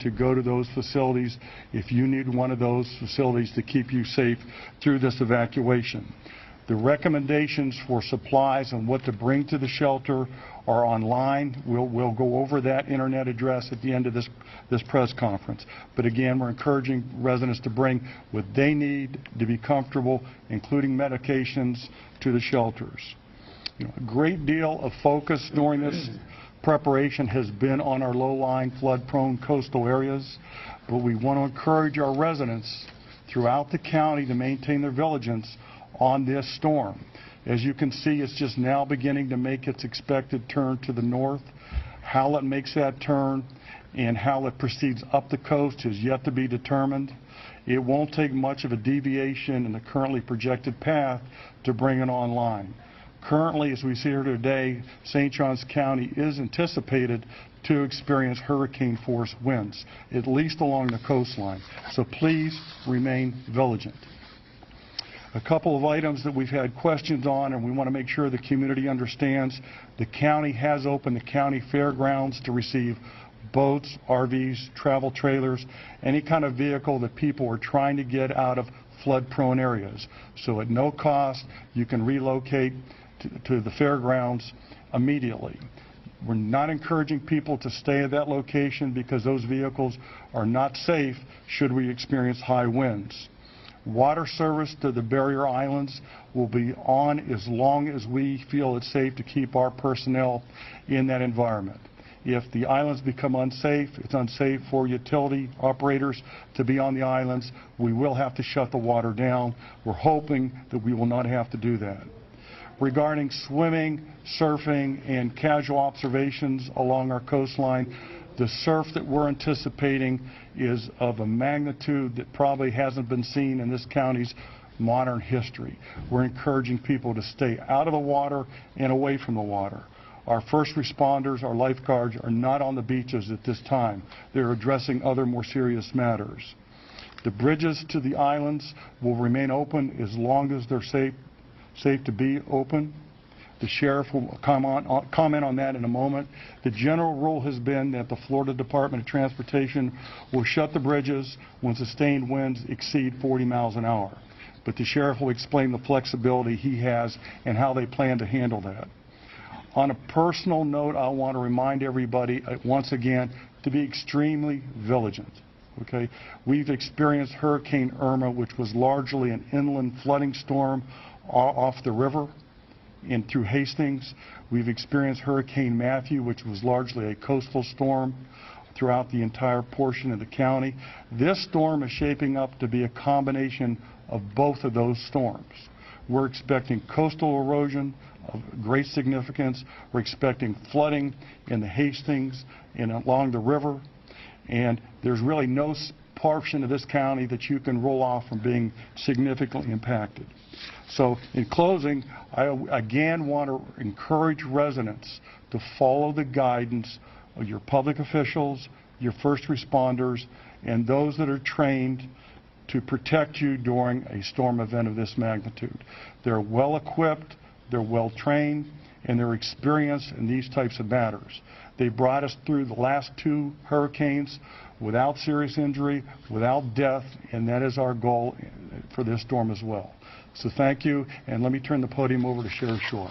to go to those facilities if you need one of those facilities to keep you safe through this evacuation. The recommendations for supplies and what to bring to the shelter are online. We'll go over that internet address at the end of this press conference. But again, we're encouraging residents to bring what they need to be comfortable, including medications, to the shelters. A great deal of focus during this preparation has been on our low-lying, flood-prone coastal areas, but we want to encourage our residents throughout the county to maintain their vigilance on this storm. As you can see, it's just now beginning to make its expected turn to the north. How it makes that turn and how it proceeds up the coast is yet to be determined. It won't take much of a deviation in the currently projected path to bring it online. Currently, as we see here today, St. Johns County is anticipated to experience hurricane-force winds, at least along the coastline. So please remain vigilant. A couple of items that we've had questions on, and we want to make sure the community understands. The county has opened the county fairgrounds to receive boats, RVs, travel trailers, any kind of vehicle that people are trying to get out of flood-prone areas. So at no cost, you can relocate to the fairgrounds immediately. We're not encouraging people to stay at that location because those vehicles are not safe should we experience high winds. Water service to the barrier islands will be on as long as we feel it's safe to keep our personnel in that environment. If the islands become unsafe, it's unsafe for utility operators to be on the islands, we will have to shut the water down. We're hoping that we will not have to do that. Regarding swimming, surfing, and casual observations along our coastline, the surf that we're anticipating is of a magnitude that probably hasn't been seen in this county's modern history. We're encouraging people to stay out of the water and away from the water. Our first responders, our lifeguards, are not on the beaches at this time. They're addressing other more serious matters. The bridges to the islands will remain open as long as they're safe to be open. The sheriff will comment on that in a moment. The general rule has been that the Florida Department of Transportation will shut the bridges when sustained winds exceed 40 miles an hour. But the sheriff will explain the flexibility he has and how they plan to handle that. On a personal note, I want to remind everybody once again to be extremely vigilant. Okay? We've experienced Hurricane Irma, which was largely an inland flooding storm off the river and through Hastings. We've experienced Hurricane Matthew, which was largely a coastal storm throughout the entire portion of the county. This storm is shaping up to be a combination of both of those storms. We're expecting coastal erosion of great significance. We're expecting flooding in the Hastings and along the river. And there's really no portion of this county that you can roll off from being significantly impacted. So in closing, I again want to encourage residents to follow the guidance of your public officials, your first responders, and those that are trained to protect you during a storm event of this magnitude. They're well equipped, they're well trained, and they're experienced in these types of matters. They brought us through the last two hurricanes without serious injury, without death, and that is our goal for this storm as well. So thank you, and let me turn the podium over to Sheriff Shore.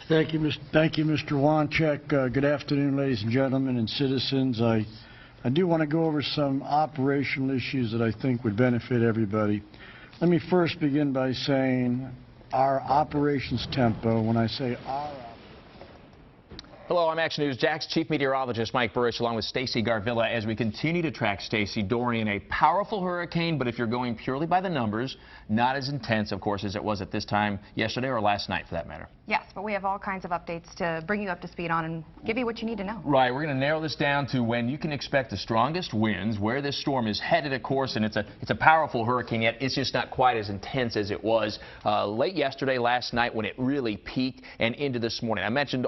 Thank you, Mr. Wanchek. Good afternoon, ladies and gentlemen and citizens. I do want to go over some operational issues that I think would benefit everybody. Let me first begin by saying our operations tempo. When I say our Hello, I'm Action News Jax Chief Meteorologist Mike Burrish along with Stacy Garvilla as we continue to track Stacy Dorian, a powerful hurricane, but if you're going purely by the numbers, not as intense, of course, as it was at this time yesterday or last night for that matter. Yes, but we have all kinds of updates to bring you up to speed on and give you what you need to know. Right, we're going to narrow this down to when you can expect the strongest winds, where this storm is headed, of course, and it's a powerful hurricane, yet it's just not quite as intense as it was late yesterday, last night when it really peaked and into this morning. I mentioned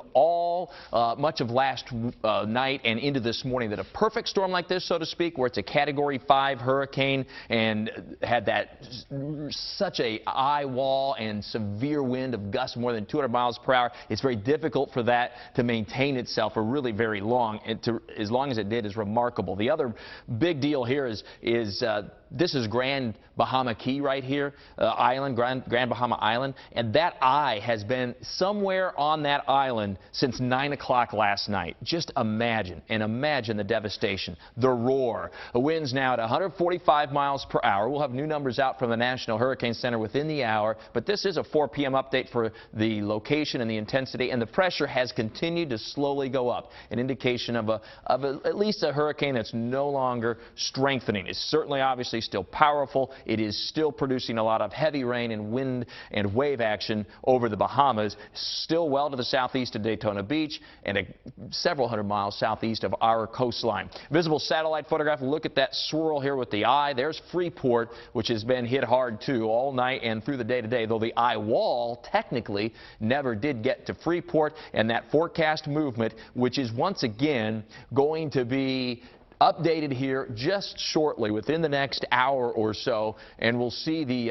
much of last night and into this morning that a perfect storm like this, so to speak, where it's a Category 5 hurricane and had that such a eye wall and severe wind of gusts more than 200 miles per hour. It's very difficult for that to maintain itself for really very long. As long as it did is remarkable. The other big deal here is this is Grand Bahama Key right here, Grand Bahama Island, and that eye has been somewhere on that island since 9 o'clock last night. Just imagine the devastation, the roar. The winds now at 145 miles per hour. We'll have new numbers out from the National Hurricane Center within the hour, but this is a 4 p.m. update for the location and the intensity, and the pressure has continued to slowly go up, an indication of at least a hurricane that's no longer strengthening. It's certainly obviously still powerful. It is still producing a lot of heavy rain and wind and wave action over the Bahamas, still well to the southeast of Daytona Beach and several hundred miles southeast of our coastline. Visible satellite photograph, look at that swirl here with the eye. There's Freeport, which has been hit hard too all night and through the day today, though the eye wall technically never did get to Freeport, and that forecast movement, which is once again going to be updated here just shortly within the next hour or so, and we'll see the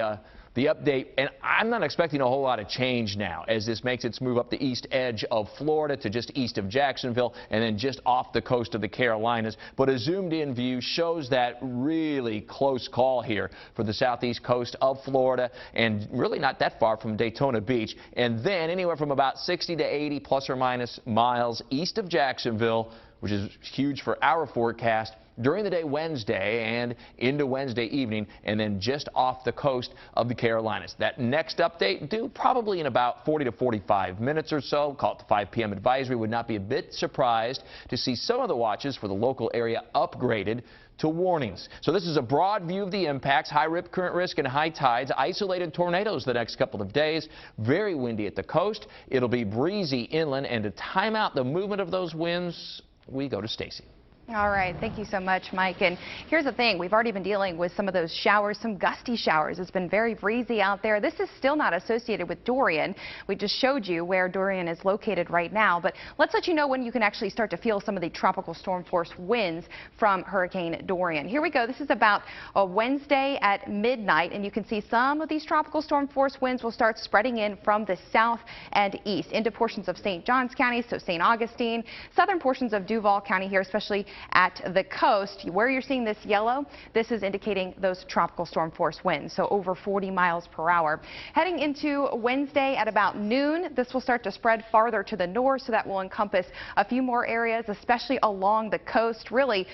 update. And I'm not expecting a whole lot of change now as this makes its move up the east edge of Florida to just east of Jacksonville and then just off the coast of the Carolinas. But a zoomed-in view shows that really close call here for the southeast coast of Florida and really not that far from Daytona Beach. And then anywhere from about 60 to 80 plus or minus miles east of Jacksonville, which is huge for our forecast, during the day Wednesday and into Wednesday evening, and then just off the coast of the Carolinas. That next update due probably in about 40 to 45 minutes or so. Call it the 5 p.m. advisory. Would not be a bit surprised to see some of the watches for the local area upgraded to warnings. So this is a broad view of the impacts, high rip current risk and high tides, isolated tornadoes the next couple of days, very windy at the coast. It'll be breezy inland, and to time out the movement of those winds, we go to Stacy. All right, thank you so much, Mike. And here's the thing, we've already been dealing with some of those showers, some gusty showers. It's been very breezy out there. This is still not associated with Dorian. We just showed you where Dorian is located right now, but let's let you know when you can actually start to feel some of the tropical storm force winds from Hurricane Dorian. Here we go. This is about a Wednesday at midnight, and you can see some of these tropical storm force winds will start spreading in from the south and east into portions of St. Johns County, so St. Augustine, southern portions of Duval County here, especially at the coast. Where you're seeing this yellow, this is indicating those tropical storm force winds, so over 40 miles per hour. Heading into Wednesday at about noon, this will start to spread farther to the north, so that will encompass a few more areas, especially along the coast, really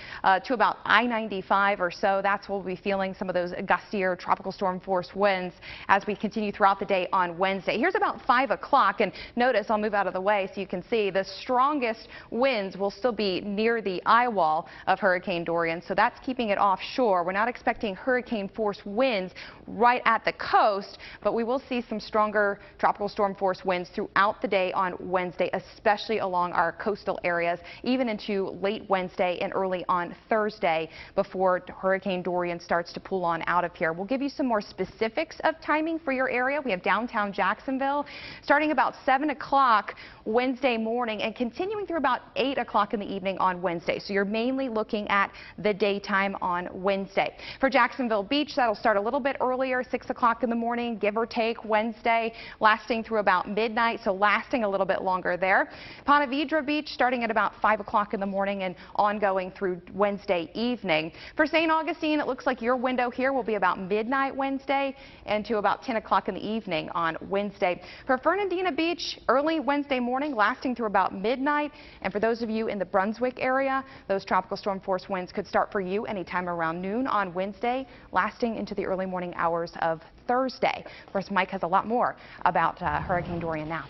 to about I-95 or so. That's where we'll be feeling some of those gustier tropical storm force winds as we continue throughout the day on Wednesday. Here's about 5 o'clock, and notice, I'll move out of the way so you can see, the strongest winds will still be near the eye wall of Hurricane Dorian, so that's keeping it offshore. We're not expecting hurricane force winds right at the coast, but we will see some stronger tropical storm force winds throughout the day on Wednesday, especially along our coastal areas, even into late Wednesday and early on Thursday before Hurricane Dorian starts to pull on out of here. We'll give you some more specifics of timing for your area. We have downtown Jacksonville starting about 7 o'clock Wednesday morning and continuing through about 8 o'clock in the evening on Wednesday. So you're mainly looking at the daytime on Wednesday. For Jacksonville Beach, that'll start a little bit earlier, 6 o'clock in the morning, give or take Wednesday, lasting through about midnight, so lasting a little bit longer there. Ponte Vedra Beach starting at about 5 o'clock in the morning and ongoing through Wednesday evening. For St. Augustine, it looks like your window here will be about midnight Wednesday and to about 10 o'clock in the evening on Wednesday. For Fernandina Beach, early Wednesday morning, lasting through about midnight. And for those of you in the Brunswick area, those tropical storm force winds could start for you anytime around noon on Wednesday, lasting into the early morning hours of Thursday. Of course, Mike has a lot more about Hurricane Dorian now.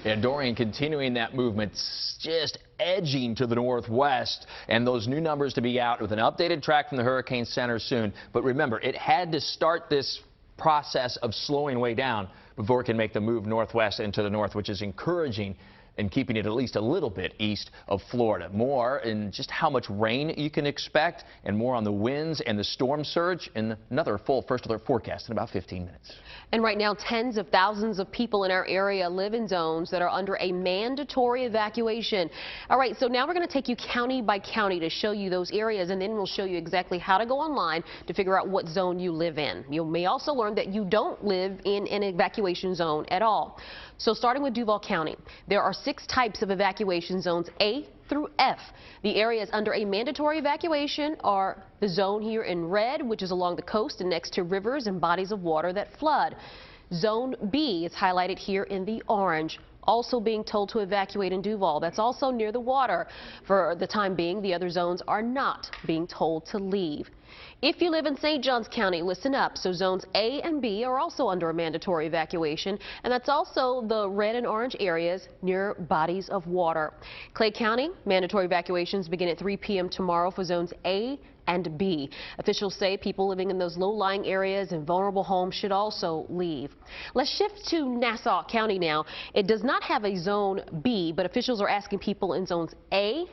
Yeah, Dorian continuing that movement, just edging to the northwest, and those new numbers to be out with an updated track from the Hurricane Center soon. But remember, it had to start this process of slowing way down before it can make the move northwest and to the north, which is encouraging and keeping it at least a little bit east of Florida. More in just how much rain you can expect and more on the winds and the storm surge in another full first alert forecast in about 15 minutes. And right now, tens of thousands of people in our area live in zones that are under a mandatory evacuation. All right, so now we're going to take you county by county to show you those areas, and then we'll show you exactly how to go online to figure out what zone you live in. You may also learn that you don't live in an evacuation zone at all. So starting with Duval County, there are 6 types of evacuation zones, A through F. The areas under a mandatory evacuation are the zone here in red, which is along the coast and next to rivers and bodies of water that flood. Zone B is highlighted here in the orange. Also being told to evacuate in Duval. That's also near the water. For the time being, the other zones are not being told to leave. If you live in St. Johns County, listen up. So zones A and B are also under a mandatory evacuation, and that's also the red and orange areas near bodies of water. Clay County, mandatory evacuations begin at 3 p.m. tomorrow for zones A and B. Officials say people living in those low-lying areas and vulnerable homes should also leave. Let's shift to Nassau County now. It does not have a zone B, but officials are asking people in zones A,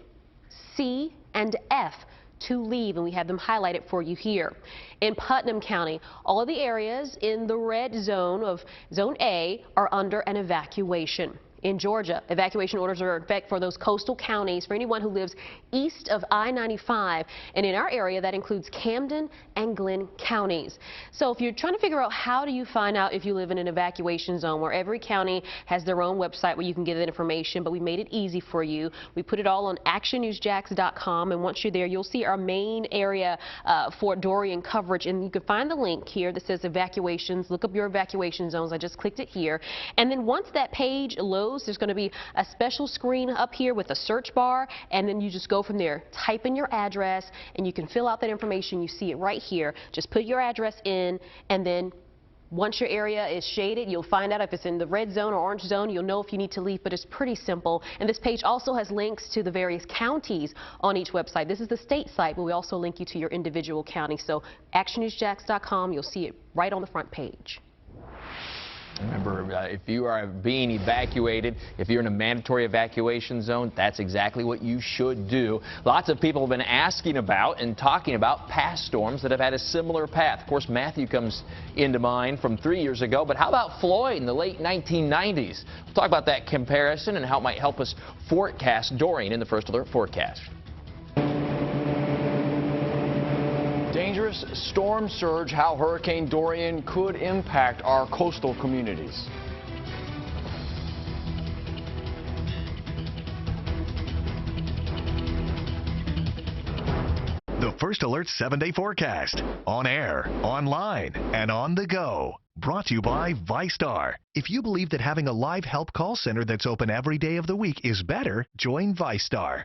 C, and F to leave, and we have them highlighted for you here. In Putnam County, all of the areas in the red zone of Zone A are under an evacuation. In Georgia, evacuation orders are in effect for those coastal counties for anyone who lives east of I-95. And in our area, that includes Camden and Glenn counties. So if you're trying to figure out how do you find out if you live in an evacuation zone, where every county has their own website where you can get that information, but we made it easy for you. We put it all on actionnewsjax.com, and once you're there, you'll see our main area for Dorian coverage. And you can find the link here that says evacuations. Look up your evacuation zones. I just clicked it here. And then once that page loads, there's going to be a special screen up here with a search bar, and then you just go from there. Type in your address, and you can fill out that information. You see it right here. Just put your address in, and then once your area is shaded, you'll find out if it's in the red zone or orange zone. You'll know if you need to leave, but it's pretty simple. And this page also has links to the various counties on each website. This is the state site, but we also link you to your individual county. So actionnewsjax.com, you'll see it right on the front page. Remember, if you are being evacuated, if you're in a mandatory evacuation zone, that's exactly what you should do. Lots of people have been asking about and talking about past storms that have had a similar path. Of course, Matthew comes into mind from 3 years ago, but how about Floyd in the late 1990s? We'll talk about that comparison and how it might help us forecast Dorian in the First Alert forecast. Dangerous storm surge, how Hurricane Dorian could impact our coastal communities. The First Alert 7-day forecast. On air, online, and on the go. Brought to you by ViStar. If you believe that having a live help call center that's open every day of the week is better, join ViStar.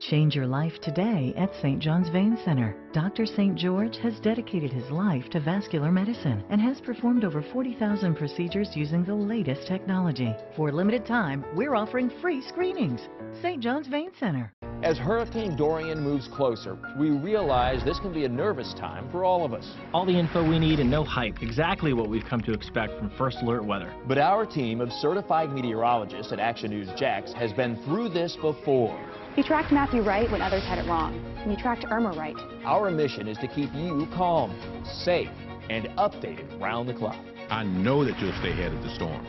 Change your life today at St. John's Vein Center. Dr. St. George has dedicated his life to vascular medicine and has performed over 40,000 procedures using the latest technology. For a limited time, we're offering free screenings. St. John's Vein Center. As Hurricane Dorian moves closer, we realize this can be a nervous time for all of us. All the info we need and no hype, exactly what we've come to expect from First Alert Weather. But our team of certified meteorologists at Action News Jax has been through this before. You tracked Matthew right when others had it wrong, and you tracked Irma right. Our mission is to keep you calm, safe, and updated round the clock. I know that you'll stay ahead of the storm.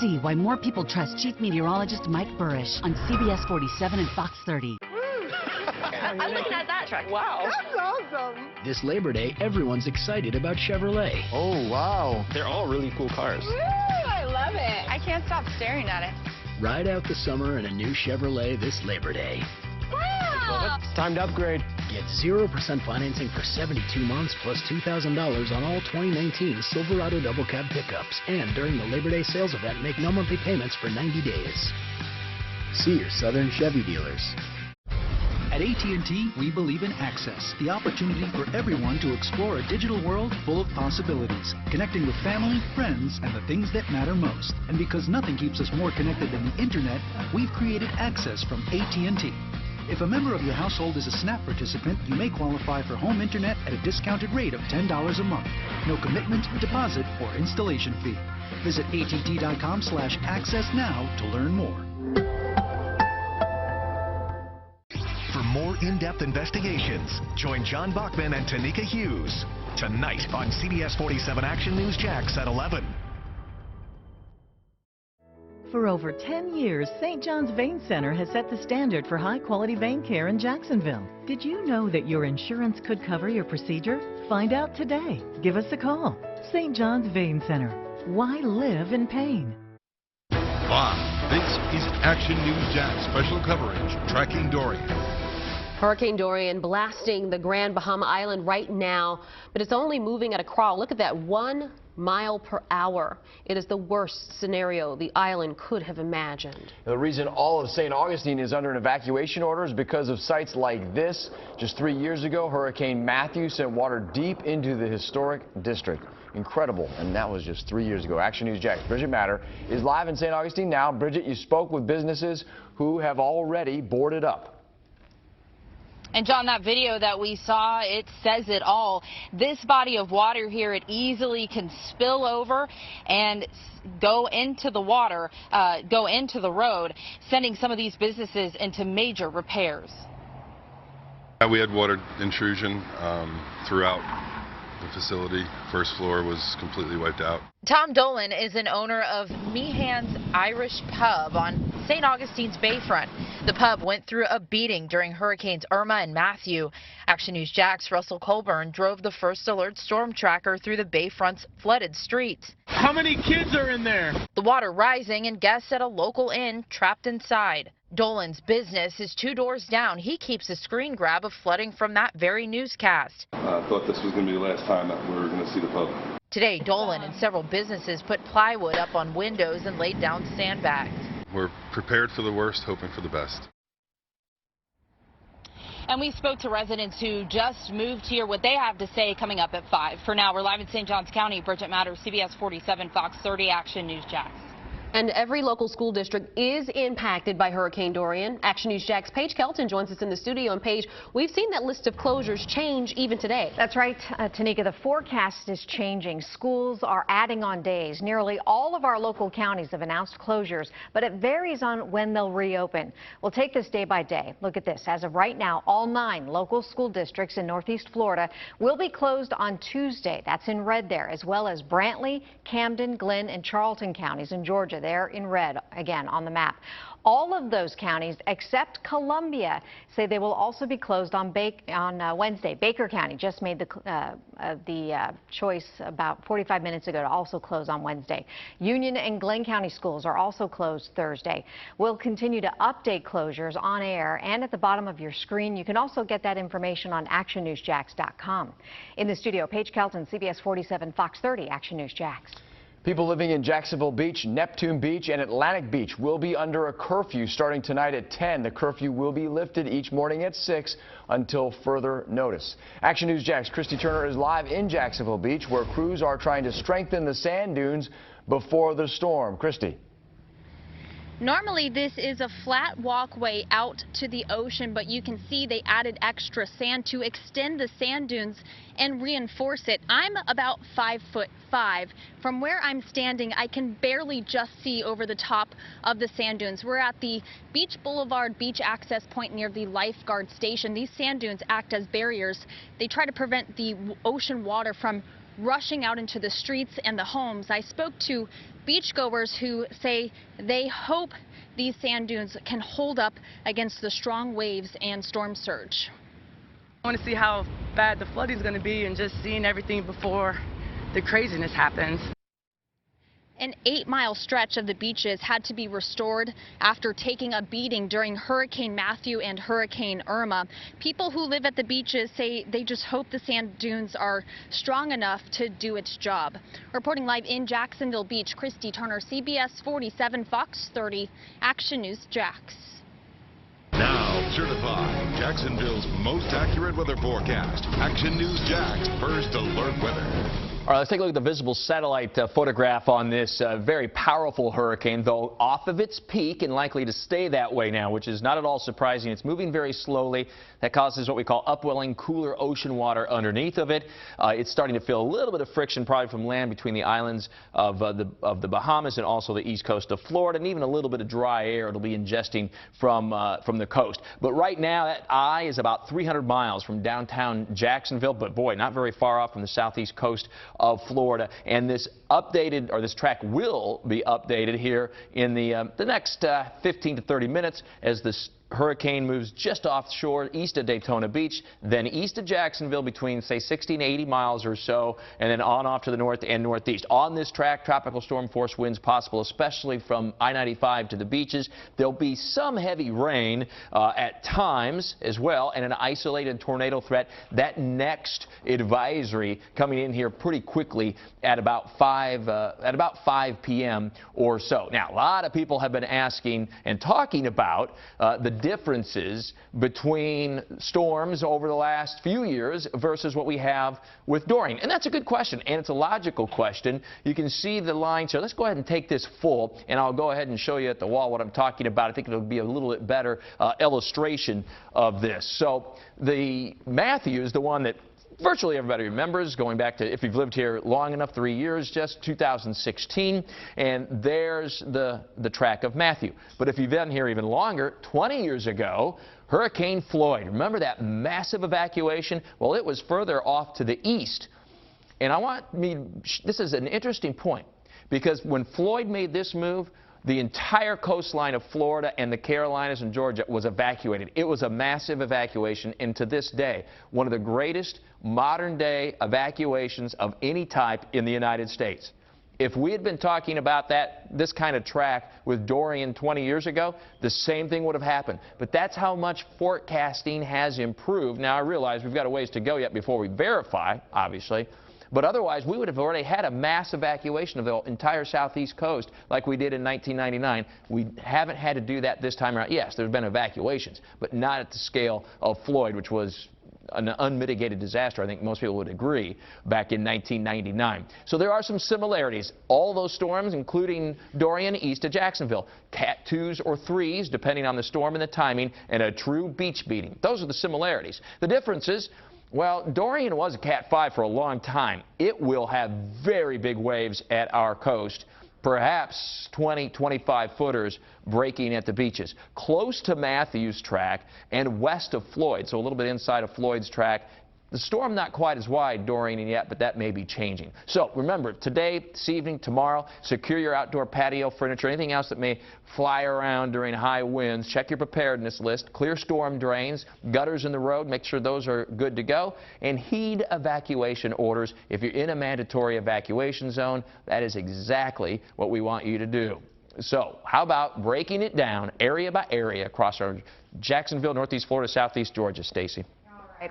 See why more people trust Chief Meteorologist Mike Burrish on CBS47 and FOX30. I'm looking at that truck. Wow. That's awesome. This Labor Day, everyone's excited about Chevrolet. Oh, wow. They're all really cool cars. Woo, I love it. I can't stop staring at it. Ride out the summer in a new Chevrolet this Labor Day. Wow. It's time to upgrade. Get 0% financing for 72 months plus $2,000 on all 2019 Silverado double cab pickups. And during the Labor Day sales event, make no monthly payments for 90 days. See your Southern Chevy dealers. At AT&T, we believe in access, the opportunity for everyone to explore a digital world full of possibilities, connecting with family, friends, and the things that matter most. And because nothing keeps us more connected than the internet, we've created Access from AT&T. If a member of your household is a SNAP participant, you may qualify for home internet at a discounted rate of $10 a month. No commitment, deposit, or installation fee. Visit att.com/access now to learn more. For more in-depth investigations, join John Bachman and Tanika Hughes tonight on CBS47 Action News Jax at 11. For over 10 years, St. John's Vein Center has set the standard for high-quality vein care in Jacksonville. Did you know that your insurance could cover your procedure? Find out today. Give us a call. St. John's Vein Center. Why live in pain? Live, this is Action News Jax special coverage tracking Dorian. Hurricane Dorian blasting the Grand Bahama Island right now, but it's only moving at a crawl. Look at that, 1 mile per hour. It is the worst scenario the island could have imagined. The reason all of St. Augustine is under an evacuation order is because of sites like this. Just 3 years ago, Hurricane Matthew sent water deep into the historic district. Incredible, and that was just 3 years ago. Action News Jax, Bridget Matter is live in St. Augustine now. Bridget, you spoke with businesses who have already boarded up. And John, that video that we saw, it says it all. This body of water here, it easily can spill over and go into the water, go into the road, sending some of these businesses into major repairs. We had water intrusion throughout the facility. First floor was completely wiped out. Tom Dolan is an owner of Meehan's Irish Pub on St. Augustine's bayfront. The pub went through a beating during Hurricanes Irma and Matthew. Action News Jax Russell Colburn drove the first alert storm tracker through the bayfront's flooded streets. How many kids are in there? The water rising and guests at a local inn trapped inside. Dolan's business is 2 doors down. He keeps a screen grab of flooding from that very newscast. I thought this was going to be the last time that we were going to see the pub. Today, Dolan and several businesses put plywood up on windows and laid down sandbags. We're prepared for the worst, hoping for the best. And we spoke to residents who just moved here, what they have to say coming up at 5. For now, we're live in St. Johns County. Bridget Matter, CBS47, FOX30 Action News Jax. And every local school district is impacted by Hurricane Dorian. Action News Jax Paige Kelton joins us in the studio. And Paige, we've seen that list of closures change even today. That's right, Tanika. The forecast is changing. Schools are adding on days. Nearly all of our local counties have announced closures, but it varies on when they'll reopen. We'll take this day by day. Look at this. As of right now, all 9 local school districts in Northeast Florida will be closed on Tuesday. That's in red there, as well as Brantley, Camden, Glenn, and Charlton counties in Georgia. They're in red again on the map. All of those counties except Columbia say they will also be closed on Wednesday. Baker County just made the choice about 45 minutes ago to also close on Wednesday. Union and Glenn County schools are also closed Thursday. We'll continue to update closures on air and at the bottom of your screen. You can also get that information on actionnewsjax.com. In the studio, Paige Kelton, CBS47 FOX30 Action News Jax. People living in Jacksonville Beach, Neptune Beach, and Atlantic Beach will be under a curfew starting tonight at 10. The curfew will be lifted each morning at 6 until further notice. Action News Jax, Christy Turner is live in Jacksonville Beach, where crews are trying to strengthen the sand dunes before the storm. Christy. Normally this is a flat walkway out to the ocean, but you can see they added extra sand to extend the sand dunes and reinforce it. I'm about 5'5". From where I'm standing, I can barely just see over the top of the sand dunes. We're at the Beach Boulevard beach access point near the lifeguard station. These sand dunes act as barriers. They try to prevent the ocean water from rushing out into the streets and the homes. I spoke to beachgoers who say they hope these sand dunes can hold up against the strong waves and storm surge. I want to see how bad the flooding is going to be and just seeing everything before the craziness happens. An 8-mile stretch of the beaches had to be restored after taking a beating during Hurricane Matthew and Hurricane Irma. People who live at the beaches say they just hope the sand dunes are strong enough to do its job. Reporting live in Jacksonville Beach, Christy Turner, CBS47 FOX30 Action News Jax. Now certified Jacksonville's most accurate weather forecast. Action News Jax First Alert Weather. All right, let's take a look at the visible satellite photograph on this very powerful hurricane, though off of its peak and likely to stay that way now, which is not at all surprising. It's moving very slowly. That causes what we call upwelling, cooler ocean water underneath of it. It's starting to feel a little bit of friction probably from land between the islands of the Bahamas and also the east coast of Florida, and even a little bit of dry air it'll be ingesting from the coast. But right now, that eye is about 300 miles from downtown Jacksonville, but boy, not very far off from the southeast coast of Florida. And this updated, or this track will be updated here in the next 15 to 30 minutes as this hurricane moves just offshore east of Daytona Beach, then east of Jacksonville between, say, 60 and 80 miles or so, and then on off to the north and northeast. On this track, tropical storm force winds possible, especially from I-95 to the beaches. There'll be some heavy rain at times as well, and an isolated tornado threat. That next advisory coming in here pretty quickly at about 5 p.m. or so. Now, a lot of people have been asking and talking about the differences between storms over the last few years versus what we have with Dorian. And that's a good question, and it's a logical question. You can see the lines here. Let's go ahead and take this full, and I'll go ahead and show you at the wall what I'm talking about. I think it'll be a little bit better illustration of this. So the Matthew is the one that virtually everybody remembers, going back to, if you've lived here long enough, 3 years, just 2016, and there's the track of Matthew. But if you've been here even longer, 20 years ago, Hurricane Floyd. Remember that massive evacuation? Well, it was further off to the east. And this is an interesting point, because when Floyd made this move, the entire coastline of Florida and the Carolinas and Georgia was evacuated. It was a massive evacuation, and to this day, one of the greatest modern-day evacuations of any type in the United States. If we had been talking about this kind of track with Dorian 20 years ago, the same thing would have happened. But that's how much forecasting has improved. Now, I realize we've got a ways to go yet before we verify, obviously. But otherwise, we would have already had a mass evacuation of the entire southeast coast like we did in 1999. We haven't had to do that this time around. Yes, there have been evacuations, but not at the scale of Floyd, which was an unmitigated disaster. I think most people would agree, back in 1999. So there are some similarities. All those storms, including Dorian east of Jacksonville, Cat 2s or 3s, depending on the storm and the timing, and a true beach beating. Those are the similarities. The differences, well, Dorian was a Cat 5 for a long time. It will have very big waves at our coast, perhaps 20, 25 footers breaking at the beaches. Close to Matthew's track and west of Floyd, so a little bit inside of Floyd's track. The storm not quite as wide, Dorian, yet, but that may be changing. So remember, today, this evening, tomorrow, secure your outdoor patio furniture, anything else that may fly around during high winds. Check your preparedness list. Clear storm drains, gutters in the road, make sure those are good to go. And heed evacuation orders. If you're in a mandatory evacuation zone, that is exactly what we want you to do. So how about breaking it down area by area across our Jacksonville, Northeast Florida, Southeast Georgia, Stacy?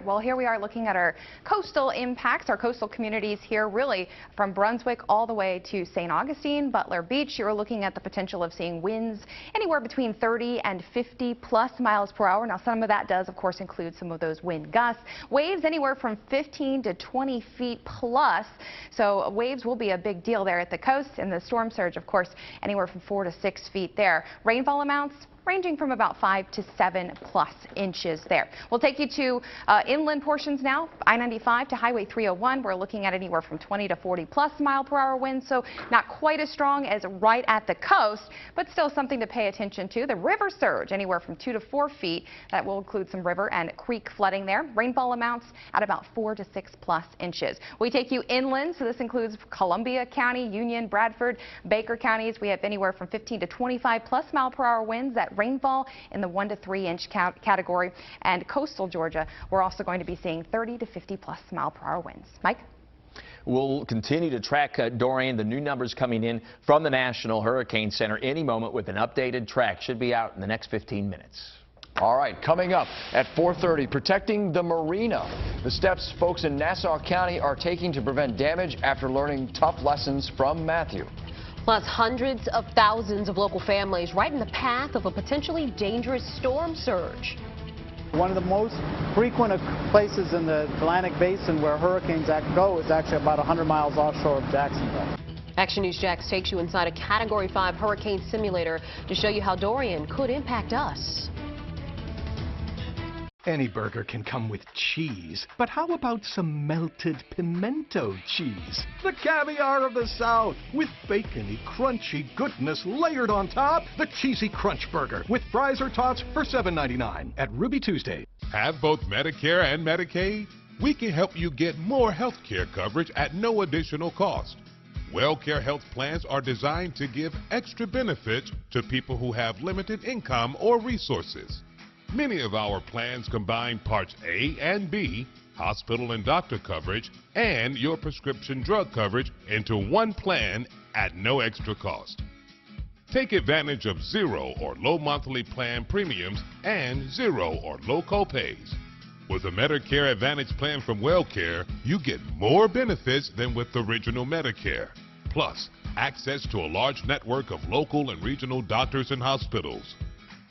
Well, here we are looking at our coastal impacts, our coastal communities here, really from Brunswick all the way to St. Augustine, Butler Beach. You're looking at the potential of seeing winds anywhere between 30 and 50 plus miles per hour. Now, some of that does, of course, include some of those wind gusts. Waves anywhere from 15 to 20 feet plus. So waves will be a big deal there at the coast, and the storm surge, of course, anywhere from 4 to 6 feet there. Rainfall amounts ranging from about 5 to 7 plus inches there. We'll take you to inland portions now. I-95 to Highway 301. We're looking at anywhere from 20 to 40 plus mile per hour winds, so not quite as strong as right at the coast, but still something to pay attention to. The river surge anywhere from 2 to 4 feet. That will include some river and creek flooding there. Rainfall amounts at about 4 to 6 plus inches. We take you inland, so this includes Columbia County, Union, Bradford, Baker counties. We have anywhere from 15 to 25 plus mile per hour winds. That rainfall in the 1 to 3 inch category. And coastal Georgia, we're also going to be seeing 30 to 50 plus mile per hour winds. Mike? We'll continue to track Dorian. The new numbers coming in from the National Hurricane Center any moment with an updated track. Should be out in the next 15 minutes. All right, coming up at 4:30, protecting the Marina. The steps folks in Nassau County are taking to prevent damage after learning tough lessons from Matthew. Plus, hundreds of thousands of local families right in the path of a potentially dangerous storm surge. One of the most frequent places in the Atlantic Basin where hurricanes go is actually about 100 miles offshore of Jacksonville. Action News Jax takes you inside a Category 5 hurricane simulator to show you how Dorian could impact us. Any burger can come with cheese, but how about some melted pimento cheese? The caviar of the South, with bacony, crunchy goodness layered on top. The Cheesy Crunch Burger, with fries or tots for $7.99 at Ruby Tuesday. Have both Medicare and Medicaid? We can help you get more health care coverage at no additional cost. WellCare health plans are designed to give extra benefits to people who have limited income or resources. Many of our plans combine Parts A and B, hospital and doctor coverage, and your prescription drug coverage into one plan at no extra cost. Take advantage of zero or low monthly plan premiums and zero or low copays. With a Medicare Advantage plan from WellCare, you get more benefits than with original Medicare. Plus, access to a large network of local and regional doctors and hospitals.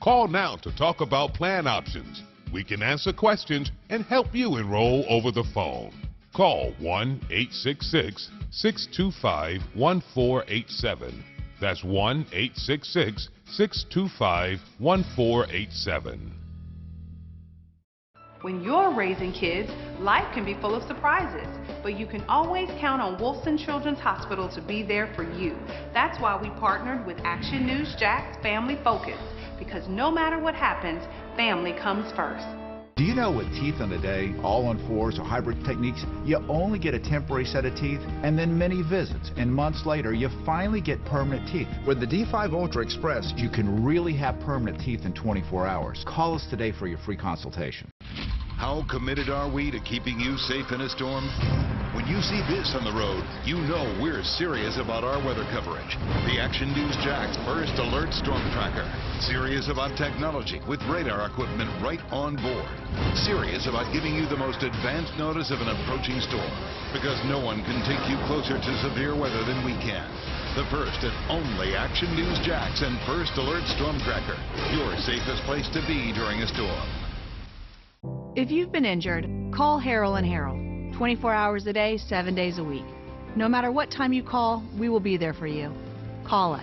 Call now to talk about plan options. We can answer questions and help you enroll over the phone. Call 1-866-625-1487. That's 1-866-625-1487. When you're raising kids, life can be full of surprises, but you can always count on Wolfson Children's Hospital to be there for you. That's why we partnered with Action News Jax Family Focus, because no matter what happens, family comes first. Do you know with teeth on the day, all on fours or hybrid techniques, you only get a temporary set of teeth and then many visits, and months later you finally get permanent teeth. With the D5 Ultra Express, you can really have permanent teeth in 24 hours. Call us today for your free consultation. How committed are we to keeping you safe in a storm? When you see this on the road, you know we're serious about our weather coverage. The Action News Jax First Alert Storm Tracker. Serious about technology with radar equipment right on board. Serious about giving you the most advanced notice of an approaching storm. Because no one can take you closer to severe weather than we can. The first and only Action News Jax and First Alert Storm Tracker. Your safest place to be during a storm. If you've been injured, call Harrell & Harrell. 24 hours a day, 7 days a week. No matter what time you call, we will be there for you. Call us.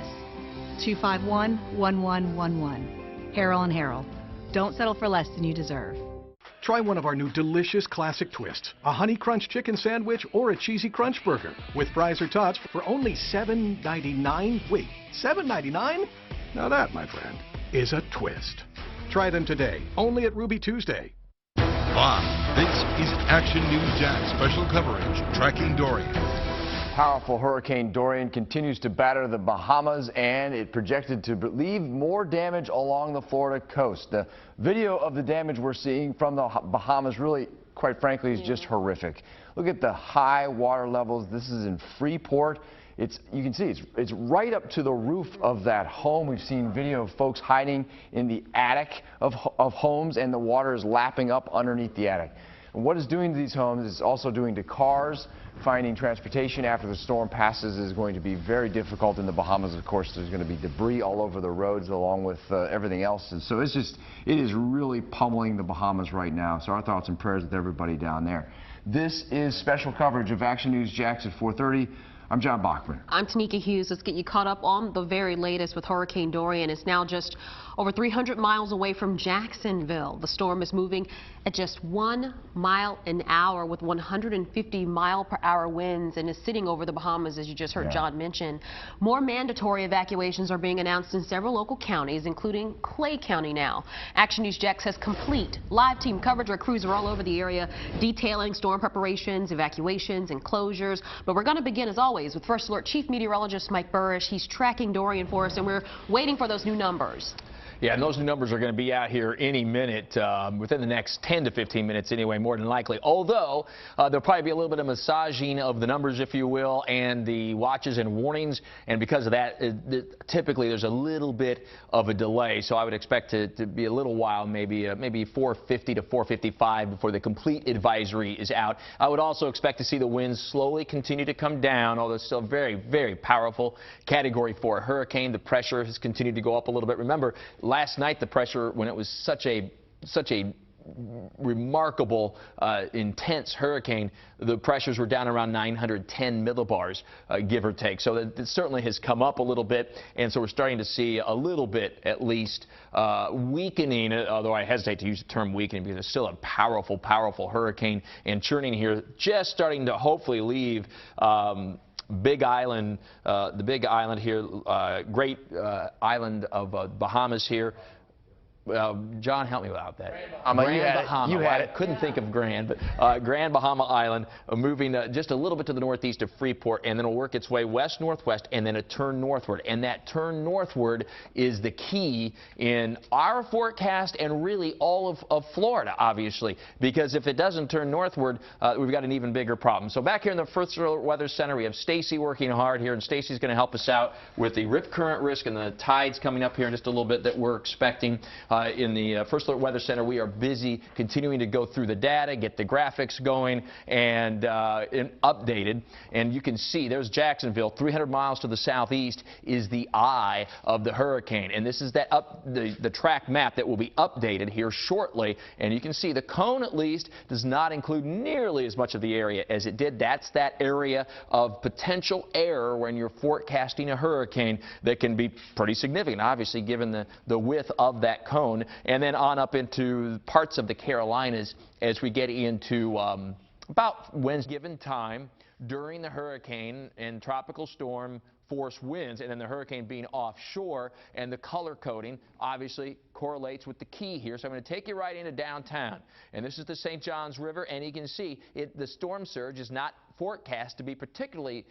251-1111. Harrell & Harrell. Don't settle for less than you deserve. Try one of our new delicious classic twists, a Honey Crunch chicken sandwich or a Cheesy Crunch burger with fries or tots for only $7.99. Wait, $7.99? Now that, my friend, is a twist. Try them today, only at Ruby Tuesday. This is Action News Jax special coverage tracking Dorian. Powerful Hurricane Dorian continues to batter the Bahamas, and it projected to leave more damage along the Florida coast. The video of the damage we're seeing from the Bahamas really, quite frankly, is just horrific. Look at the high water levels. This is in Freeport. You can see it's right up to the roof of that home. We've seen video of folks hiding in the attic of homes, and the water is lapping up underneath the attic. And what it's doing to these homes is also doing to cars. Finding transportation after the storm passes is going to be very difficult in the Bahamas. Of course, there's going to be debris all over the roads along with everything else. And so it is really pummeling the Bahamas right now. So our thoughts and prayers with everybody down there. This is special coverage of Action News Jax at 4:30. I'm John Bachman. I'm Tanika Hughes. Let's get you caught up on the very latest with Hurricane Dorian. It's now just over 300 miles away from Jacksonville. The storm is moving at just 1 mile an hour with 150-mile-per-hour winds and is sitting over the Bahamas, as you just heard John mention. More mandatory evacuations are being announced in several local counties, including Clay County now. Action News Jax has complete live team coverage. Our crews are all over the area detailing storm preparations, evacuations, and closures. But we're going to begin, as always, with First Alert Chief Meteorologist Mike Burrish. He's tracking Dorian for us, and we're waiting for those new numbers. Yeah, and those new numbers are going to be out here any minute, within the next 10 to 15 minutes anyway, more than likely. Although, there'll probably be a little bit of massaging of the numbers, if you will, and the watches and warnings. And because of that, typically there's a little bit of a delay. So I would expect to be a little while, maybe 4:50 to 4:55 before the complete advisory is out. I would also expect to see the winds slowly continue to come down, although still very, very powerful. Category 4 hurricane. The pressure has continued to go up a little bit. Remember, last night the pressure, when it was such a remarkable, intense hurricane, the pressures were down around 910 millibars, give or take. So it certainly has come up a little bit, and so we're starting to see a little bit, at least, weakening, although I hesitate to use the term weakening because it's still a powerful, powerful hurricane and churning here, just starting to hopefully leave Big Island, the Big Island here, great island of Bahamas here. John, help me out that. Grand Bahama. You had it. Couldn't think of Grand, but Grand Bahama Island, moving just a little bit to the northeast of Freeport, and then it'll work its way west-northwest, and then a turn northward. And that turn northward is the key in our forecast and really all of Florida, obviously, because if it doesn't turn northward, we've got an even bigger problem. So back here in the First Alert Weather Center, we have Stacy working hard here, and Stacy's going to help us out with the rip current risk and the tides coming up here in just a little bit that we're expecting. In the First Alert Weather Center, we are busy continuing to go through the data, get the graphics going, and updated. And you can see there's Jacksonville, 300 miles to the southeast is the eye of the hurricane. And this is that the track map that will be updated here shortly. And you can see the cone, at least, does not include nearly as much of the area as it did. That's that area of potential error when you're forecasting a hurricane that can be pretty significant, obviously, given the width of that cone. And then on up into parts of the Carolinas as we get into about Wednesday given time during the hurricane and tropical storm force winds, and then the hurricane being offshore, and the color coding obviously correlates with the key here. So I'm going to take you right into downtown, and this is the St. Johns River, and you can see the storm surge is not forecast to be particularly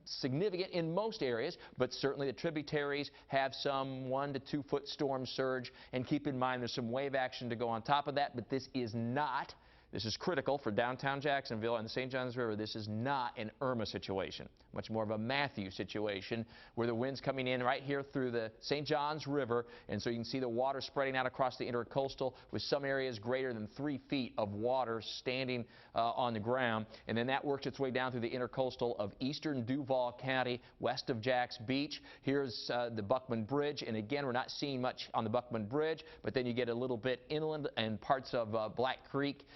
significant in most areas, but certainly the tributaries have some 1 to 2 foot storm surge, and keep in mind there's some wave action to go on top of that, but this is not. This is critical for downtown Jacksonville and the St. Johns River. This is not an Irma situation, much more of a Matthew situation where the wind's coming in right here through the St. Johns River, and so you can see the water spreading out across the intercoastal with some areas greater than 3 feet of water standing on the ground, and then that works its way down through the intercoastal of eastern Duval County west of Jax Beach. Here's the Buckman Bridge, and again we're not seeing much on the Buckman Bridge, but then you get a little bit inland and parts of Black Creek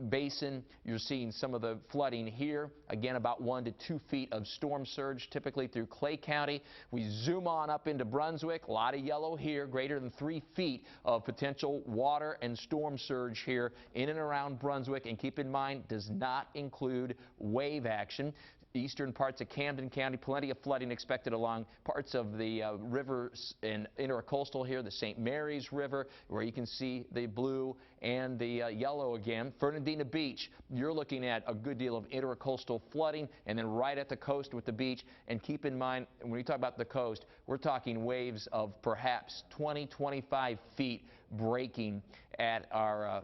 Basin. You're seeing some of the flooding here. Again, about 1 to 2 feet of storm surge typically through Clay County. We zoom on up into Brunswick. A lot of yellow here, greater than 3 feet of potential water and storm surge here in and around Brunswick. And keep in mind, does not include wave action. Eastern parts of Camden County, plenty of flooding expected along parts of the rivers and intercoastal here, the St. Mary's River, where you can see the blue and the yellow again. Fernandina Beach, you're looking at a good deal of intercoastal flooding, and then right at the coast with the beach. And keep in mind, when we talk about the coast, we're talking waves of perhaps 20, 25 feet breaking at our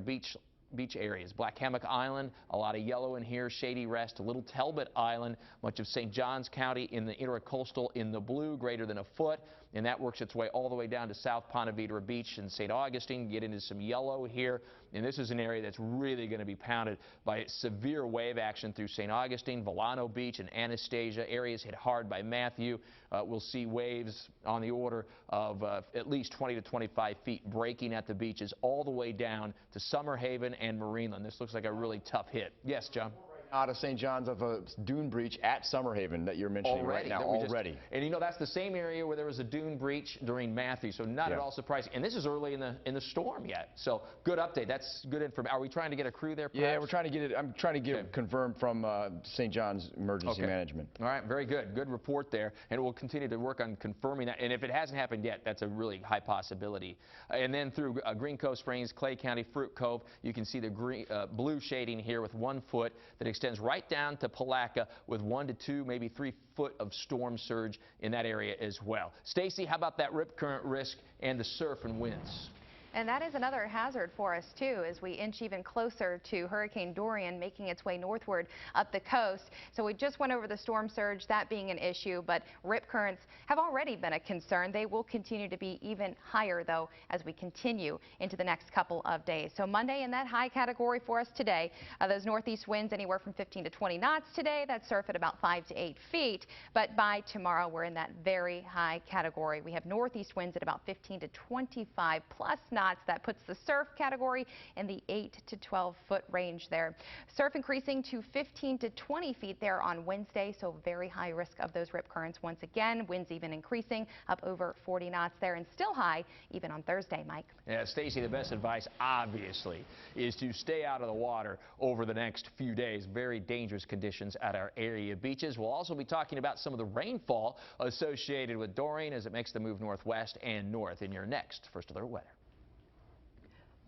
beach areas. Black Hammock Island, a lot of yellow in here. Shady Rest, Little Talbot Island, much of St. Johns County in the intercoastal in the blue, greater than a foot, and that works its way all the way down to South Ponte Vedra Beach and St. Augustine. Get into some yellow here, and this is an area that's really going to be pounded by severe wave action through St. Augustine, Volano Beach, and Anastasia. Areas hit hard by Matthew. We'll see waves on the order of at least 20 to 25 feet breaking at the beaches all the way down to Summer Haven and Marineland. This looks like a really tough hit. Yes, John? Out of St. John's of a dune breach at Summer Haven that you're mentioning right now already. And you know, that's the same area where there was a dune breach during Matthew, so not at all surprising. And this is early in the storm yet, so good update. That's good information. Are we trying to get a crew there, perhaps? Yeah, we're trying to get it. I'm trying to get it confirmed from St. John's Emergency Management. All right, very good. Good report there, and we'll continue to work on confirming that. And if it hasn't happened yet, that's a really high possibility. And then through Green Cove Springs, Clay County, Fruit Cove, you can see the blue shading here with 1 foot that extends right down to Palatka with 1 to 2, maybe 3 foot of storm surge in that area as well. Stacy, how about that rip current risk and the surf and winds? And that is another hazard for us, too, as we inch even closer to Hurricane Dorian making its way northward up the coast. So we just went over the storm surge, that being an issue, but rip currents have already been a concern. They will continue to be even higher, though, as we continue into the next couple of days. So Monday in that high category for us today, those northeast winds anywhere from 15 to 20 knots today. That surf at about 5 to 8 feet. But by tomorrow, we're in that very high category. We have northeast winds at about 15 to 25 plus knots. knots. That puts the surf category in the 8 to 12 foot range there. Surf increasing to 15 to 20 feet there on Wednesday, so very high risk of those rip currents once again. Winds even increasing up over 40 knots there and still high even on Thursday, Mike. Yeah, Stacy, the best advice obviously is to stay out of the water over the next few days. Very dangerous conditions at our area beaches. We'll also be talking about some of the rainfall associated with Dorian as it makes the move northwest and north in your next First Alert Weather.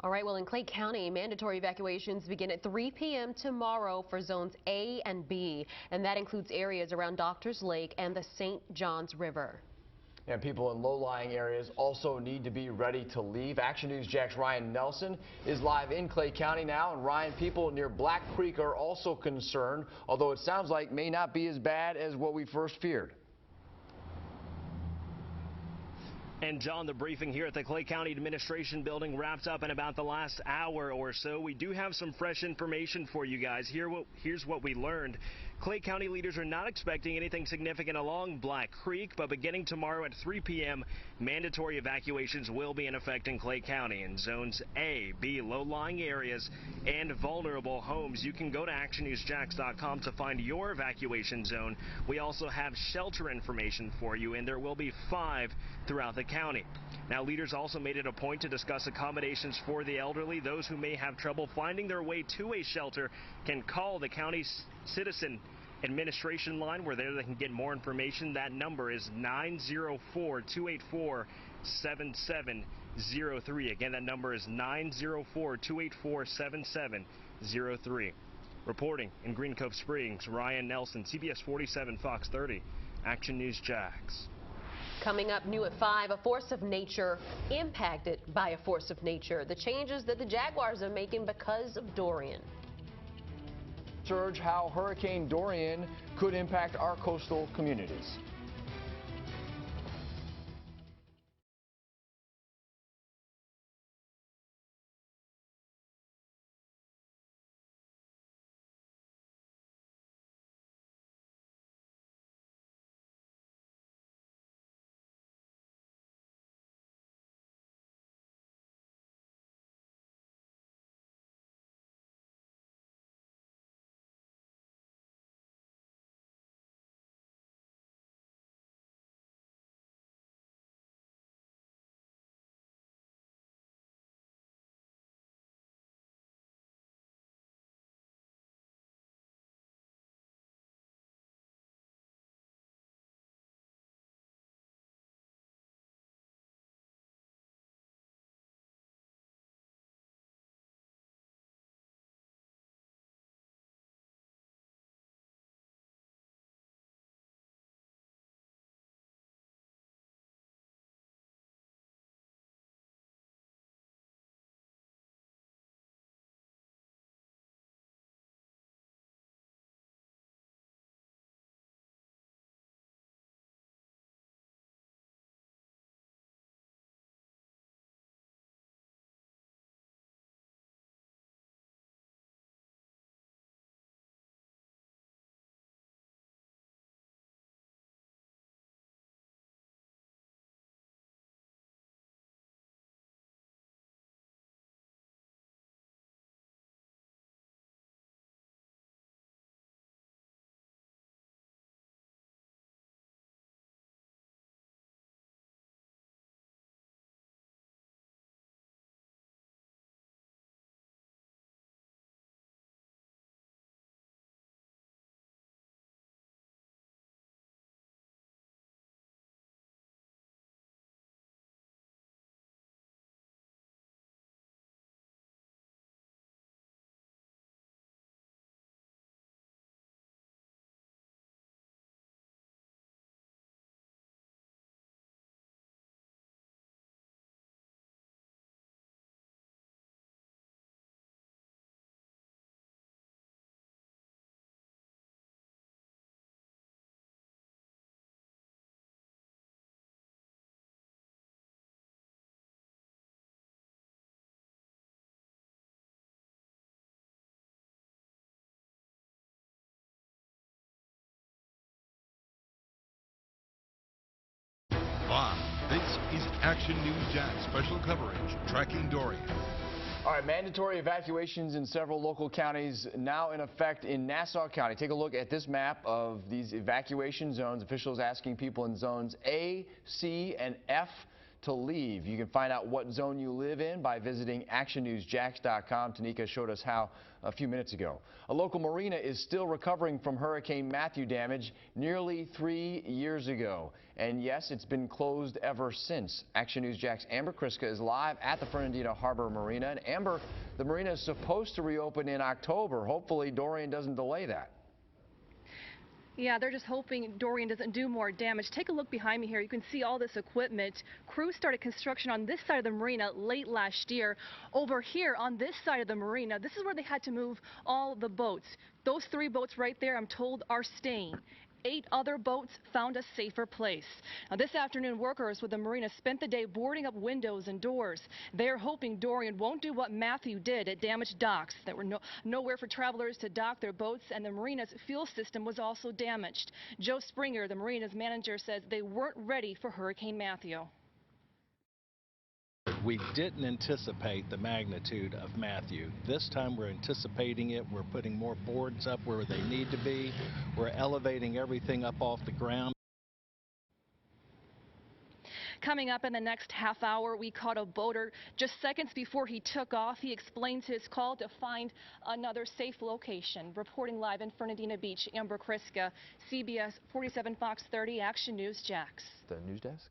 All right, well, in Clay County, mandatory evacuations begin at 3 p.m. tomorrow for zones A and B, and that includes areas around Doctors Lake and the St. Johns River. And people in low-lying areas also need to be ready to leave. Action News Jax Ryan Nelson is live in Clay County now. And Ryan, people near Black Creek are also concerned, although it sounds like may not be as bad as what we first feared. And John, the briefing here at the Clay County Administration Building wrapped up in about the last hour or so. We do have some fresh information for you guys. Here's what we learned. Clay County leaders are not expecting anything significant along Black Creek, but beginning tomorrow at 3 p.m., mandatory evacuations will be in effect in Clay County in zones A, B, low-lying areas, and vulnerable homes. You can go to actionnewsjax.com to find your evacuation zone. We also have shelter information for you, and there will be 5 throughout the county. Now, leaders also made it a point to discuss accommodations for the elderly. Those who may have trouble finding their way to a shelter can call the county's citizen administration line, where they can get more information. That number is 904-284-7703. Again, that number is 904-284-7703. Reporting in Green Cove Springs, Ryan Nelson, CBS47 Fox 30, Action News Jax. Coming up new at 5, a force of nature impacted by a force of nature. The changes that the Jaguars are making because of Dorian. Surge how Hurricane Dorian could impact our coastal communities. Action News Jax special coverage tracking Dorian. All right, mandatory evacuations in several local counties now in effect in Nassau County. Take a look at this map of these evacuation zones. Officials asking people in zones A, C, and F to leave. You can find out what zone you live in by visiting actionnewsjax.com. Tanika showed us how a few minutes ago. A local marina is still recovering from Hurricane Matthew damage nearly 3 years ago. And yes, it's been closed ever since. Action News Jax Amber Kriska is live at the Fernandina Harbor Marina. And Amber, the marina is supposed to reopen in October. Hopefully Dorian doesn't delay that. Yeah, they're just hoping Dorian doesn't do more damage. Take a look behind me here. You can see all this equipment. Crews started construction on this side of the marina late last year. Over here on this side of the marina, this is where they had to move all the boats. Those 3 boats right there, I'm told, are staying. 8 other boats found a safer place. Now, this afternoon, workers with the marina spent the day boarding up windows and doors. They're hoping Dorian won't do what Matthew did. It damaged docks. There were nowhere for travelers to dock their boats, and the marina's fuel system was also damaged. Joe Springer, the marina's manager, says they weren't ready for Hurricane Matthew. We didn't anticipate the magnitude of Matthew. This time we're anticipating it. We're putting more boards up where they need to be. We're elevating everything up off the ground. Coming up in the next half hour, we caught a boater just seconds before he took off. He explains his call to find another safe location. Reporting live in Fernandina Beach, Amber Kriska, CBS47 Fox 30 Action News Jax. The news desk?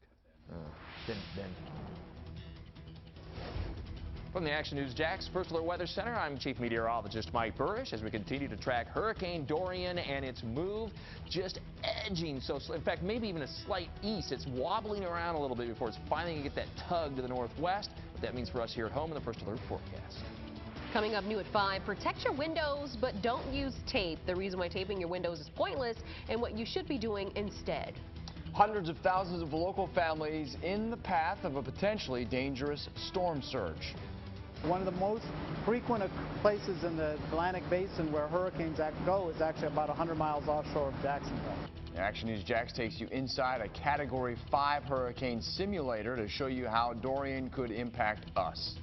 From the Action News Jax First Alert Weather Center, I'm Chief Meteorologist Mike Burrish as we continue to track Hurricane Dorian and its move just edging. So, in fact, maybe even a slight east. It's wobbling around a little bit before it's finally going to get that tug to the northwest. What that means for us here at home in the First Alert forecast. Coming up new at 5, protect your windows, but don't use tape. The reason why taping your windows is pointless and what you should be doing instead. Hundreds of thousands of local families in the path of a potentially dangerous storm surge. One of the most frequent places in the Atlantic Basin where hurricanes go is actually about 100 miles offshore of Jacksonville. Action News Jax takes you inside a Category 5 hurricane simulator to show you how Dorian could impact us.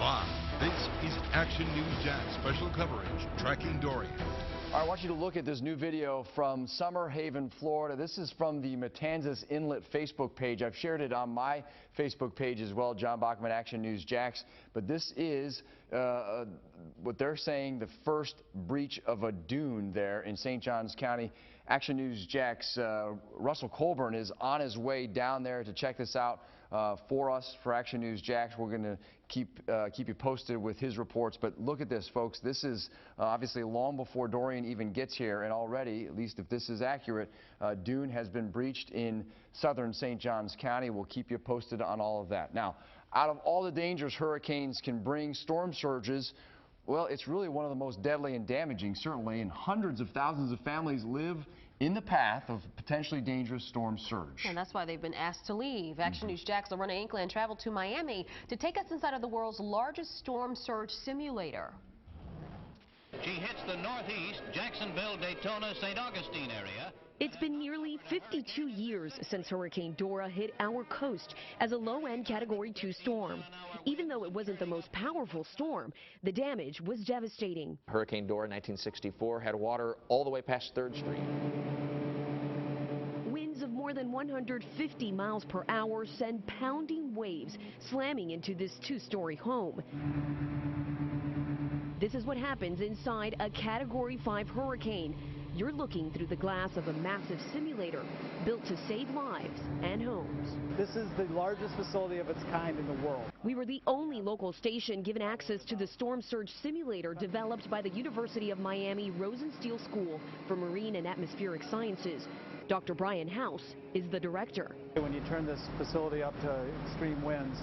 Live, this is Action News Jax special coverage tracking Dorian. I want you to look at this new video from Summer Haven, Florida. This is from the Matanzas Inlet Facebook page. I've shared it on my Facebook page as well, John Bachman, Action News Jax. But this is what they're saying, the first breach of a dune there in St. Johns County. Action News Jax, Russell Colburn is on his way down there to check this out for us, for Action News Jax. We're going to keep you posted with his reports. But look at this, folks. This is obviously long before Dorian even gets here, and already, at least if this is accurate, dune has been breached in southern St. Johns County. We'll keep you posted on all of that. Now, out of all the dangers hurricanes can bring, storm surges, well, it's really one of the most deadly and damaging, certainly, and hundreds of thousands of families live in the path of potentially dangerous storm surge. And that's why they've been asked to leave. Action News Jax, Lorena Inkland traveled to Miami to take us inside of the world's largest storm surge simulator. She hits the northeast, Jacksonville, Daytona, St. Augustine area. It's been nearly 52 years since Hurricane Dora hit our coast as a low-end Category 2 storm. Even though it wasn't the most powerful storm, the damage was devastating. Hurricane Dora in 1964 had water all the way past 3rd Street. Winds of more than 150 miles per hour send pounding waves slamming into this 2-story home. This is what happens inside a Category 5 hurricane. You're looking through the glass of a massive simulator built to save lives and homes. This is the largest facility of its kind in the world. We were the only local station given access to the storm surge simulator developed by the University of Miami Rosenstiel School for Marine and Atmospheric Sciences. Dr. Brian House is the director. When you turn this facility up to extreme winds,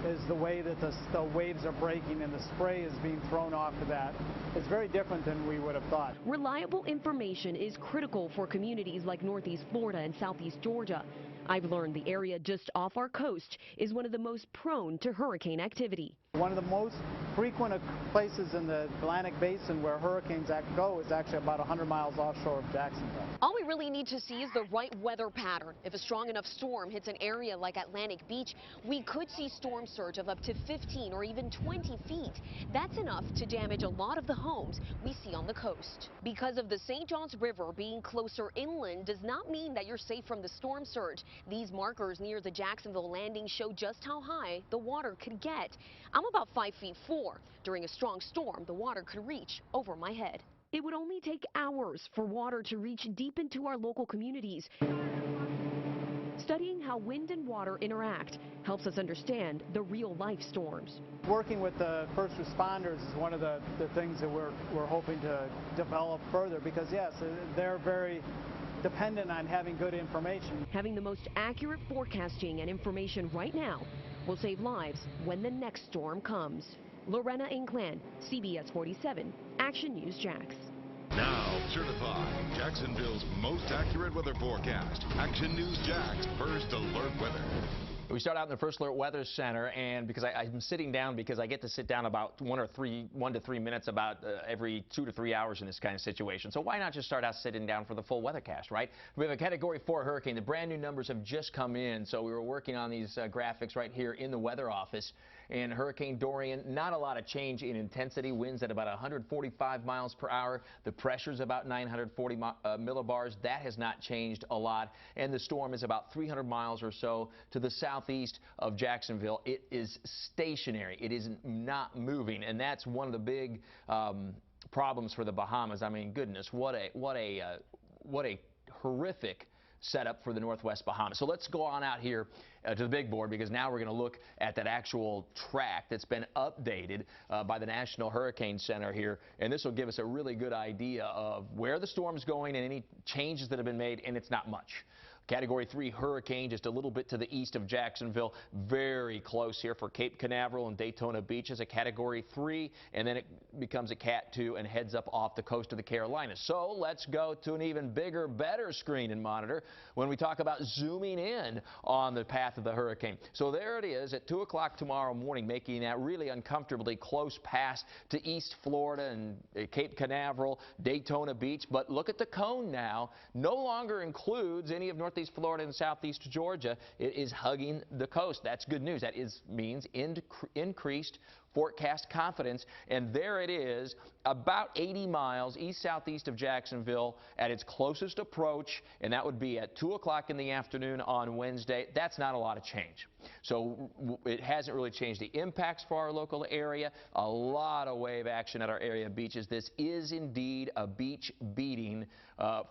is the way that the waves are breaking and the spray is being thrown off of that. It's very different than we would have thought. Reliable information is critical for communities like Northeast Florida and Southeast Georgia. I've learned the area just off our coast is one of the most prone to hurricane activity. One of the most frequent places in the Atlantic Basin where hurricanes go is actually about 100 miles offshore of Jacksonville. All we really need to see is the right weather pattern. If a strong enough storm hits an area like Atlantic Beach, we could see storm surge of up to 15 or even 20 feet. That's enough to damage a lot of the homes we see on the coast. Because of the St. Johns River being closer inland does not mean that you're safe from the storm surge. These markers near the Jacksonville landing show just how high the water could get. I'm about 5'4". During a strong storm, the water could reach over my head. It would only take hours for water to reach deep into our local communities. Studying how wind and water interact helps us understand the real-life storms. Working with the first responders is one of the things that we're hoping to develop further, because yes, they're very dependent on having good information. Having the most accurate forecasting and information right now will save lives when the next storm comes. Lorena Inkland, CBS 47, Action News Jax. Now certified Jacksonville's most accurate weather forecast. Action News Jax First Alert Weather. We start out in the First Alert Weather Center, and because I'm sitting down because I get to sit down about 1 to 3 minutes about every 2 to 3 hours in this kind of situation. So why not just start out sitting down for the full weathercast, right? We have a Category 4 hurricane. The brand new numbers have just come in, so we were working on these graphics right here in the weather office. And Hurricane Dorian, not a lot of change in intensity. Winds at about 145 miles per hour. The pressure's about 940 millibars. That has not changed a lot. And the storm is about 300 miles or so to the southeast of Jacksonville. It is stationary. It is not moving. And that's one of the big problems for the Bahamas. I mean, goodness, what a horrific setup for the Northwest Bahamas. So let's go on out here to the big board, because now we're going to look at that actual track that's been updated by the National Hurricane Center here, and this will give us a really good idea of where the storm's going and any changes that have been made, and it's not much. Category 3 hurricane just a little bit to the east of Jacksonville, very close here for Cape Canaveral and Daytona Beach as a Category 3, and then it becomes a Cat 2 and heads up off the coast of the Carolinas. So let's go to an even bigger, better screen and monitor when we talk about zooming in on the path of the hurricane. So there it is at 2 o'clock tomorrow morning, making that really uncomfortably close pass to East Florida and Cape Canaveral, Daytona Beach. But look at the cone now. No longer includes any of Northeast Florida and Southeast Georgia. It is hugging the coast. That's good news. That means increased forecast confidence, and there it is, about 80 miles east-southeast of Jacksonville at its closest approach, and that would be at 2 o'clock in the afternoon on Wednesday. That's not a lot of change. So it hasn't really changed the impacts for our local area. A lot of wave action at our area beaches. This is indeed a beach beating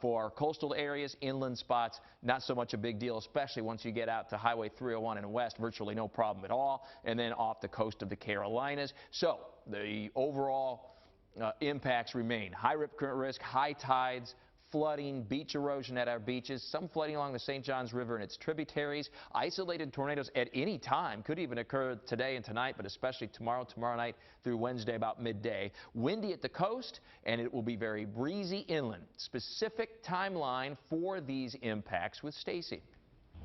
for our coastal areas, inland spots. Not so much a big deal, especially once you get out to Highway 301 and west. Virtually no problem at all. And then off the coast of the Carolinas. So the overall impacts remain. High rip current risk, high tides, flooding, beach erosion at our beaches, some flooding along the St. Johns River and its tributaries, isolated tornadoes at any time, could even occur today and tonight, but especially tomorrow night through Wednesday about midday. Windy at the coast, and it will be very breezy inland. Specific timeline for these impacts with Stacy.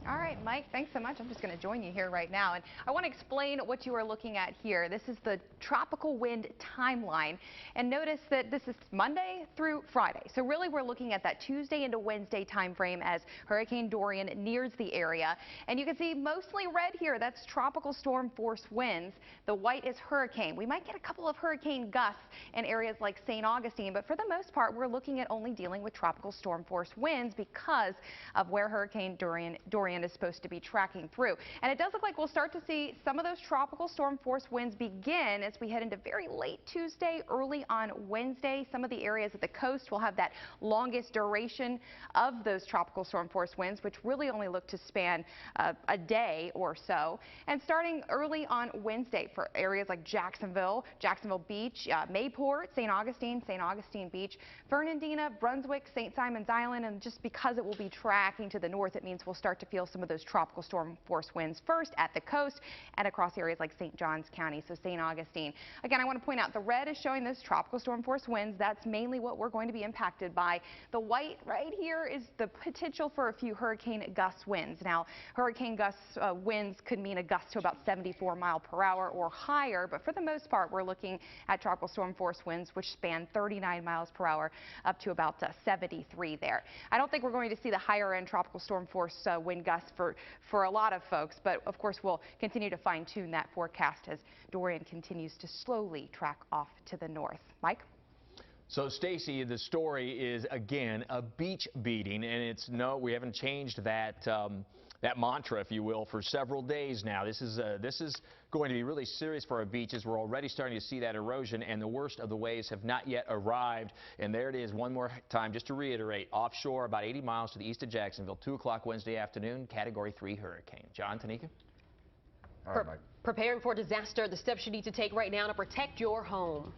All right, Mike, thanks so much. I'm just going to join you here right now. And I want to explain what you are looking at here. This is the tropical wind timeline. And notice that this is Monday through Friday. So really we're looking at that Tuesday into Wednesday time frame as Hurricane Dorian nears the area. And you can see mostly red here. That's tropical storm force winds. The white is hurricane. We might get a couple of hurricane gusts in areas like St. Augustine, but for the most part, we're looking at only dealing with tropical storm force winds because of where Hurricane Dorian is supposed to be tracking through. And it does look like we'll start to see some of those tropical storm force winds begin as we head into very late Tuesday, early on Wednesday. Some of the areas at the coast will have that longest duration of those tropical storm force winds, which really only look to span a day or so. And starting early on Wednesday for areas like Jacksonville, Jacksonville Beach, Mayport, St. Augustine Beach, Fernandina, Brunswick, St. Simon's Island, and just because it will be tracking to the north, it means we'll start to feel some of those tropical storm force winds first at the coast and across areas like St. Johns County, so St. Augustine. Again, I want to point out the red is showing those tropical storm force winds. That's mainly what we're going to be impacted by. The white right here is the potential for a few hurricane gust winds. Now, hurricane gust winds could mean a gust to about 74 miles per hour or higher, but for the most part, we're looking at tropical storm force winds which span 39 miles per hour up to about 73 there. I don't think we're going to see the higher end tropical storm force wind gusts for a lot of folks, but of course we'll continue to fine-tune that forecast as Dorian continues to slowly track off to the north. Mike? So, Stacy, the story is, again, a beach beating, and it's we haven't changed that that mantra, if you will, for several days now. This is going to be really serious for our beaches. We're already starting to see that erosion, and the worst of the waves have not yet arrived. And there it is one more time, just to reiterate, offshore about 80 miles to the east of Jacksonville, 2 o'clock Wednesday afternoon, Category 3 hurricane. John, Tanika? All right, Mike. Preparing for disaster, the steps you need to take right now to protect your home.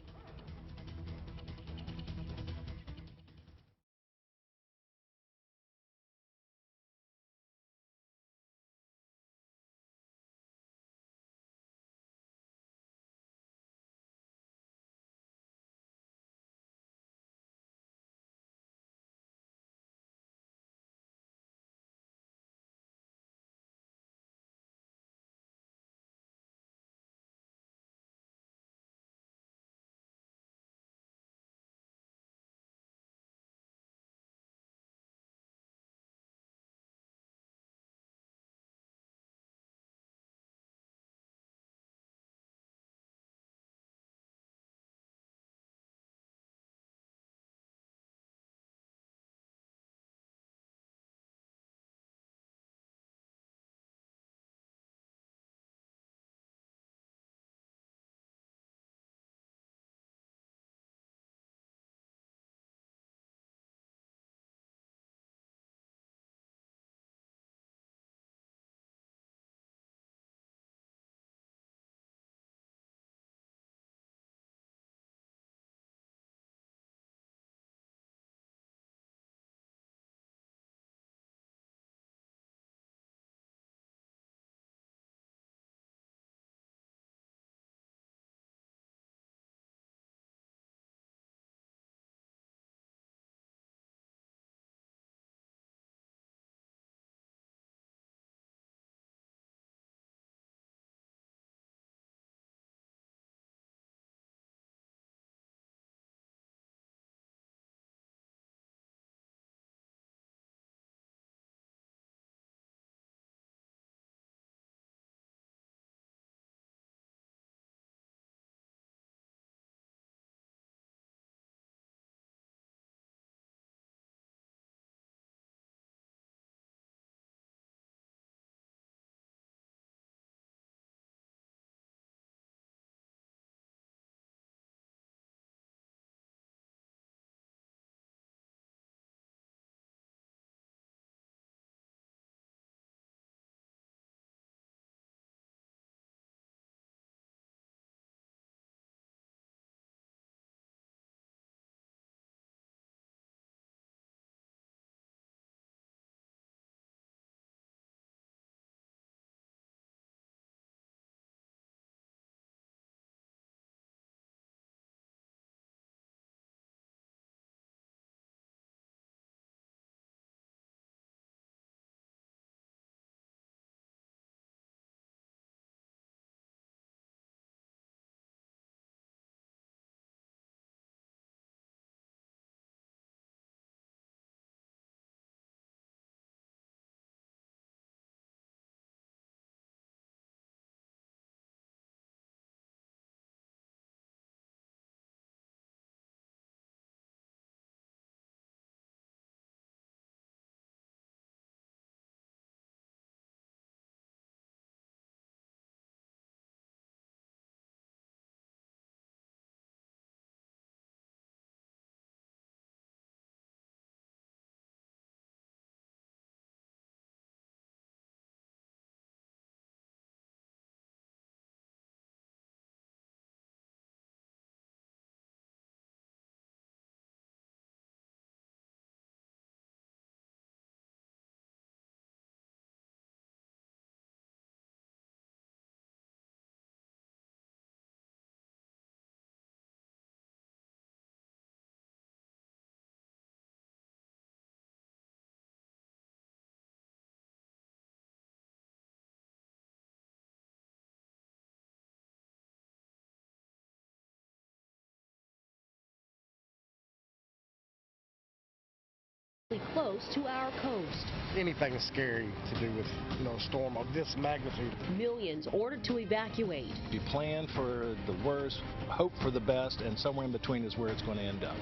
close to our coast. Anything scary to do with, a storm of this magnitude. Millions ordered to evacuate. You plan for the worst, hope for the best, and somewhere in between is where it's going to end up.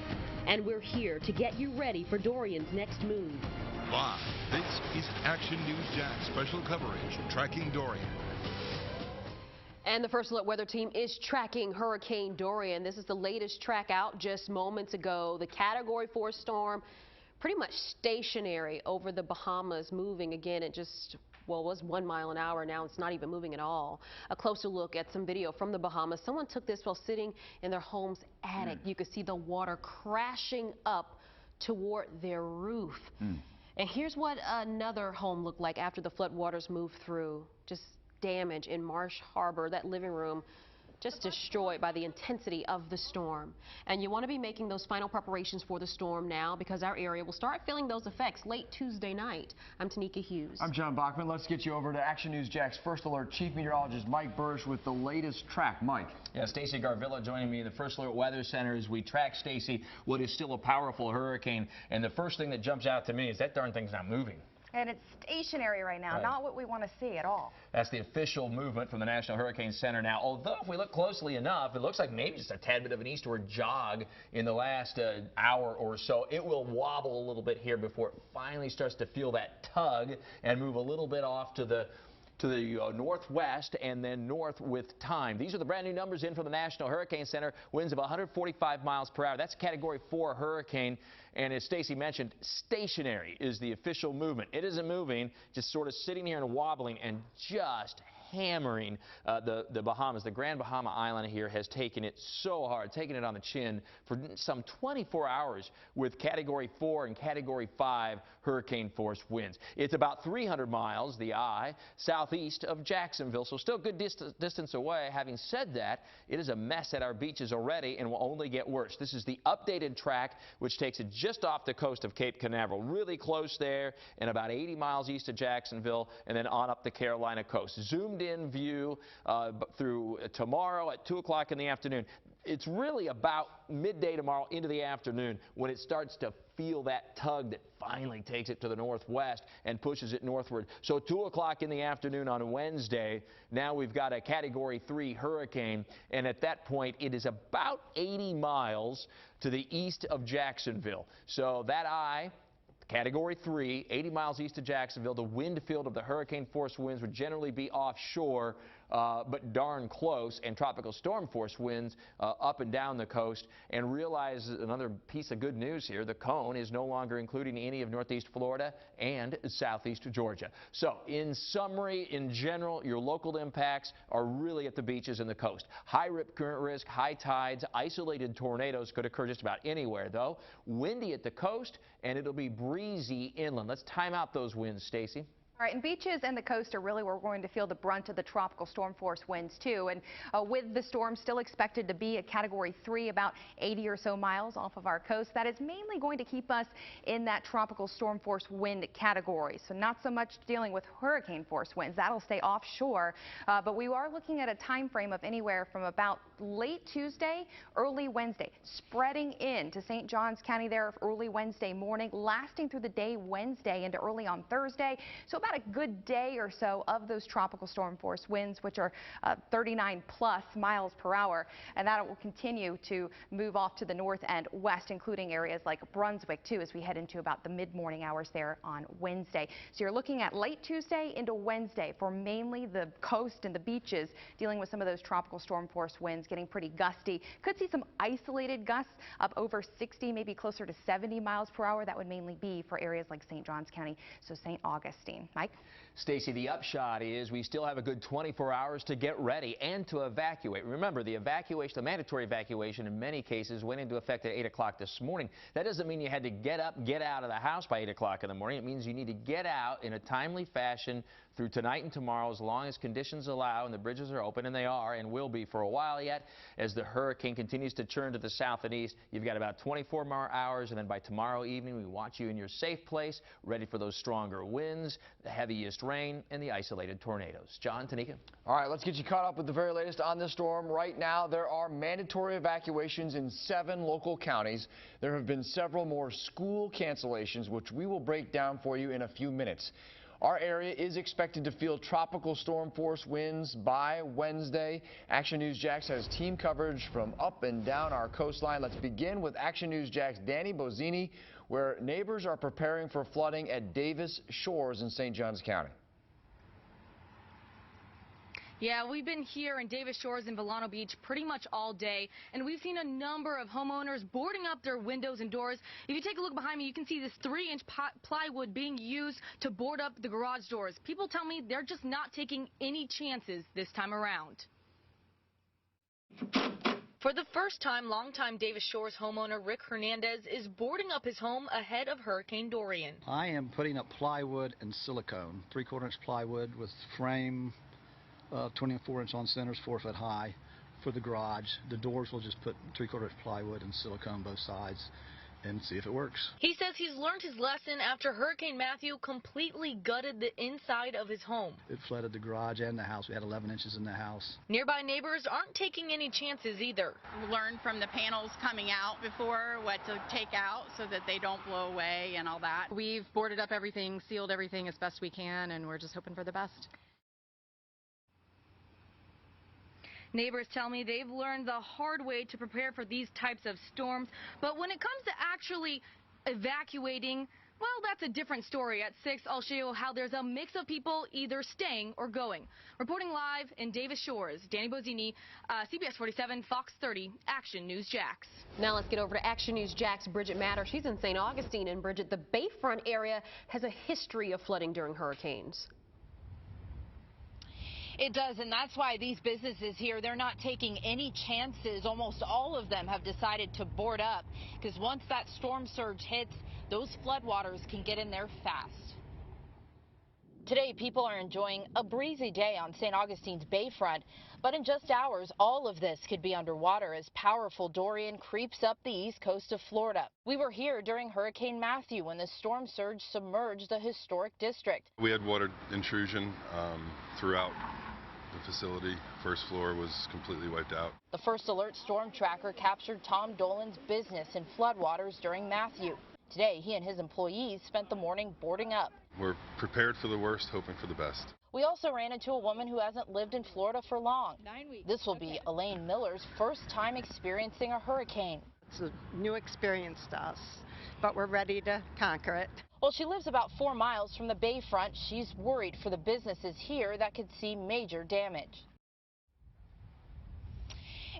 And we're here to get you ready for Dorian's next move. Live, this is Action News Jax special coverage tracking Dorian. And the First Alert Weather Team is tracking Hurricane Dorian. This is the latest track out just moments ago. The Category 4 storm pretty much stationary over the Bahamas, moving again at just, well, it was 1 mile an hour. Now it's not even moving at all. A closer look at some video from the Bahamas. Someone took this while sitting in their home's attic. You could see the water crashing up toward their roof. And here's what another home looked like after the floodwaters moved through. Just damage in Marsh Harbor, that living room just destroyed by the intensity of the storm. And you want to be making those final preparations for the storm now, because our area will start feeling those effects late Tuesday night. I'm Tanika Hughes. I'm John Bachman. Let's get you over to Action News Jax First Alert Chief Meteorologist Mike Bursch with the latest track. Mike. Yeah, Stacy Garvilla joining me in the First Alert Weather Center as we track, Stacy, what is still a powerful hurricane. And the first thing that jumps out to me is that darn thing's not moving. And it's stationary right now, not what we want to see at all. That's the official movement from the National Hurricane Center now. Although, if we look closely enough, it looks like maybe just a tad bit of an eastward jog in the last hour or so. It will wobble a little bit here before it finally starts to feel that tug and move a little bit off to the northwest and then north with time. These are the brand new numbers in from the National Hurricane Center. Winds of 145 miles per hour. That's a Category 4 hurricane. And as Stacy mentioned, stationary is the official movement. It isn't moving, just sort of sitting here and wobbling and just hammering the Bahamas. The Grand Bahama Island here has taken it so hard, taken it on the chin for some 24 hours with Category 4 and Category 5 hurricane force winds. It's about 300 miles, the eye, southeast of Jacksonville, so still good distance away. Having said that, it is a mess at our beaches already and will only get worse. This is the updated track, which takes it just off the coast of Cape Canaveral, really close there, and about 80 miles east of Jacksonville, and then on up the Carolina coast. Zoomed in view through tomorrow at 2 o'clock in the afternoon. It's really about midday tomorrow into the afternoon when it starts to feel that tug that finally takes it to the northwest and pushes it northward. So 2 o'clock in the afternoon on Wednesday, now we've got a Category 3 hurricane, and at that point it is about 80 miles to the east of Jacksonville. So that eye, Category 3, 80 miles east of Jacksonville. The wind field of the hurricane force winds would generally be offshore, but darn close, and tropical storm force winds up and down the coast. And realize another piece of good news here, the cone is no longer including any of northeast Florida and southeast Georgia. So in summary, in general, your local impacts are really at the beaches and the coast. High rip current risk, high tides, isolated tornadoes could occur just about anywhere though. Windy at the coast, and it'll be breezy inland. Let's time out those winds, Stacy. All right, and beaches and the coast are really where we're going to feel the brunt of the tropical storm force winds too. And with the storm still expected to be a Category 3, about 80 or so miles off of our coast, that is mainly going to keep us in that tropical storm force wind category. So not so much dealing with hurricane force winds. That'll stay offshore. But we are looking at a time frame of anywhere from about late Tuesday, early Wednesday, spreading into St. Johns County there early Wednesday morning, lasting through the day Wednesday into early on Thursday. So about a good day or so of those tropical storm force winds, which are 39 plus miles per hour, and that will continue to move off to the north and west, including areas like Brunswick too, as we head into about the mid-morning hours there on Wednesday. So you're looking at late Tuesday into Wednesday for mainly the coast and the beaches, dealing with some of those tropical storm force winds getting pretty gusty. Could see some isolated gusts up over 60, maybe closer to 70 miles per hour. That would mainly be for areas like St. Johns County, so St. Augustine. Mike? Stacy, the upshot is we still have a good 24 hours to get ready and to evacuate. Remember, the evacuation, the mandatory evacuation in many cases went into effect at 8 o'clock this morning. That doesn't mean you had to get up, get out of the house by 8 o'clock in the morning. It means you need to get out in a timely fashion through tonight and tomorrow, as long as conditions allow and the bridges are open, and they are and will be for a while yet. As the hurricane continues to turn to the south and east, you've got about 24 more hours, and then by tomorrow evening we want you in your safe place, ready for those stronger winds, the heaviest forest rain and the isolated tornadoes. John, Tanika. All right, let's get you caught up with the very latest on this storm. Right now, there are mandatory evacuations in 7 local counties. There have been several more school cancellations, which we will break down for you in a few minutes. Our area is expected to feel tropical storm force winds by Wednesday. Action News Jax has team coverage from up and down our coastline. Let's begin with Action News Jax' Danny Bozzini, where neighbors are preparing for flooding at Davis Shores in St. Johns County. Yeah, we've been here in Davis Shores and Villano Beach pretty much all day, and we've seen a number of homeowners boarding up their windows and doors. If you take a look behind me, you can see this 3-inch plywood being used to board up the garage doors. People tell me they're just not taking any chances this time around. For the first time, longtime Davis Shores homeowner Rick Hernandez is boarding up his home ahead of Hurricane Dorian. I am putting up plywood and silicone, 3/4-inch plywood with frame, 24-inch on centers, 4 foot high for the garage. The doors will just put 3/4-inch plywood and silicone both sides and see if it works. He says he's learned his lesson after Hurricane Matthew completely gutted the inside of his home. It flooded the garage and the house. We had 11 inches in the house. Nearby neighbors aren't taking any chances either. Learn from the panels coming out before what to take out so that they don't blow away and all that. We've boarded up everything, sealed everything as best we can, and we're just hoping for the best. Neighbors tell me they've learned the hard way to prepare for these types of storms, but when it comes to actually evacuating, well, that's a different story. At 6, I'll show you how there's a mix of people either staying or going. Reporting live in Davis Shores, Danny Bozzini, CBS47, FOX30 Action News Jax. Now let's get over to Action News Jax' Bridget Matter. She's in St. Augustine, and Bridget, the bayfront area has a history of flooding during hurricanes. It does, and that's why these businesses here, they're not taking any chances. Almost all of them have decided to board up because once that storm surge hits, those floodwaters can get in there fast. Today, people are enjoying a breezy day on St. Augustine's bayfront, but in just hours, all of this could be underwater as powerful Dorian creeps up the east coast of Florida. We were here during Hurricane Matthew when the storm surge submerged the historic district. We had water intrusion throughout the facility. First floor was completely wiped out. The First Alert storm tracker captured Tom Dolan's business in floodwaters during Matthew. Today, he and his employees spent the morning boarding up. We're prepared for the worst, hoping for the best. We also ran into a woman who hasn't lived in Florida for long. 9 weeks. This will be Elaine Miller's first time experiencing a hurricane. It's a new experience to us, but we're ready to conquer it. Well, she lives about 4 miles from the bayfront. She's worried for the businesses here that could see major damage.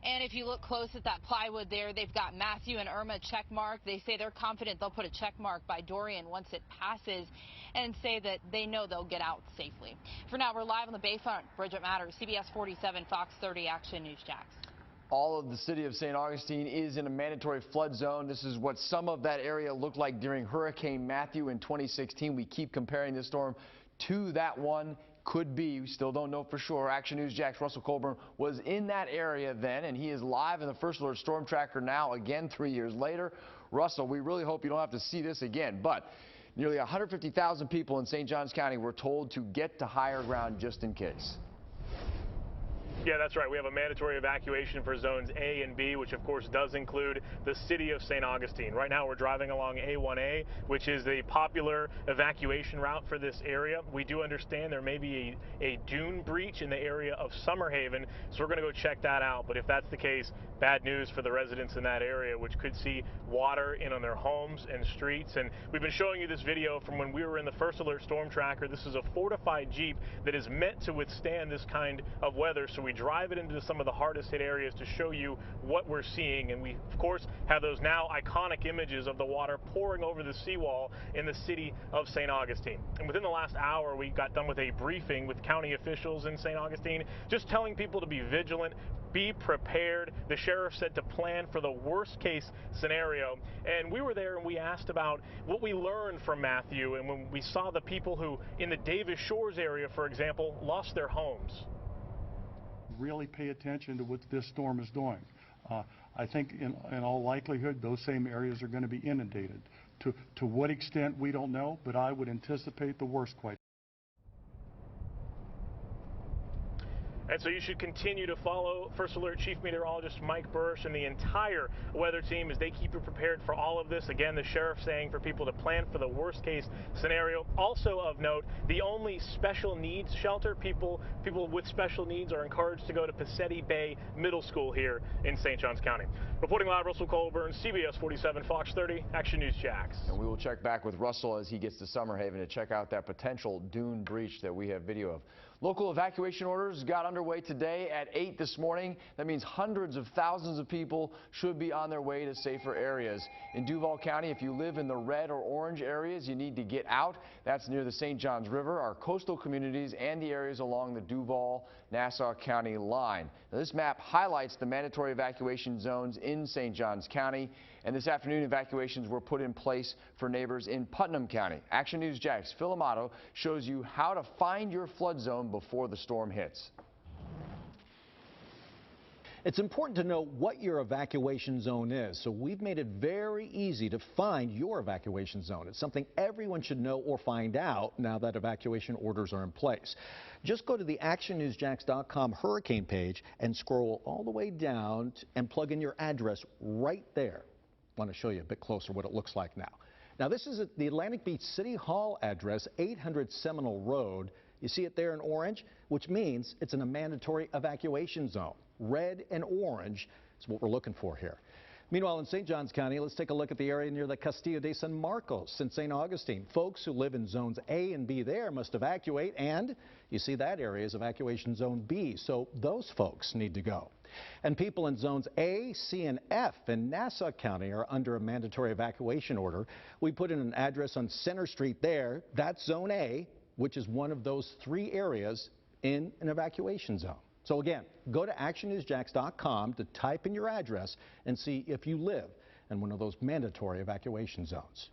And if you look close at that plywood there, they've got Matthew and Irma check mark. They say they're confident they'll put a check mark by Dorian once it passes and say that they know they'll get out safely. For now, we're live on the bayfront. Bridget Matters, CBS47, FOX30 Action News Jax. All of the city of St. Augustine is in a mandatory flood zone. This is what some of that area looked like during Hurricane Matthew in 2016. We keep comparing this storm to that one. Could be, we still don't know for sure. Action News Jax Russell Colburn was in that area then, and he is live in the First Alert Storm Tracker now, again 3 years later. Russell, we really hope you don't have to see this again, but nearly 150,000 people in St. Johns County were told to get to higher ground just in case. Yeah, that's right. We have a mandatory evacuation for zones A and B, which of course does include the city of St. Augustine. Right now we're driving along A1A, which is the popular evacuation route for this area. We do understand there may be a dune breach in the area of Summerhaven, so we're going to go check that out. But if that's the case, bad news for the residents in that area, which could see water in on their homes and streets. And we've been showing you this video from when we were in the First Alert Storm Tracker. This is a fortified Jeep that is meant to withstand this kind of weather, so we drive it into some of the hardest hit areas to show you what we're seeing. And we, of course, have those now iconic images of the water pouring over the seawall in the city of St. Augustine. And within the last hour, we got done with a briefing with county officials in St. Augustine, just telling people to be vigilant, be prepared. The sheriff said to plan for the worst case scenario. And we were there and we asked about what we learned from Matthew, and when we saw the people who in the Davis Shores area, for example, lost their homes. Really pay attention to what this storm is doing. I think in all likelihood those same areas are going to be inundated. To what extent, we don't know, but I would anticipate the worst quite. And so you should continue to follow First Alert Chief Meteorologist Mike Burrish and the entire weather team as they keep you prepared for all of this. Again, the sheriff saying for people to plan for the worst case scenario. Also of note, the only special needs shelter, people with special needs are encouraged to go to Passetti Bay Middle School here in St. Johns County. Reporting live, Russell Colburn, CBS 47, Fox 30, Action News Jax. And we will check back with Russell as he gets to Summer Haven to check out that potential dune breach that we have video of. Local evacuation orders got underway today at 8 this morning. That means hundreds of thousands of people should be on their way to safer areas. In Duval County, if you live in the red or orange areas, you need to get out. That's near the St. Johns River, our coastal communities, and the areas along the Duval-Nassau County line. Now, this map highlights the mandatory evacuation zones in St. Johns County. And this afternoon, evacuations were put in place for neighbors in Putnam County. Action News Jax Phil Amato shows you how to find your flood zone before the storm hits. It's important to know what your evacuation zone is, so we've made it very easy to find your evacuation zone. It's something everyone should know or find out now that evacuation orders are in place. Just go to the actionnewsjax.com hurricane page and scroll all the way down and plug in your address right there. I want to show you a bit closer what it looks like now. Now, this is at the Atlantic Beach City Hall address, 800 Seminole Road. You see it there in orange, which means it's in a mandatory evacuation zone. Red and orange is what we're looking for here. Meanwhile, in St. Johns County, let's take a look at the area near the Castillo de San Marcos in St. Augustine. Folks who live in zones A and B there must evacuate, and you see that area is evacuation zone B, so those folks need to go. And people in zones A, C, and F in Nassau County are under a mandatory evacuation order. We put in an address on Center Street there. That's zone A, which is one of those 3 areas in an evacuation zone. So again, go to actionnewsjax.com to type in your address and see if you live in one of those mandatory evacuation zones.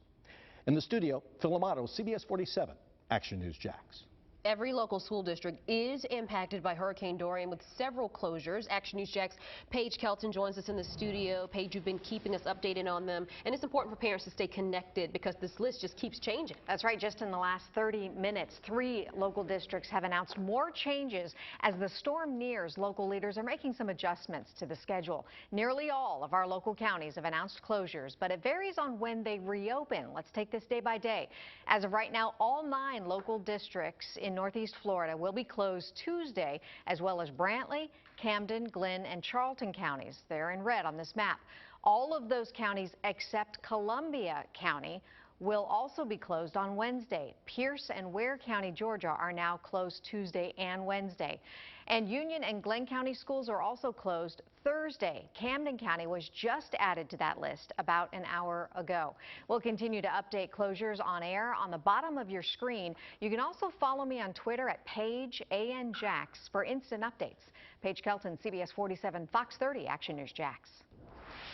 In the studio, Phil Amato, CBS 47, Action News Jax. Every local school district is impacted by Hurricane Dorian with several closures. Action News Jax Paige Kelton joins us in the studio. Paige, you've been keeping us updated on them, and it's important for parents to stay connected because this list just keeps changing. That's right. Just in the last 30 minutes, 3 local districts have announced more changes. As the storm nears, local leaders are making some adjustments to the schedule. Nearly all of our local counties have announced closures, but it varies on when they reopen. Let's take this day by day. As of right now, all 9 local districts in Northeast Florida will be closed Tuesday, as well as Brantley, Camden, Glynn, and Charlton counties. They're in red on this map. All of those counties except Columbia County will also be closed on Wednesday. Pierce and Ware County, Georgia are now closed Tuesday and Wednesday. And Union and Glenn County schools are also closed Thursday. Camden County was just added to that list about an hour ago. We'll continue to update closures on air on the bottom of your screen. You can also follow me on Twitter at Paige AN Jax for instant updates. Paige Kelton, CBS 47, Fox 30, Action News Jax.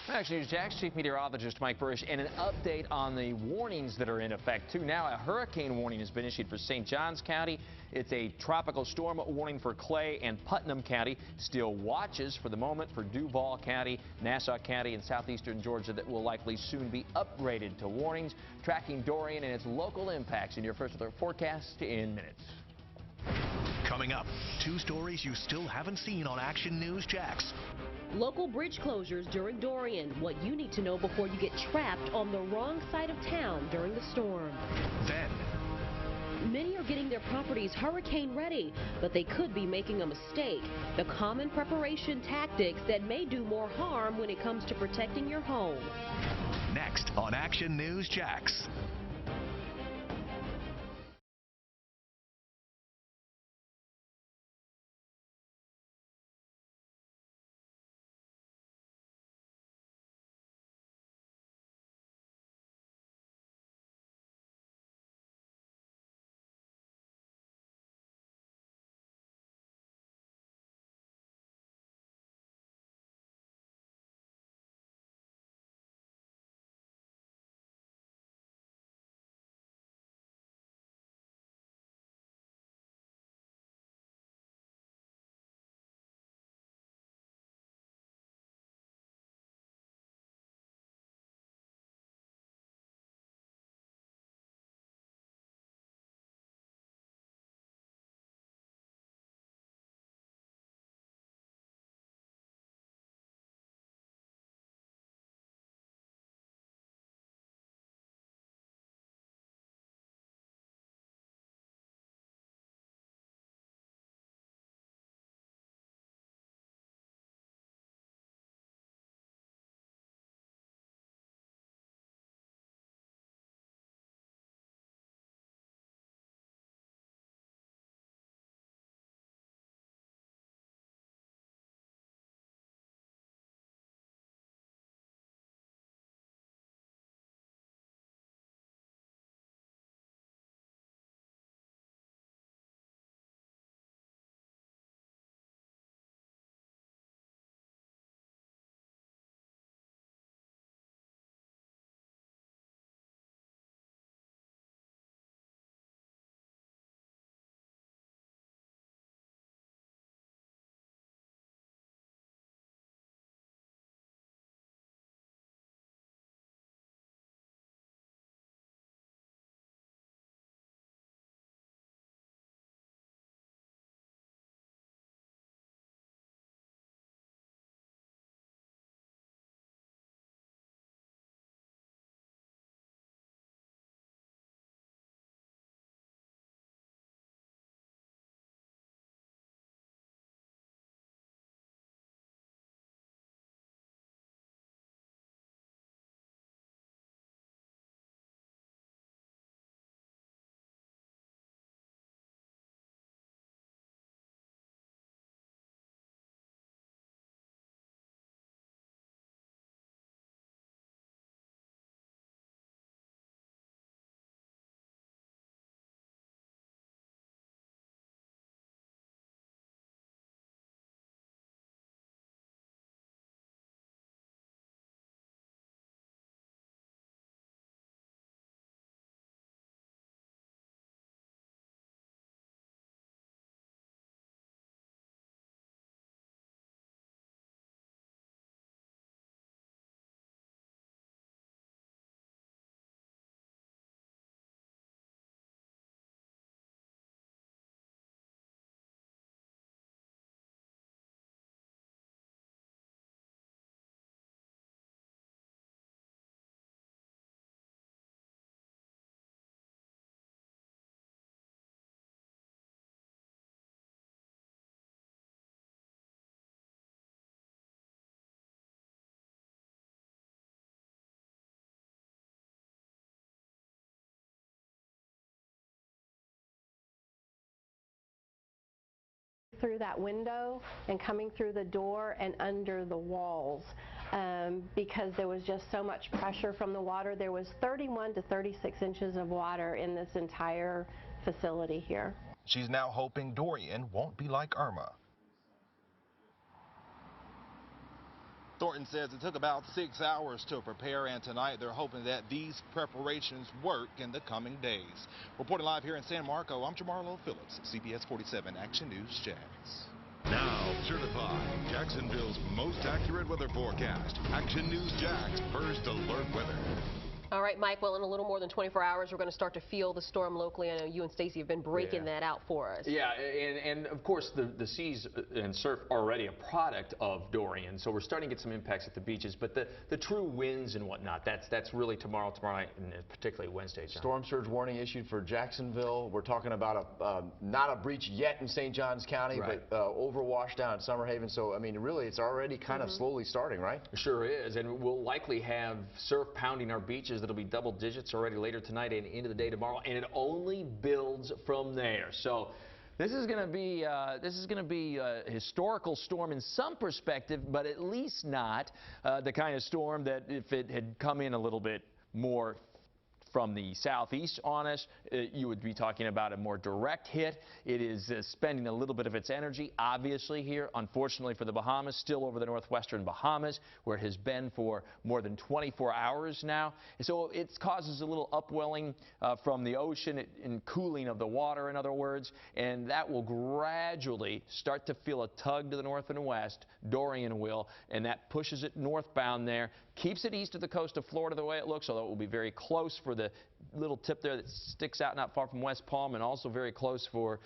Action News Jax, Chief Meteorologist Mike Burrish, and an update on the warnings that are in effect, too. Now, a hurricane warning has been issued for St. Johns County. It's a tropical storm warning for Clay and Putnam County. Still watches for the moment for Duval County, Nassau County, and southeastern Georgia that will likely soon be upgraded to warnings. Tracking Dorian and its local impacts in your First Alert forecast in minutes. Coming up, 2 stories you still haven't seen on Action News Jax. Local bridge closures during Dorian. What you need to know before you get trapped on the wrong side of town during the storm. Then, many are getting their properties hurricane ready, but they could be making a mistake. The common preparation tactics that may do more harm when it comes to protecting your home. next on Action News Jax. through that window and coming through the door and under the walls because there was just so much pressure from the water. There was 31 to 36 inches of water in this entire facility here. She's now hoping Dorian won't be like Irma. Thornton says it took about 6 hours to prepare, and tonight they're hoping that these preparations work in the coming days. Reporting live here in San Marco, I'm Jamarlo Phillips, CBS47 Action News Jax. Now certified, Jacksonville's most accurate weather forecast. Action News Jax, first alert weather. All right, Mike, well, in a little more than 24 hours, we're going to start to feel the storm locally. I know you and Stacy have been breaking that out for us. Yeah, and of course, the seas and surf are already a product of Dorian, so we're starting to get some impacts at the beaches. But the true winds and whatnot, that's really tomorrow night, and particularly Wednesday, John. Storm surge warning issued for Jacksonville. We're talking about not a breach yet in St. Johns County, but overwash down in Summer Haven. So, I mean, really, it's already kind of slowly starting, right? It sure is, and we'll likely have surf pounding our beaches. That'll be double digits already later tonight and into the day tomorrow, and it only builds from there. So this is going to be a historical storm in some perspective, but at least not the kind of storm that if it had come in a little bit more from the southeast on us, you would be talking about a more direct hit. It is spending a little bit of its energy, obviously, here, unfortunately for the Bahamas, still over the northwestern Bahamas, where it has been for more than 24 hours now. And so it causes a little upwelling from the ocean and cooling of the water, in other words, and that will gradually start to feel a tug to the north and west. Dorian will, and that pushes it northbound there, keeps it east of the coast of Florida the way it looks, although it will be very close for the little tip there that sticks out not far from West Palm, and also very close for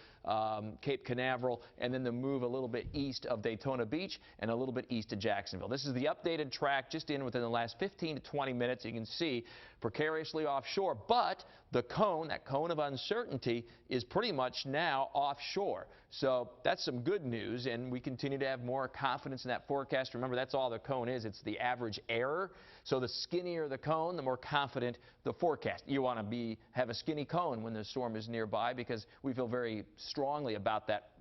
Cape Canaveral, and then the move a little bit east of Daytona Beach and a little bit east of Jacksonville. This is the updated track just in within the last 15 to 20 minutes. You can see precariously offshore, but the cone, that cone of uncertainty, is pretty much now offshore. So that's some good news, and we continue to have more confidence in that forecast. Remember, that's all the cone is. It's the average error. So the skinnier the cone, the more confident the forecast. You want to have a skinny cone when the storm is nearby, because we feel very strongly about that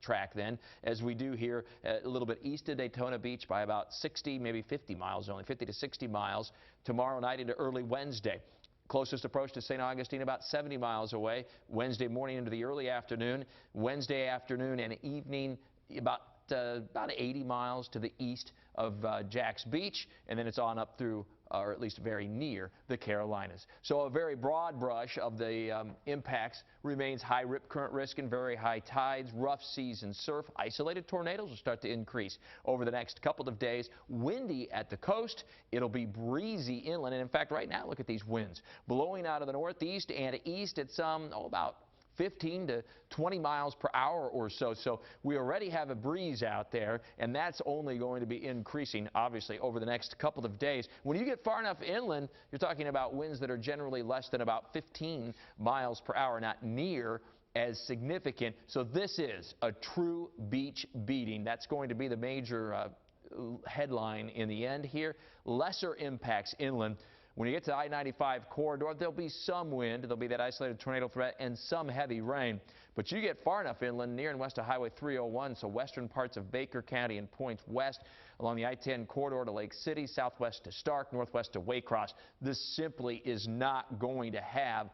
track then, as we do here a little bit east of Daytona Beach by about 60, maybe 50 miles only, 50 to 60 miles tomorrow night into early Wednesday. Closest approach to St. Augustine about 70 miles away. Wednesday morning into the early afternoon. Wednesday afternoon and evening about 80 miles to the east of Jax Beach, and then it's on up through, or at least very near, the Carolinas. So a very broad brush of the impacts remains high rip current risk and very high tides, rough seas and surf. Isolated tornadoes will start to increase over the next couple of days. Windy at the coast. It'll be breezy inland, and in fact, right now, look at these winds blowing out of the northeast and east at about 15 to 20 miles per hour or so. So we already have a breeze out there, and that's only going to be increasing, obviously, over the next couple of days. When you get far enough inland, you're talking about winds that are generally less than about 15 miles per hour, not near as significant. So this is a true beach beating. That's going to be the major headline in the end here. Lesser impacts inland. When you get to the I-95 corridor, there'll be some wind. There'll be that isolated tornado threat and some heavy rain. But you get far enough inland, near and west of Highway 301, so western parts of Baker County and points west along the I-10 corridor to Lake City, southwest to Stark, northwest to Waycross. This simply is not going to have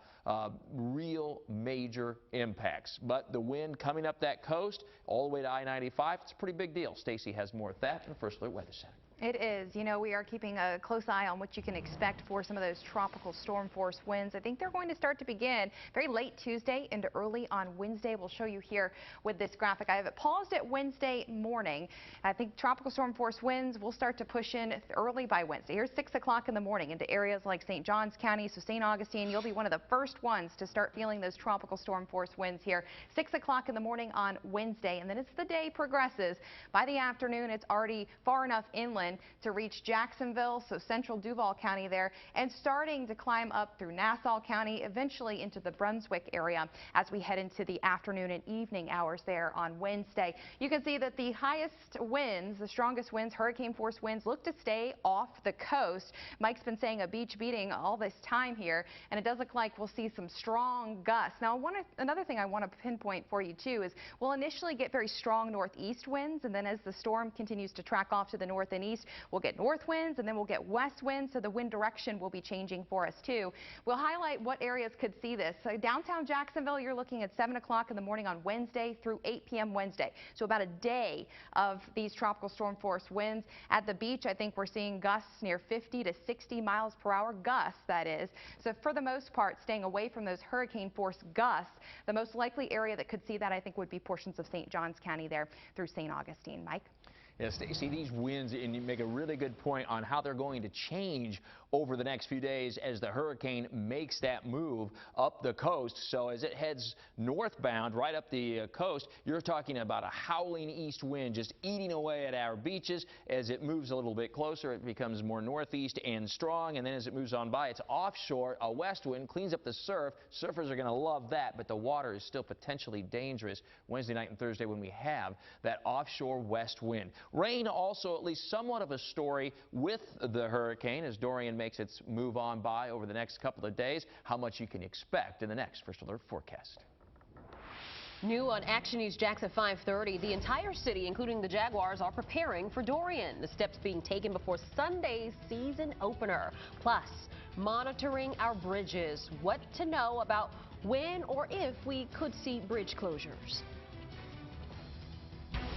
real major impacts. But the wind coming up that coast all the way to I-95, it's a pretty big deal. Stacy has more of that in the First Alert Weather Center. It is. You know, we are keeping a close eye on what you can expect for some of those tropical storm force winds. I think they're going to start to begin very late Tuesday into early on Wednesday. We'll show you here with this graphic. I have it paused at Wednesday morning. I think tropical storm force winds will start to push in early by Wednesday. Here's 6 o'clock in the morning into areas like St. Johns County. So St. Augustine, you'll be one of the first ones to start feeling those tropical storm force winds here. 6 o'clock in the morning on Wednesday, and then as the day progresses, by the afternoon, it's already far enough inland inland to reach Jacksonville, so central Duval County there, and starting to climb up through Nassau County, eventually into the Brunswick area as we head into the afternoon and evening hours there on Wednesday. You can see that the highest winds, the strongest winds, hurricane force winds, look to stay off the coast. Mike's been saying a beach beating all this time here, and it does look like we'll see some strong gusts. Now, another thing I want to pinpoint for you too is we'll initially get very strong northeast winds, and then as the storm continues to track off to the north and east, we'll get north winds, and then we'll get west winds, so the wind direction will be changing for us too. We'll highlight what areas could see this. So downtown Jacksonville, you're looking at 7 o'clock in the morning on Wednesday through 8 p.m. Wednesday. So about a day of these tropical storm force winds. At the beach, I think we're seeing gusts near 50 to 60 miles per hour, gusts that is. So for the most part, staying away from those hurricane force gusts. The most likely area that could see that, I think, would be portions of St. Johns County there through St. Augustine. Mike? Yeah, Stacey, these winds, and you make a really good point on how they're going to change over the next few days as the hurricane makes that move up the coast. So as it heads northbound right up the coast, you're talking about a howling east wind just eating away at our beaches. As it moves a little bit closer, it becomes more northeast and strong, and then as it moves on by, it's offshore. A west wind cleans up the surf. Surfers are going to love that, but the water is still potentially dangerous Wednesday night and Thursday when we have that offshore west wind. Rain also at least somewhat of a story with the hurricane as Dorian makes its move on by over the next couple of days. How much you can expect in the next First Alert forecast. New on Action News Jax at 5:30. The entire city, including the Jaguars, are preparing for Dorian. The steps being taken before Sunday's season opener. Plus, monitoring our bridges. What to know about when or if we could see bridge closures.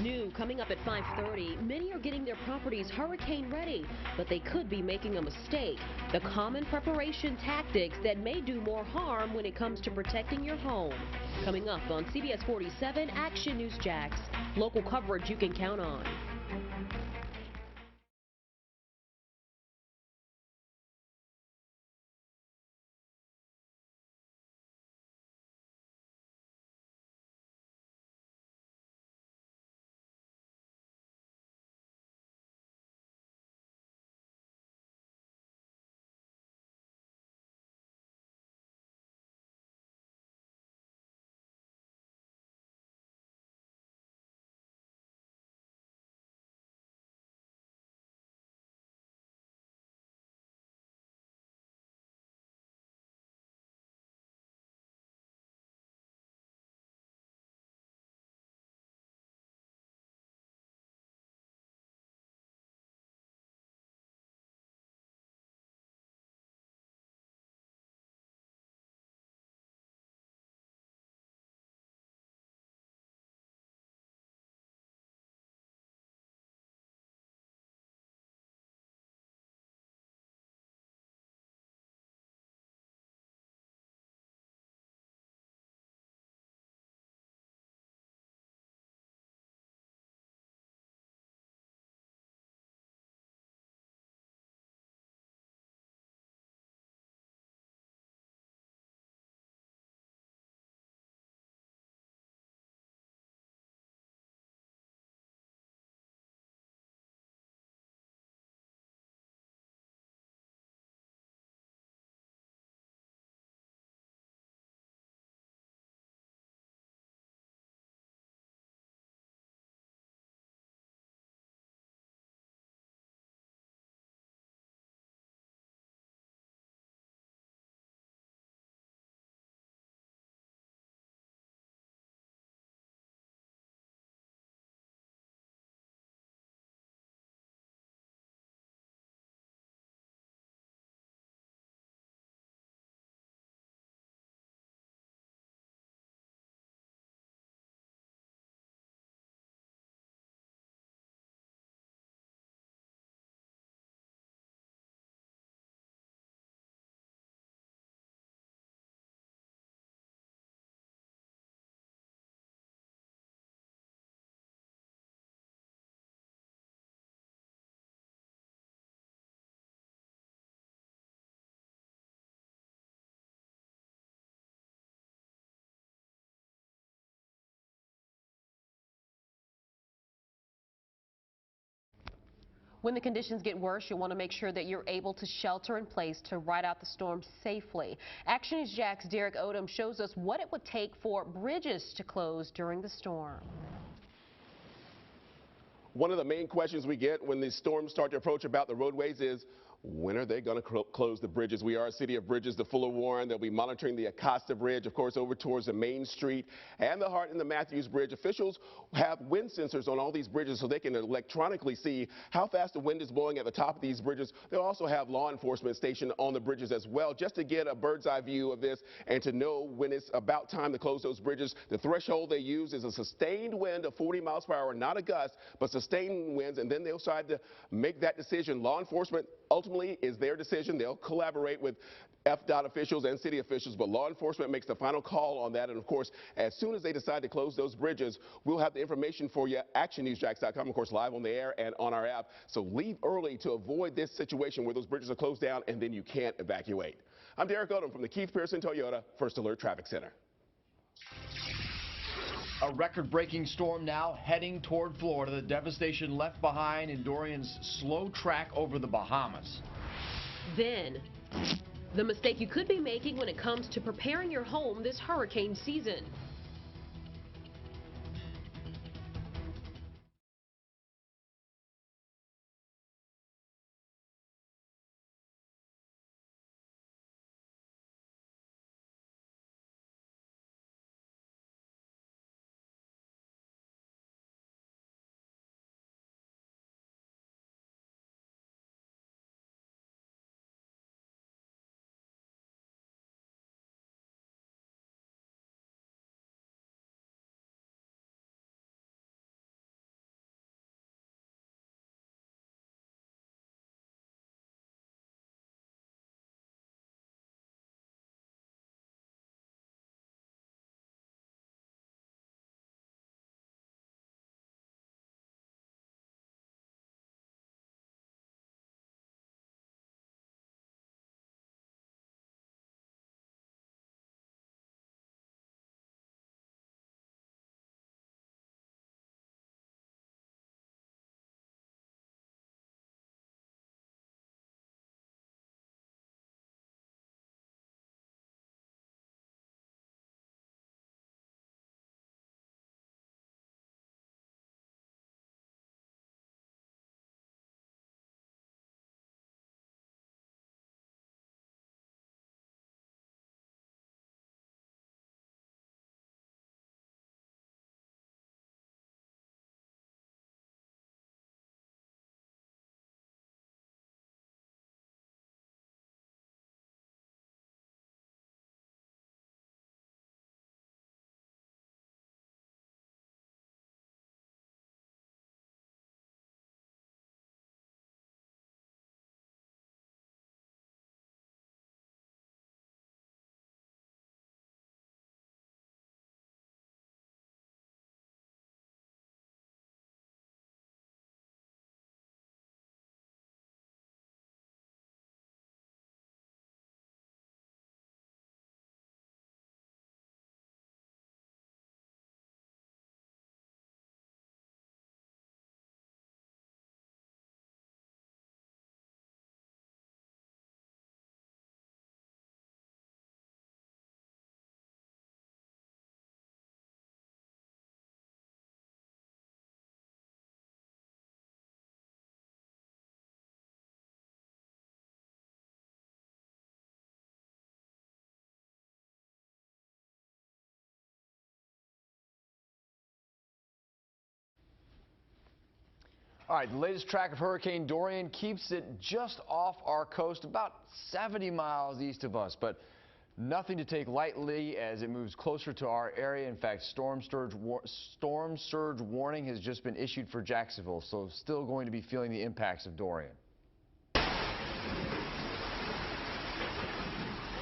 New coming up at 5:30. Many are getting their properties hurricane ready, but they could be making a mistake. The common preparation tactics that may do more harm when it comes to protecting your home. Coming up on CBS 47 Action News Jax. Local coverage you can count on. When the conditions get worse, you'll want to make sure that you're able to shelter in place to ride out the storm safely. Action News Jax Derek Odom shows us what it would take for bridges to close during the storm. One of the main questions we get when these storms start to approach about the roadways is, when are they going to close the bridges? We are a city of bridges, the Fuller Warren. They'll be monitoring the Acosta Bridge, of course, over towards the Main Street and the Hart and the Matthews Bridge. Officials have wind sensors on all these bridges so they can electronically see how fast the wind is blowing at the top of these bridges. They'll also have law enforcement stationed on the bridges as well, just to get a bird's eye view of this and to know when it's about time to close those bridges. The threshold they use is a sustained wind of 40 miles per hour, not a gust, but sustained winds, and then they'll decide to make that decision. Law enforcement ultimately is their decision. They'll collaborate with FDOT officials and city officials, but law enforcement makes the final call on that. And of course, as soon as they decide to close those bridges, we'll have the information for you at actionnewsjax.com, of course, live on the air and on our app. So leave early to avoid this situation where those bridges are closed down and then you can't evacuate. I'm Derek Odom from the Keith Pearson Toyota First Alert Traffic Center. A record-breaking storm now heading toward Florida. The devastation left behind in Dorian's slow track over the Bahamas. Then, the mistake you could be making when it comes to preparing your home this hurricane season. All right, the latest track of Hurricane Dorian keeps it just off our coast, about 70 miles east of us, but nothing to take lightly as it moves closer to our area. In fact, storm surge warning has just been issued for Jacksonville, so still going to be feeling the impacts of Dorian.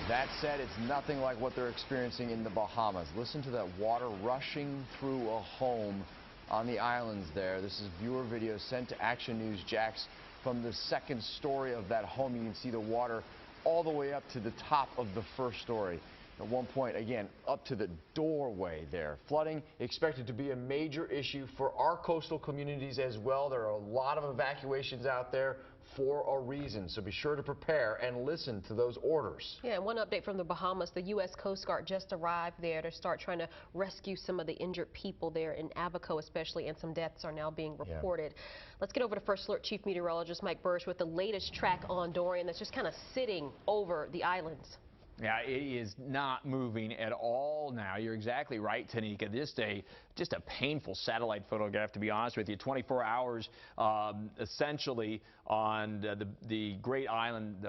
That said, it's nothing like what they're experiencing in the Bahamas. Listen to that water rushing through a home on the islands there. This is viewer video sent to Action News Jax from the second story of that home. You can see the water all the way up to the top of the first story. At one point, again, up to the doorway there. Flooding expected to be a major issue for our coastal communities as well. There are a lot of evacuations out there for a reason, so be sure to prepare and listen to those orders. Yeah, and one update from the Bahamas. The U.S. Coast Guard just arrived there to start trying to rescue some of the injured people there in Abaco especially, and some deaths are now being reported. Yeah. Let's get over to First Alert Chief Meteorologist Mike Burrish with the latest track on Dorian that's just kind of sitting over the islands. Yeah, it is not moving at all now. You're exactly right, Tanika. This day, just a painful satellite photograph, to be honest with you. 24 hours, essentially, on the Great Island,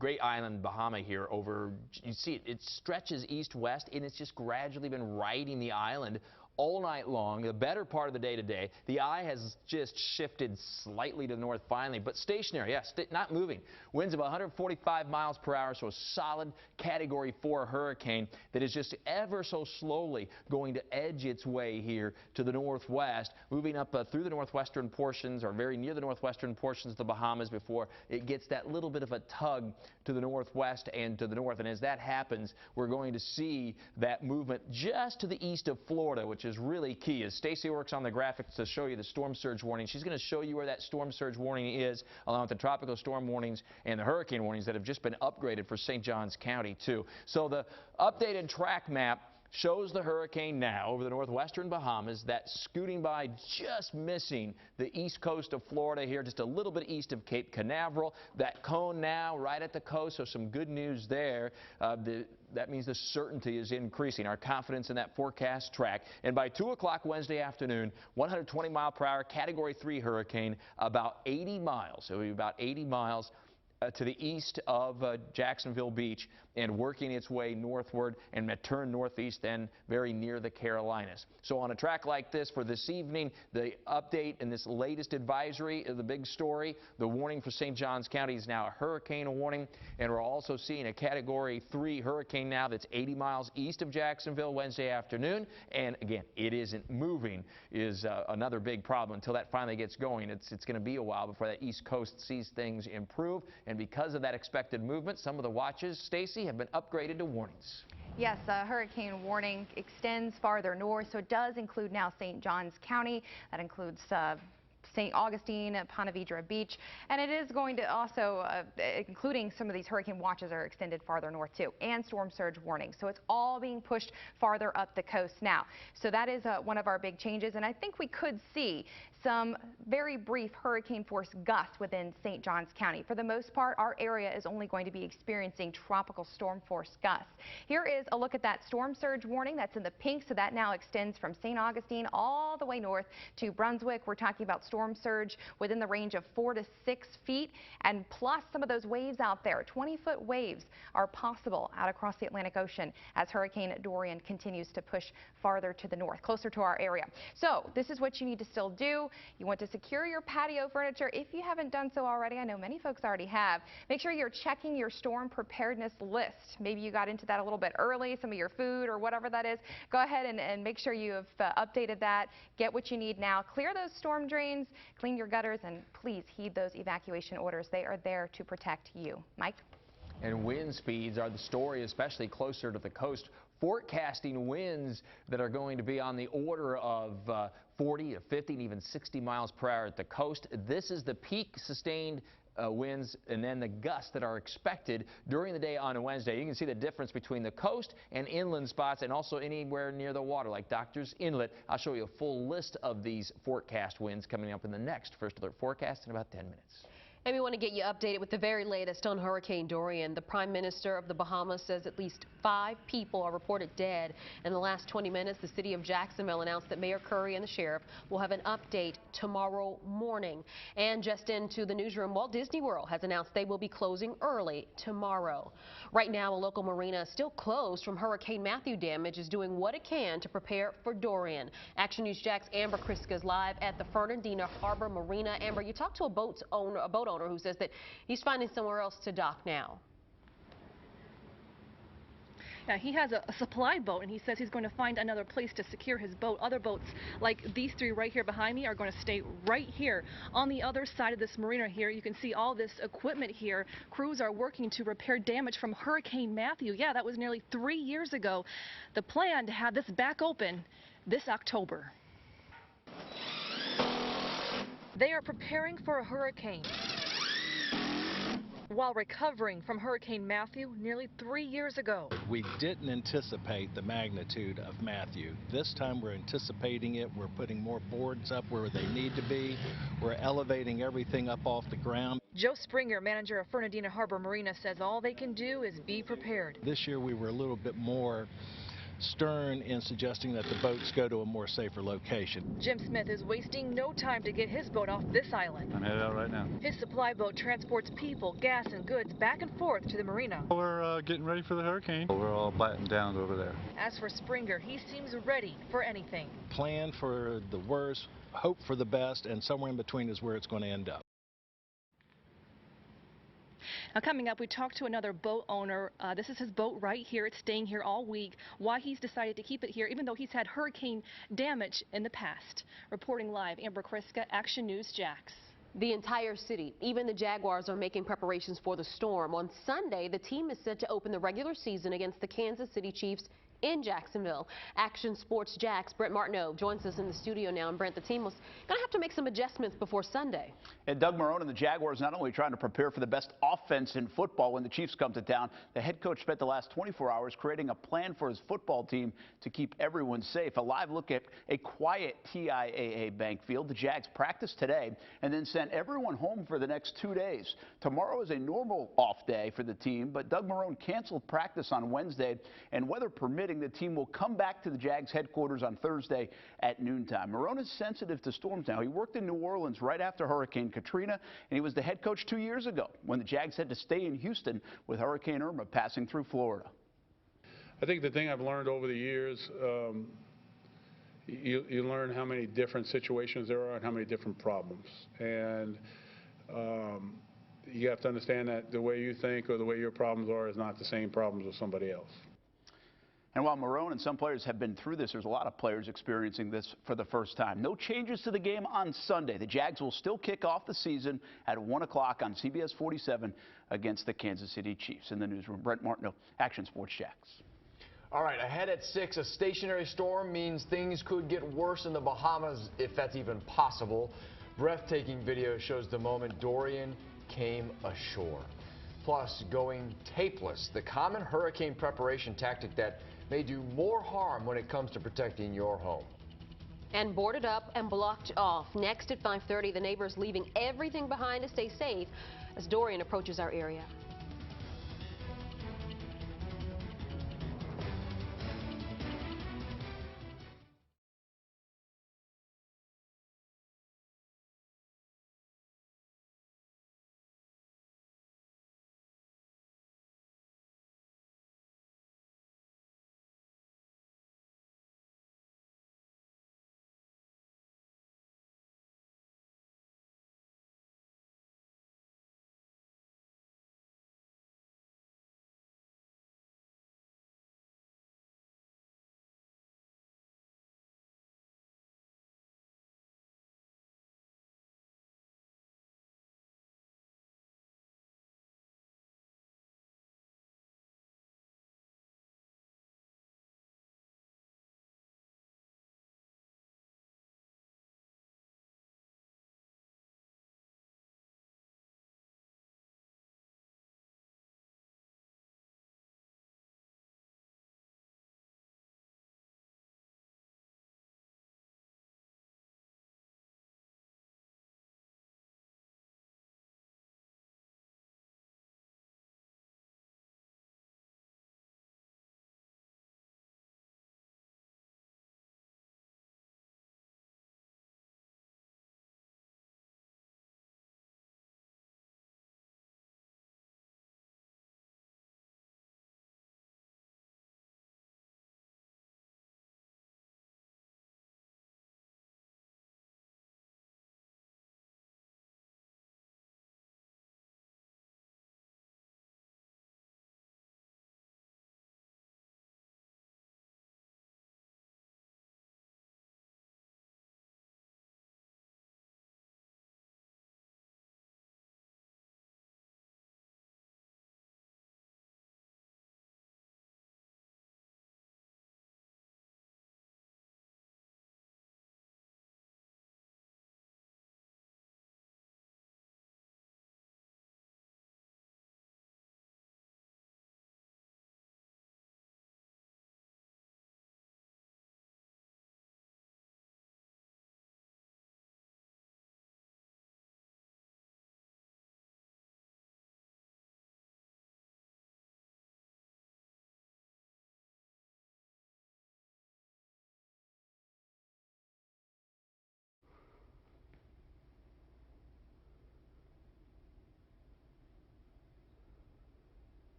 Great Island, Bahama here. Over, you see it stretches east-west, and it's just gradually been riding the island all night long, the better part of the day today. The eye has just shifted slightly to the north finally, but stationary, yes, not moving. Winds of 145 miles per hour, so a solid Category 4 hurricane that is just ever so slowly going to edge its way here to the northwest, moving up through the northwestern portions, or very near the northwestern portions of the Bahamas before it gets that little bit of a tug to the northwest and to the north. And as that happens, we're going to see that movement just to the east of Florida, which is really key. As Stacy works on the graphics to show you the storm surge warning, she's going to show you where that storm surge warning is, along with the tropical storm warnings and the hurricane warnings that have just been upgraded for St. Johns County, too. So the updated track map shows the hurricane now over the northwestern Bahamas, that scooting by, just missing the east coast of Florida here, just a little bit east of Cape Canaveral. That cone now right at the coast, so some good news there. That means the certainty is increasing, our confidence in that forecast track. And by 2 o'clock Wednesday afternoon, 120 mile per hour Category 3 hurricane, about 80 miles. It will be about 80 miles to the east of Jacksonville Beach, and working its way northward and turn northeast, then very near the Carolinas. So on a track like this for this evening, the update in this latest advisory is the big story. The warning for St. Johns County is now a hurricane warning, and we're also seeing a Category 3 hurricane now that's 80 miles east of Jacksonville Wednesday afternoon. And again, it isn't moving, is another big problem. Until that finally gets going, it's going to be a while before that east coast sees things improve. And because of that expected movement, some of the watches, Stacy, have been upgraded to warnings. Yes, a hurricane warning extends farther north, so it does include now St. Johns County. That includes St. Augustine, Ponte Vedra Beach, and it is going to also, including some of these hurricane watches are extended farther north too, and storm surge warnings. So it's all being pushed farther up the coast now. So that is one of our big changes, and I think we could see some very brief hurricane force gusts within St. Johns County. For the most part, our area is only going to be experiencing tropical storm force gusts. Here is a look at that storm surge warning that's in the pink, so that now extends from St. Augustine all the way north to Brunswick. We're talking about storm surge within the range of 4 to 6 feet, and plus some of those waves out there. 20-foot waves are possible out across the Atlantic Ocean as Hurricane Dorian continues to push farther to the north, closer to our area. So this is what you need to still do. You want to secure your patio furniture. If you haven't done so already, I know many folks already have, make sure you're checking your storm preparedness list. Maybe you got into that a little bit early, some of your food or whatever that is. Go ahead and make sure you have updated that. Get what you need now. Clear those storm drains, clean your gutters, and please heed those evacuation orders. They are there to protect you. Mike? And wind speeds are the story, especially closer to the coast. Forecasting winds that are going to be on the order of 40 to 50 and even 60 miles per hour at the coast. This is the peak sustained winds, and then the gusts that are expected during the day on Wednesday. You can see the difference between the coast and inland spots, and also anywhere near the water like Doctor's Inlet. I'll show you a full list of these forecast winds coming up in the next First Alert forecast in about 10 minutes. And we want to get you updated with the very latest on Hurricane Dorian. The Prime Minister of the Bahamas says at least 5 people are reported dead. In the last 20 minutes, the city of Jacksonville announced that Mayor Curry and the sheriff will have an update tomorrow morning. And just into the newsroom, Walt Disney World has announced they will be closing early tomorrow. Right now, a local marina still closed from Hurricane Matthew damage is doing what it can to prepare for Dorian. Action News Jax Amber Kriska is live at the Fernandina Harbor Marina. Amber, you talked to a boat owner who says that he's finding somewhere else to dock now. Yeah, he has a supply boat, and he says he's going to find another place to secure his boat. Other boats, like these three right here behind me, are going to stay right here. On the other side of this marina here, you can see all this equipment here. Crews are working to repair damage from Hurricane Matthew. Yeah, that was nearly 3 years ago. The plan to have this back open this October. They are preparing for a hurricane while recovering from Hurricane Matthew nearly 3 years ago. We didn't anticipate the magnitude of Matthew. This time we're anticipating it. We're putting more boards up where they need to be. We're elevating everything up off the ground. Joe Springer, manager of Fernandina Harbor Marina, says all they can do is be prepared. This year we were a little bit more stern in suggesting that the boats go to a more safer location. Jim Smith is wasting no time to get his boat off this island. I'm headed out right now. His supply boat transports people, gas, and goods back and forth to the marina. We're getting ready for the hurricane. We're all battened down over there. As for Springer, he seems ready for anything. Plan for the worst, hope for the best, and somewhere in between is where it's going to end up. Now, coming up, we talked to another boat owner. This is his boat right here. It's staying here all week. Why he's decided to keep it here, even though he's had hurricane damage in the past. Reporting live, Amber Kriska, Action News Jax. The entire city, even the Jaguars, are making preparations for the storm. On Sunday, the team is set to open the regular season against the Kansas City Chiefs in Jacksonville. Action Sports Jax, Brent Martineau joins us in the studio now. And Brent, the team was going to have to make some adjustments before Sunday. And Doug Marrone and the Jaguars not only trying to prepare for the best offense in football when the Chiefs come to town, the head coach spent the last 24 hours creating a plan for his football team to keep everyone safe. A live look at a quiet TIAA Bank Field. The Jags practiced today and then sent everyone home for the next 2 days. Tomorrow is a normal off day for the team, but Doug Marrone canceled practice on Wednesday, and weather permitting, the team will come back to the Jags headquarters on Thursday at noontime. Marrone is sensitive to storms now. He worked in New Orleans right after Hurricane Katrina, and he was the head coach 2 years ago when the Jags had to stay in Houston with Hurricane Irma passing through Florida. I think the thing I've learned over the years, you learn how many different situations there are and how many different problems. And you have to understand that the way you think or the way your problems are is not the same problems as somebody else. And while Marrone and some players have been through this, there's a lot of players experiencing this for the first time. No changes to the game on Sunday. The Jags will still kick off the season at 1 o'clock on CBS47 against the Kansas City Chiefs. In the newsroom, Brent Martineau, Action Sports Jax. All right, ahead at 6, a stationary storm means things could get worse in the Bahamas, if that's even possible. Breathtaking video shows the moment Dorian came ashore. Plus, going tapeless, the common hurricane preparation tactic that may do more harm when it comes to protecting your home. And boarded up and blocked off. Next at 5:30, the neighbors leaving everything behind to stay safe as Dorian approaches our area.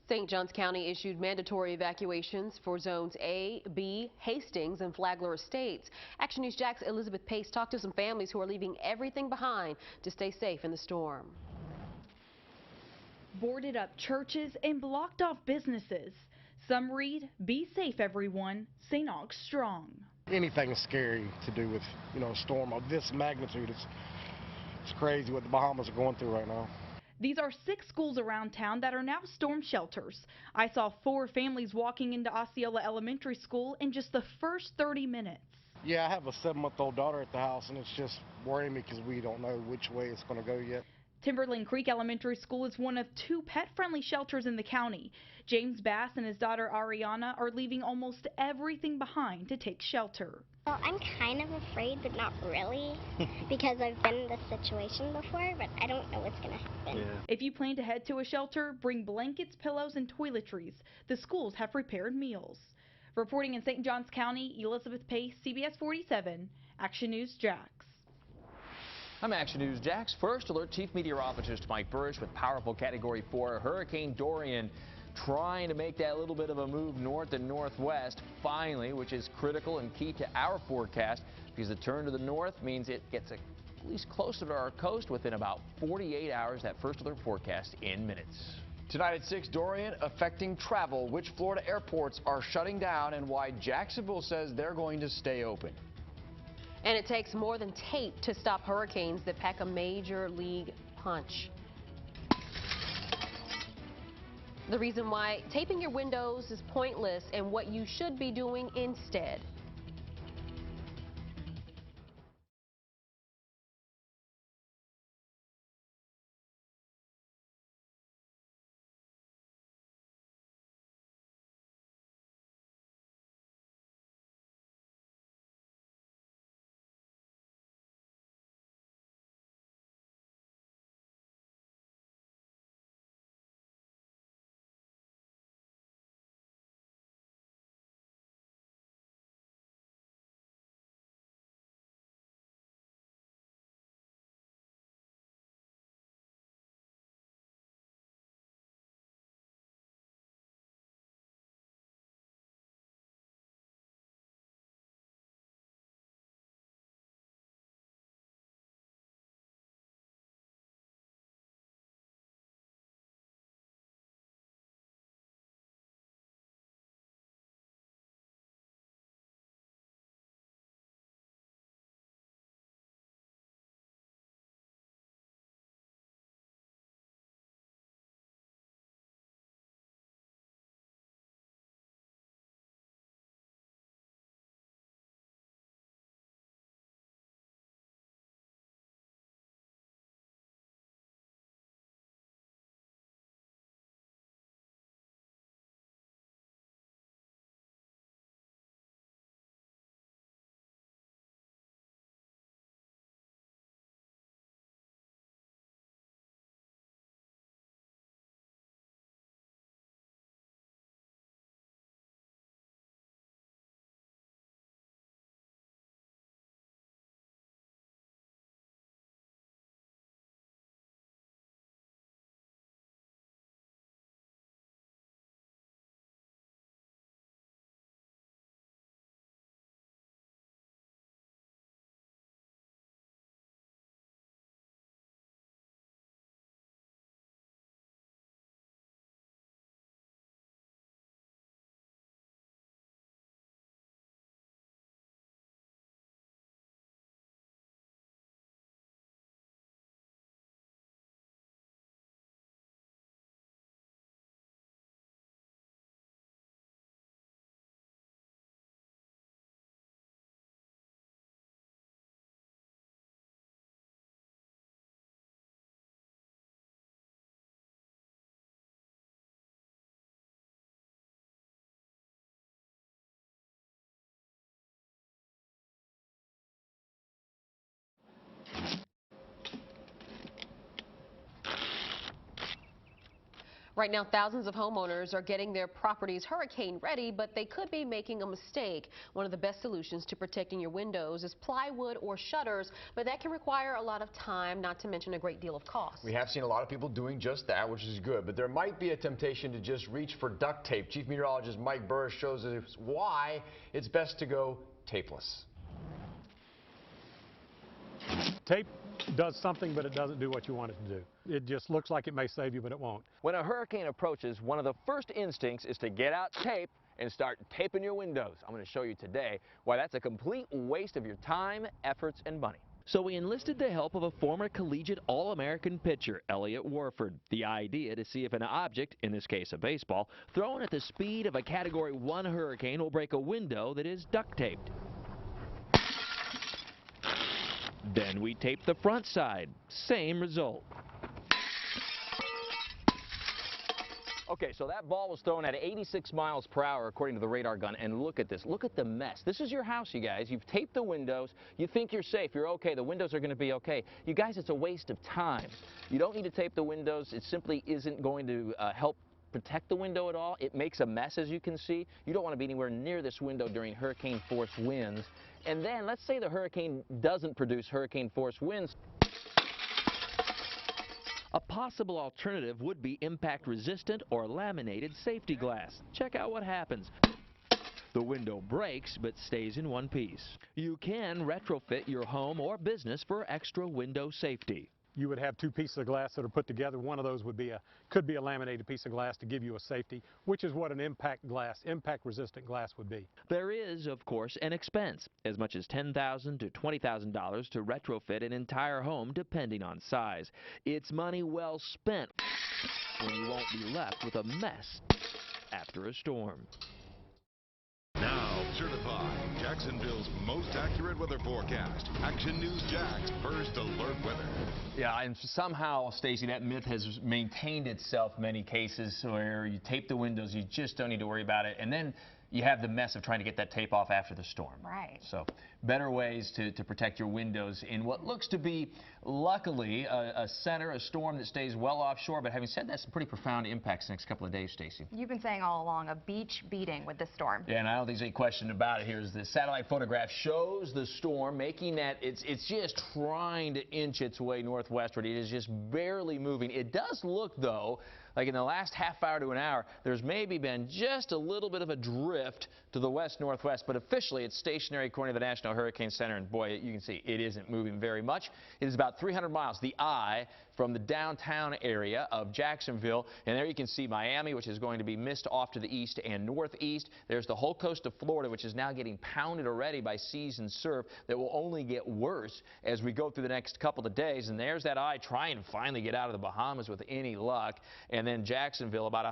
St. Johns County issued mandatory evacuations for zones A, B, Hastings, and Flagler Estates. Action News Jax Elizabeth Pace talked to some families who are leaving everything behind to stay safe in the storm. Boarded up churches and blocked off businesses. Some read, "Be safe, everyone. St. Aug's strong." Anything is scary to do with, a storm of this magnitude. It's crazy what the Bahamas are going through right now. These are 6 schools around town that are now storm shelters. I saw 4 families walking into Osceola Elementary School in just the first 30 minutes. Yeah, I have a 7-month-old daughter at the house, and it's just worrying me because we don't know which way it's going to go yet. Timberland Creek Elementary School is one of 2 pet-friendly shelters in the county. James Bass and his daughter Ariana are leaving almost everything behind to take shelter. Well, I'm kind of afraid, but not really, because I've been in this situation before, but I don't know what's going to happen. Yeah. If you plan to head to a shelter, bring blankets, pillows, and toiletries. The schools have prepared meals. Reporting in St. Johns County, Elizabeth Pace, CBS 47, Action News Jax. I'm Action News Jax. First alert, Chief Meteorologist Mike Burrish with powerful Category 4 Hurricane Dorian trying to make that little bit of a move north and northwest finally, which is critical and key to our forecast because the turn to the north means it gets at least closer to our coast within about 48 hours. That first alert forecast in minutes. Tonight at 6, Dorian affecting travel, which Florida airports are shutting down, and why Jacksonville says they're going to stay open. And it takes more than tape to stop hurricanes that pack a major league punch. The reason why taping your windows is pointless and what you should be doing instead. Right now, thousands of homeowners are getting their properties hurricane ready, but they could be making a mistake. One of the best solutions to protecting your windows is plywood or shutters, but that can require a lot of time, not to mention a great deal of cost. We have seen a lot of people doing just that, which is good, but there might be a temptation to just reach for duct tape. Chief Meteorologist Mike Burris shows us why it's best to go tapeless. Tape does something, but it doesn't do what you want it to do. It just looks like it may save you, but it won't. When a hurricane approaches, one of the first instincts is to get out tape and start taping your windows. I'm going to show you today why that's a complete waste of your time, efforts, and money. So we enlisted the help of a former collegiate All-American pitcher, Elliott Warford. The idea to see if an object, in this case a baseball, thrown at the speed of a Category 1 hurricane will break a window that is duct taped. Then we taped the front side. Same result. Okay, so that ball was thrown at 86 miles per hour according to the radar gun, and look at this. Look at the mess. This is your house, you guys. You've taped the windows. You think you're safe. You're okay. The windows are going to be okay. You guys, it's a waste of time. You don't need to tape the windows. It simply isn't going to help protect the window at all. It makes a mess, as you can see. You don't want to be anywhere near this window during hurricane force winds. And then let's say the hurricane doesn't produce hurricane force winds. A possible alternative would be impact-resistant or laminated safety glass. Check out what happens. The window breaks but stays in one piece. You can retrofit your home or business for extra window safety. You would have two pieces of glass that are put together. One of those could be a laminated piece of glass to give you a safety, which is what an impact-resistant glass would be. There is, of course, an expense, as much as $10,000 to $20,000 to retrofit an entire home, depending on size. It's money well spent when you won't be left with a mess after a storm. Now certified Jacksonville's most accurate weather forecast. Action News Jax, first alert weather. Yeah, and somehow, Stacy, that myth has maintained itself in many cases where you tape the windows, you just don't need to worry about it, and then you have the mess of trying to get that tape off after the storm. Right. So better ways to protect your windows in what looks to be, luckily, a storm that stays well offshore. But having said that, some pretty profound impacts the next couple of days, Stacy. You've been saying all along, a beach beating with this storm. Yeah, and I don't think there's any question about it. Here's the satellite photograph shows the storm making that, it's just trying to inch its way northwestward. It is just barely moving. It does look, though, like in the last half hour to an hour, there's maybe been just a little bit of a drift to the west-northwest, but officially it's stationary according to the National Hurricane Center, and boy, you can see it isn't moving very much. It is about 300 miles, the eye, from the downtown area of Jacksonville, and there you can see Miami, which is going to be missed off to the east and northeast. There's the whole coast of Florida, which is now getting pounded already by seas and surf that will only get worse as we go through the next couple of days, and there's that eye trying to finally get out of the Bahamas with any luck, and then Jacksonville about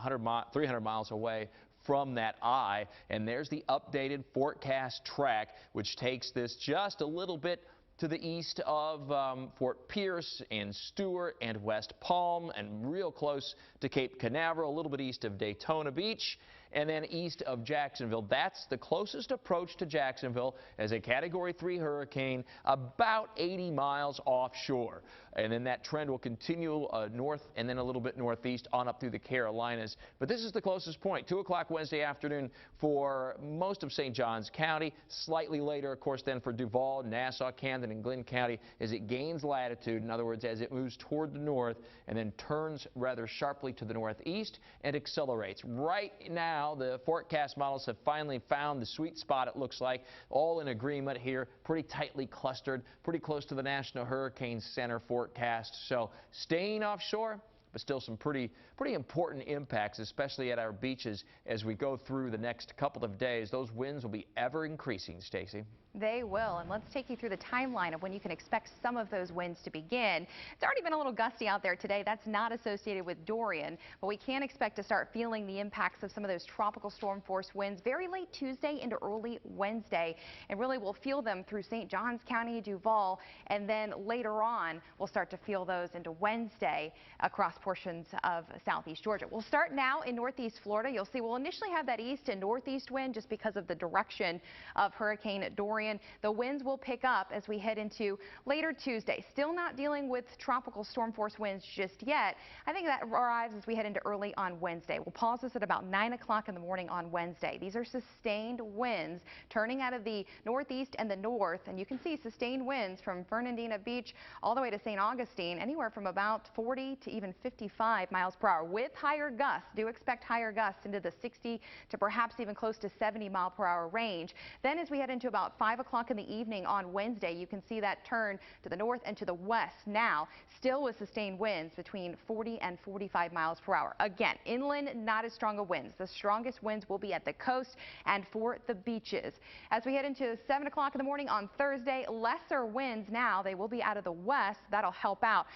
300 miles away from that eye, and there's the updated forecast track, which takes this just a little bit to the east of Fort Pierce and Stewart and West Palm and real close to Cape Canaveral, a little bit east of Daytona Beach, and then east of Jacksonville. That's the closest approach to Jacksonville as a Category 3 hurricane, about 80 miles offshore. And then that trend will continue north and then a little bit northeast on up through the Carolinas. But this is the closest point, 2 o'clock Wednesday afternoon for most of St. Johns County. Slightly later, of course, then for Duval, Nassau, Camden, and Glynn County as it gains latitude. In other words, as it moves toward the north and then turns rather sharply to the northeast and accelerates. Right now, the forecast models have finally found the sweet spot, it looks like. All in agreement here, pretty tightly clustered, pretty close to the National Hurricane Center forecast. So staying offshore, but still some pretty important impacts, especially at our beaches as we go through the next couple of days. Those winds will be ever increasing, Stacy. They will, and let's take you through the timeline of when you can expect some of those winds to begin. It's already been a little gusty out there today. That's not associated with Dorian, but we can expect to start feeling the impacts of some of those tropical storm force winds very late Tuesday into early Wednesday, and really we'll feel them through St. Johns County, Duval, and then later on we'll start to feel those into Wednesday across portions of southeast Georgia. We'll start now in northeast Florida. You'll see we'll initially have that east and northeast wind just because of the direction of Hurricane Dorian. Dorian. The winds will pick up as we head into later Tuesday. Still not dealing with tropical storm force winds just yet. I think that arrives as we head into early on Wednesday. We'll pause this at about 9 o'clock in the morning on Wednesday. These are sustained winds turning out of the northeast and the north, and you can see sustained winds from Fernandina Beach all the way to St. Augustine, anywhere from about 40 to even 55 miles per hour with higher gusts. Do expect higher gusts into the 60 to perhaps even close to 70 mile per hour range. Then as we head into about 5 o'clock in the evening on Wednesday, you can see that turn to the north and to the west now, still with sustained winds between 40 and 45 miles per hour. Again, inland, not as strong of winds. The strongest winds will be at the coast and for the beaches. As we head into 7 o'clock in the morning on Thursday, lesser winds now. They will be out of the west. That'll help out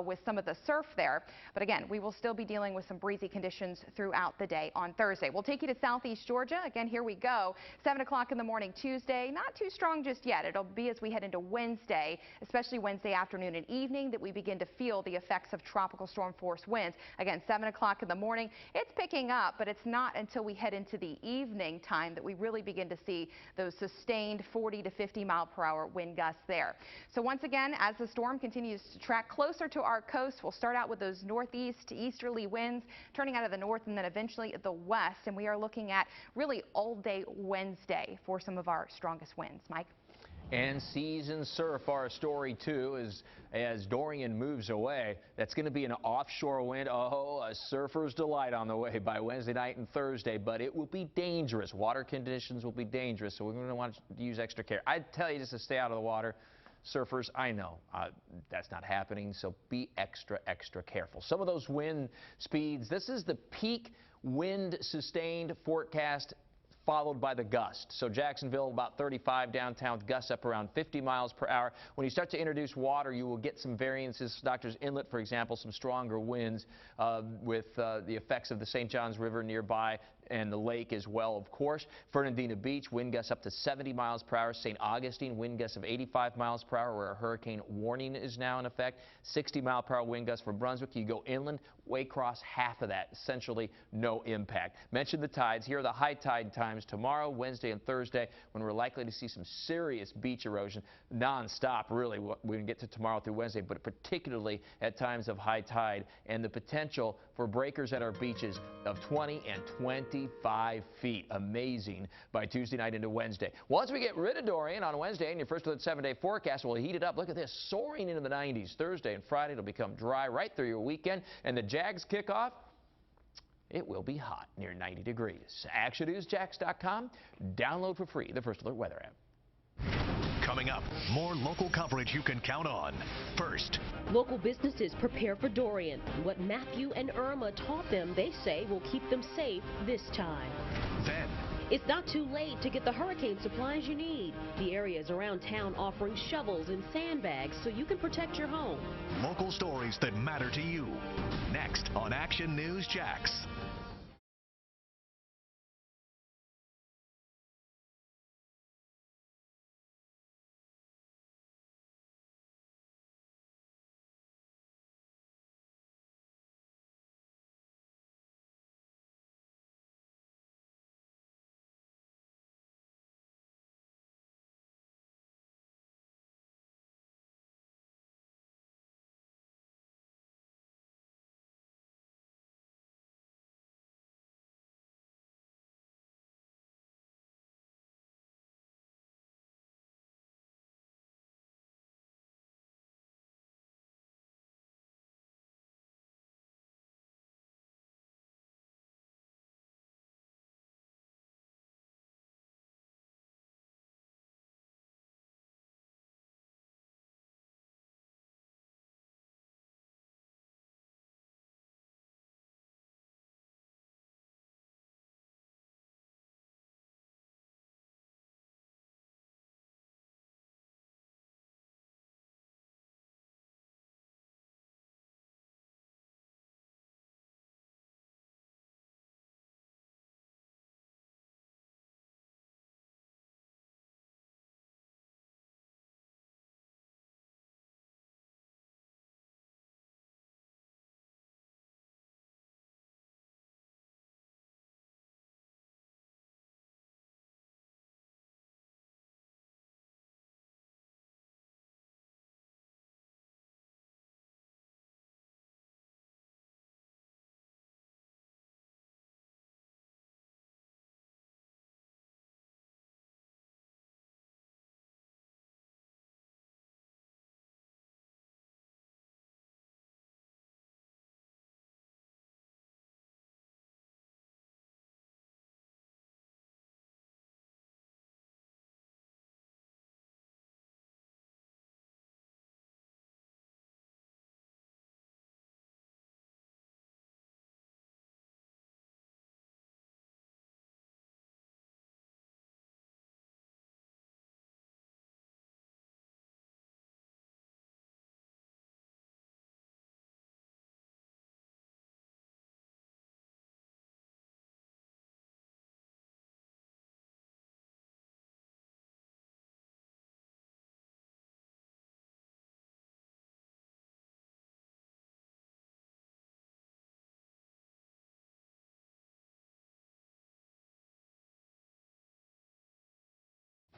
with some of the surf there. But again, we will still be dealing with some breezy conditions throughout the day on Thursday. We'll take you to southeast Georgia. Again, here we go. 7 o'clock in the morning Tuesday. Not too strong just yet. It'll be as we head into Wednesday, especially Wednesday afternoon and evening, that we begin to feel the effects of tropical storm force winds. Again, 7 o'clock in the morning. It's picking up, but it's not until we head into the evening time that we really begin to see those sustained 40 to 50 mile per hour wind gusts there. So once again, as the storm continues to track closer to our coast, we'll start out with those northeast to easterly winds turning out of the north and then eventually the west. And we are looking at really all day Wednesday for some of our strongest winds. Mike? And season surf, our story too, as Dorian moves away. That's going to be an offshore wind. Oh, a surfer's delight on the way by Wednesday night and Thursday, but it will be dangerous. Water conditions will be dangerous, so we're going to want to use extra care. I'd tell you just to stay out of the water. Surfers, I know that's not happening, so be extra careful. Some of those wind speeds, this is the peak wind sustained forecast followed by the gust. So Jacksonville about 35 downtown, gusts up around 50 miles per hour. When you start to introduce water, you will get some variances. Doctors Inlet, for example, some stronger winds with the effects of the St. Johns River nearby and the lake as well, of course. Fernandina Beach, wind gusts up to 70 miles per hour. St. Augustine, wind gusts of 85 miles per hour, where a hurricane warning is now in effect. 60 mile per hour wind gusts for Brunswick. You go inland, Waycross, half of that. Essentially no impact. Mentioned the tides. Here are the high tide times tomorrow, Wednesday, and Thursday, when we're likely to see some serious beach erosion non-stop, really. We can get to tomorrow through Wednesday, but particularly at times of high tide, and the potential for breakers at our beaches of 20 and 25 feet. Amazing by Tuesday night into Wednesday. Once we get rid of Dorian on Wednesday, and your first look at 7-day forecast will heat it up. Look at this, soaring into the 90s. Thursday and Friday, it'll become dry right through your weekend, and the Jags kickoff, it will be hot, near 90 degrees. ActionNewsJax.com. Download for free the First Alert Weather app. Coming up, more local coverage you can count on. First, local businesses prepare for Dorian. What Matthew and Irma taught them, they say, will keep them safe this time. Then, it's not too late to get the hurricane supplies you need. The areas around town offering shovels and sandbags so you can protect your home. local stories that matter to you. Next on Action News Jax.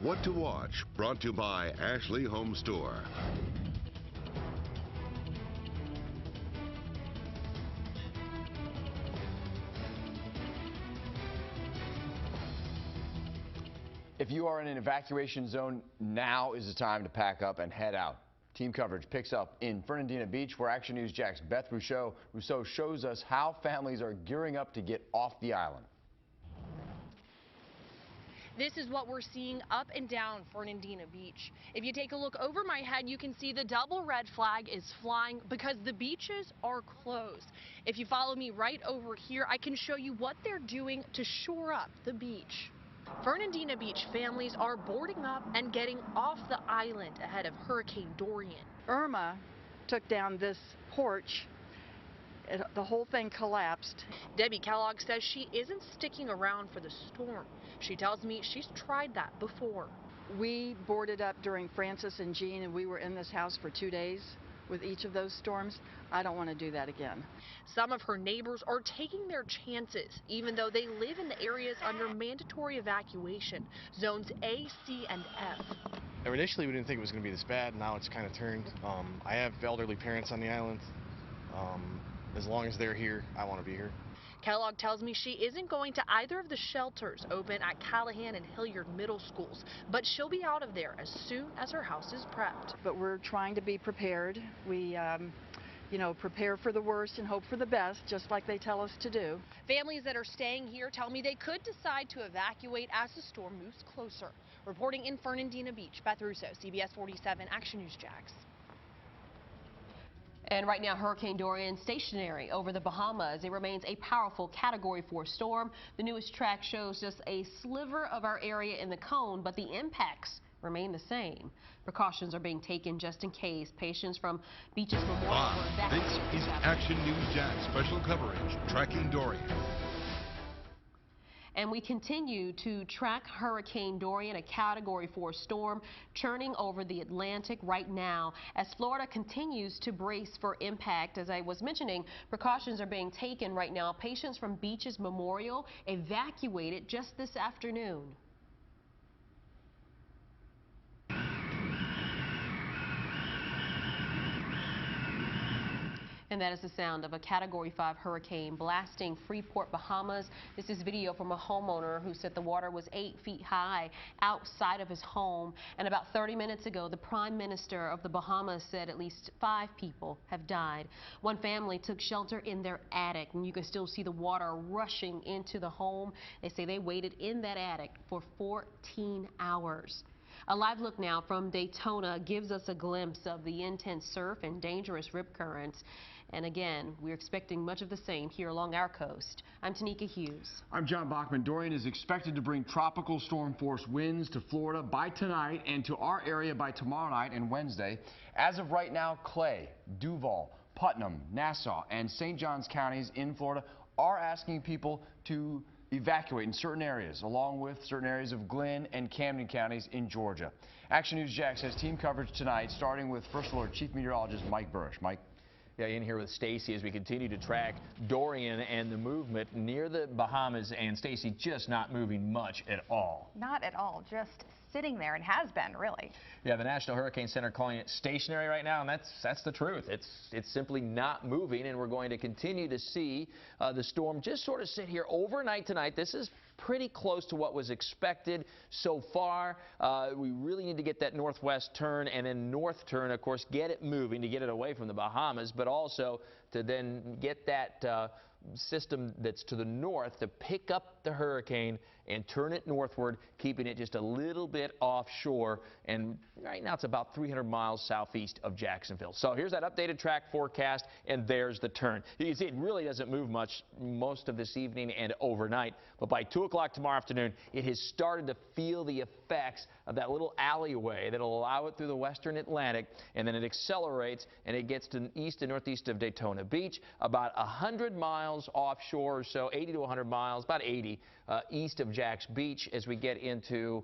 What to watch, brought to you by Ashley Home Store. If you are in an evacuation zone, now is the time to pack up and head out. Team coverage picks up in Fernandina Beach, where Action News Jax Beth Rousseau shows us how families are gearing up to get off the island. This is what we're seeing up and down Fernandina Beach. If you take a look over my head, you can see the double red flag is flying because the beaches are closed. If you follow me right over here, I can show you what they're doing to shore up the beach. Fernandina Beach families are boarding up and getting off the island ahead of Hurricane Dorian. Irma took down this porch. The whole thing collapsed. Debbie Kellogg says she isn't sticking around for the storm. She tells me she's tried that before. We boarded up during Francis and Jean, and we were in this house for 2 days with each of those storms. I don't want to do that again. Some of her neighbors are taking their chances, even though they live in the areas under mandatory evacuation, zones A, C, and F. Initially, we didn't think it was going to be this bad. Now it's kind of turned. I have elderly parents on the island. As long as they're here, I want to be here. Kellogg tells me she isn't going to either of the shelters open at Callahan and Hilliard middle schools, but she'll be out of there as soon as her house is prepped. But we're trying to be prepared. We, prepare for the worst and hope for the best, just like they tell us to do. Families that are staying here tell me they could decide to evacuate as the storm moves closer. Reporting in Fernandina Beach, Beth Rousseau, CBS 47 Action News Jax. And right now, Hurricane Dorian stationary over the Bahamas. It remains a powerful Category 4 storm. The newest track shows just a sliver of our area in the cone, but the impacts remain the same. Precautions are being taken just in case. Patients from Beaches Memorial were evacuated. This is Action News Jax special coverage tracking Dorian. And we continue to track Hurricane Dorian, a Category 4 storm churning over the Atlantic right now as Florida continues to brace for impact. As I was mentioning, precautions are being taken right now. Patients from Beaches Memorial evacuated just this afternoon. And that is the sound of a Category 5 hurricane blasting Freeport, Bahamas. This is video from a homeowner who said the water was 8 feet high outside of his home. And about 30 minutes ago, the Prime Minister of the Bahamas said at least 5 people have died. One family took shelter in their attic, and you can still see the water rushing into the home. They say they waited in that attic for 14 hours. A live look now from Daytona gives us a glimpse of the intense surf and dangerous rip currents. And again, we're expecting much of the same here along our coast. I'm Tanika Hughes. I'm John Bachman. Dorian is expected to bring tropical storm force winds to Florida by tonight and to our area by tomorrow night and Wednesday. As of right now, Clay, Duval, Putnam, Nassau, and St. Johns counties in Florida are asking people to evacuate in certain areas, along with certain areas of Glynn and Camden counties in Georgia. Action News Jax has team coverage tonight, starting with First Alert Chief Meteorologist Mike Burrish. Mike. Yeah, in here with Stacy as we continue to track Dorian and the movement near the Bahamas, and Stacy just not moving much at all. Not at all, just sitting there, and has been, really. Yeah, the National Hurricane Center calling it stationary right now, and that's the truth. It's simply not moving, and we're going to continue to see the storm just sort of sit here overnight tonight. This is pretty close to what was expected so far. We really need to get that northwest turn and then north turn, of course, get it moving to get it away from the Bahamas, but also to then get that system that's to the north to pick up the hurricane and turn it northward, keeping it just a little bit offshore. And right now it's about 300 miles southeast of Jacksonville. So here's that updated track forecast, and there's the turn. You can see it really doesn't move much most of this evening and overnight, but by 2 o'clock tomorrow afternoon, it has started to feel the effects of that little alleyway that'll allow it through the western Atlantic, and then it accelerates and it gets to east and northeast of Daytona Beach, about 100 miles miles offshore or so, 80 to 100 miles, about 80 east of Jax Beach as we get into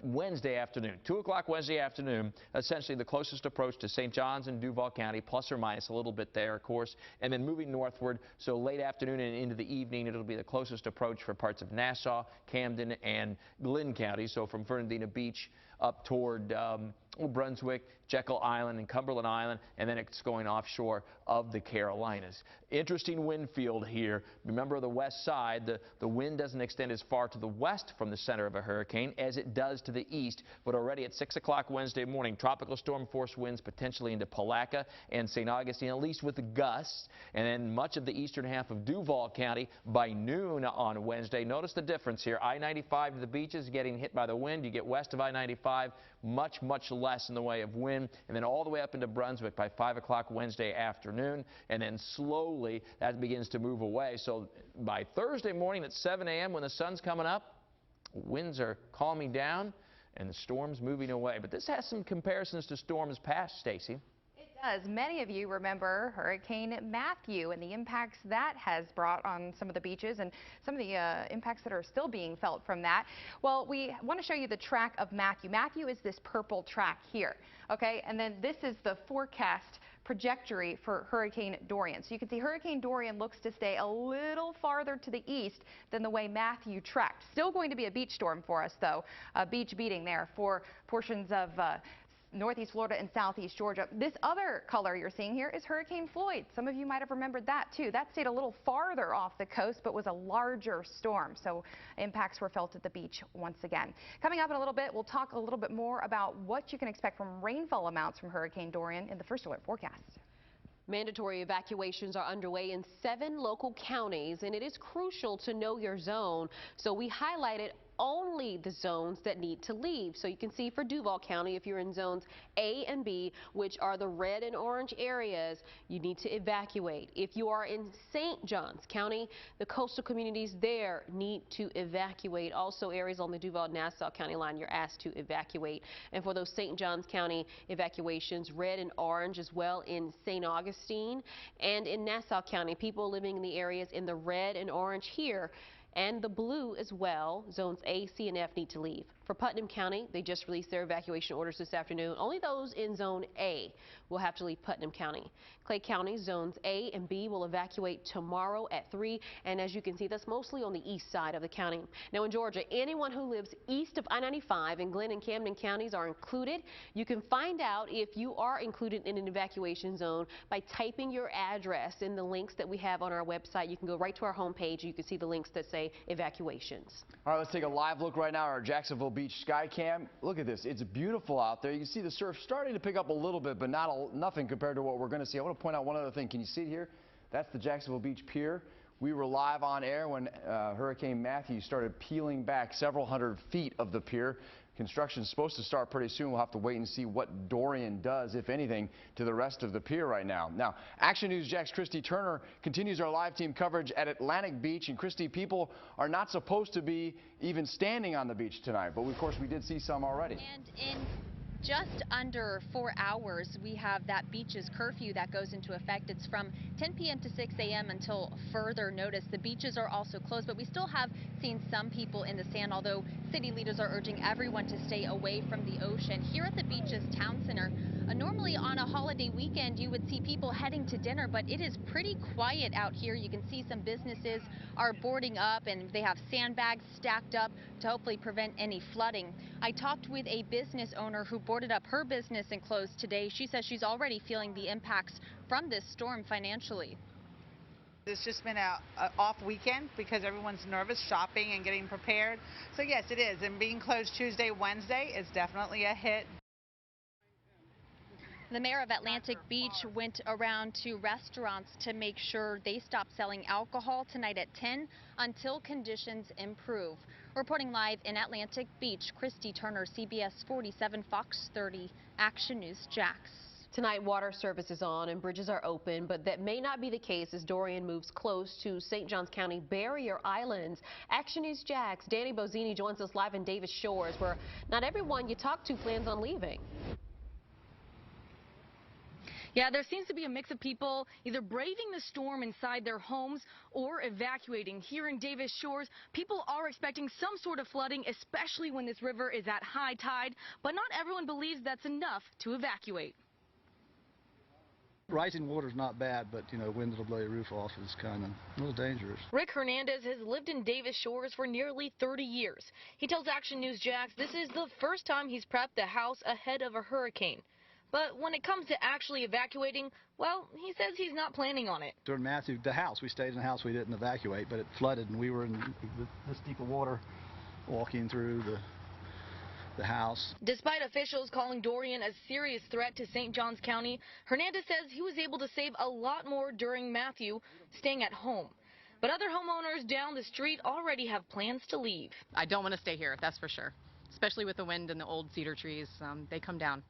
Wednesday afternoon. 2 o'clock Wednesday afternoon, essentially the closest approach to St. John's and Duval County, plus or minus a little bit there, of course, and then moving northward, so late afternoon and into the evening, it'll be the closest approach for parts of Nassau, Camden, and Glynn County, so from Fernandina Beach up toward Brunswick, Jekyll Island, and Cumberland Island, and then it's going offshore of the Carolinas. Interesting wind field here. Remember the west side, the wind doesn't extend as far to the west from the center of a hurricane as it does to the east, but already at 6 o'clock Wednesday morning, tropical storm force winds potentially into Palatka and St. Augustine, at least with the gusts, and then much of the eastern half of Duval County by noon on Wednesday. Notice the difference here. I-95 to the beaches getting hit by the wind. You get west of I-95, much less in the way of wind, and then all the way up into Brunswick by 5 o'clock Wednesday afternoon, and then slowly that begins to move away. So by Thursday morning at 7 a.m. when the sun's coming up, winds are calming down and the storm's moving away. But this has some comparisons to storms past, Stacy. Many of you remember Hurricane Matthew and the impacts that has brought on some of the beaches and some of the impacts that are still being felt from that. Well, we want to show you the track of Matthew. Matthew is this purple track here, okay? And then this is the forecast trajectory for Hurricane Dorian. So you can see Hurricane Dorian looks to stay a little farther to the east than the way Matthew tracked. Still going to be a beach storm for us, though. A beach beating there for portions of Northeast Florida and Southeast Georgia. This other color you're seeing here is Hurricane Floyd. Some of you might have remembered that too. That stayed a little farther off the coast but was a larger storm. So impacts were felt at the beach once again. Coming up in a little bit, we'll talk a little bit more about what you can expect from rainfall amounts from Hurricane Dorian in the first alert forecast. Mandatory evacuations are underway in 7 local counties, and it is crucial to know your zone. So we highlighted only the zones that need to leave. So you can see for Duval County, if you're in zones A and B, which are the red and orange areas, you need to evacuate. If you are in St. Johns County, the coastal communities there need to evacuate. Also areas on the Duval-Nassau County line, you're asked to evacuate. And for those St. Johns County evacuations, red and orange as well in St. Augustine and in Nassau County, people living in the areas in the red and orange here and the blue as well. Zones A, C, and F need to leave. For Putnam County, they just released their evacuation orders this afternoon. Only those in Zone A will have to leave Putnam County. Clay County, Zones A and B will evacuate tomorrow at 3. And as you can see, that's mostly on the east side of the county. Now in Georgia, anyone who lives east of I-95 in Glynn and Camden counties are included. You can find out if you are included in an evacuation zone by typing your address in the links that we have on our website. You can go right to our homepage. You can see the links that say evacuations. All right, let's take a live look right now at our Jacksonville Beach sky cam. Look at this. It's beautiful out there. You can see the surf starting to pick up a little bit, but nothing compared to what we're going to see. I want to point out one other thing. Can you see it here? That's the Jacksonville Beach Pier. We were live on air when Hurricane Matthew started peeling back several hundred feet of the pier. Construction is supposed to start pretty soon. We'll have to wait and see what Dorian does, if anything, to the rest of the pier right now. Now, Action News Jax Christy Turner continues our live team coverage at Atlantic Beach. And Christy, people are not supposed to be even standing on the beach tonight, but of course we did see some already. And in just under 4 hours, we have that beach's curfew that goes into effect. It's from 10 p.m. to 6 a.m. until further notice. The beaches are also closed, but we still have seen some people in the sand, although city leaders are urging everyone to stay away from the ocean. Here at the beach's town center, normally on a holiday weekend, you would see people heading to dinner, but it is pretty quiet out here. You can see some businesses are boarding up, and they have sandbags stacked up to hopefully prevent any flooding. I talked with a business owner who boarded up her business and closed today. She says she's already feeling the impacts from this storm financially. It's just been an off weekend because everyone's nervous, shopping and getting prepared. So yes, it is. And being closed Tuesday, Wednesday is definitely a hit. The mayor of Atlantic Beach went around to restaurants to make sure they stop selling alcohol tonight at 10 until conditions improve. Reporting live in Atlantic Beach, Christy Turner, CBS47 Fox 30 Action News Jax. Tonight, water service is on and bridges are open, but that may not be the case as Dorian moves close to St. Johns County barrier islands. Action News Jax, Danny Bozzini joins us live in Davis Shores, where not everyone you talk to plans on leaving. Yeah, there seems to be a mix of people either braving the storm inside their homes or evacuating. Here in Davis Shores, people are expecting some sort of flooding, especially when this river is at high tide, but not everyone believes that's enough to evacuate. Rising water's not bad, but, wind that'll blow your roof off is kind of a little dangerous. Rick Hernandez has lived in Davis Shores for nearly 30 years. He tells Action News Jax this is the first time he's prepped the house ahead of a hurricane. But when it comes to actually evacuating, well, he says he's not planning on it. During Matthew, we stayed in the house, we didn't evacuate, but it flooded and we were in this deep of water walking through the house. Despite officials calling Dorian a serious threat to St. Johns County, Hernandez says he was able to save a lot more during Matthew, staying at home. But other homeowners down the street already have plans to leave. I don't want to stay here, that's for sure, especially with the wind and the old cedar trees. They come down.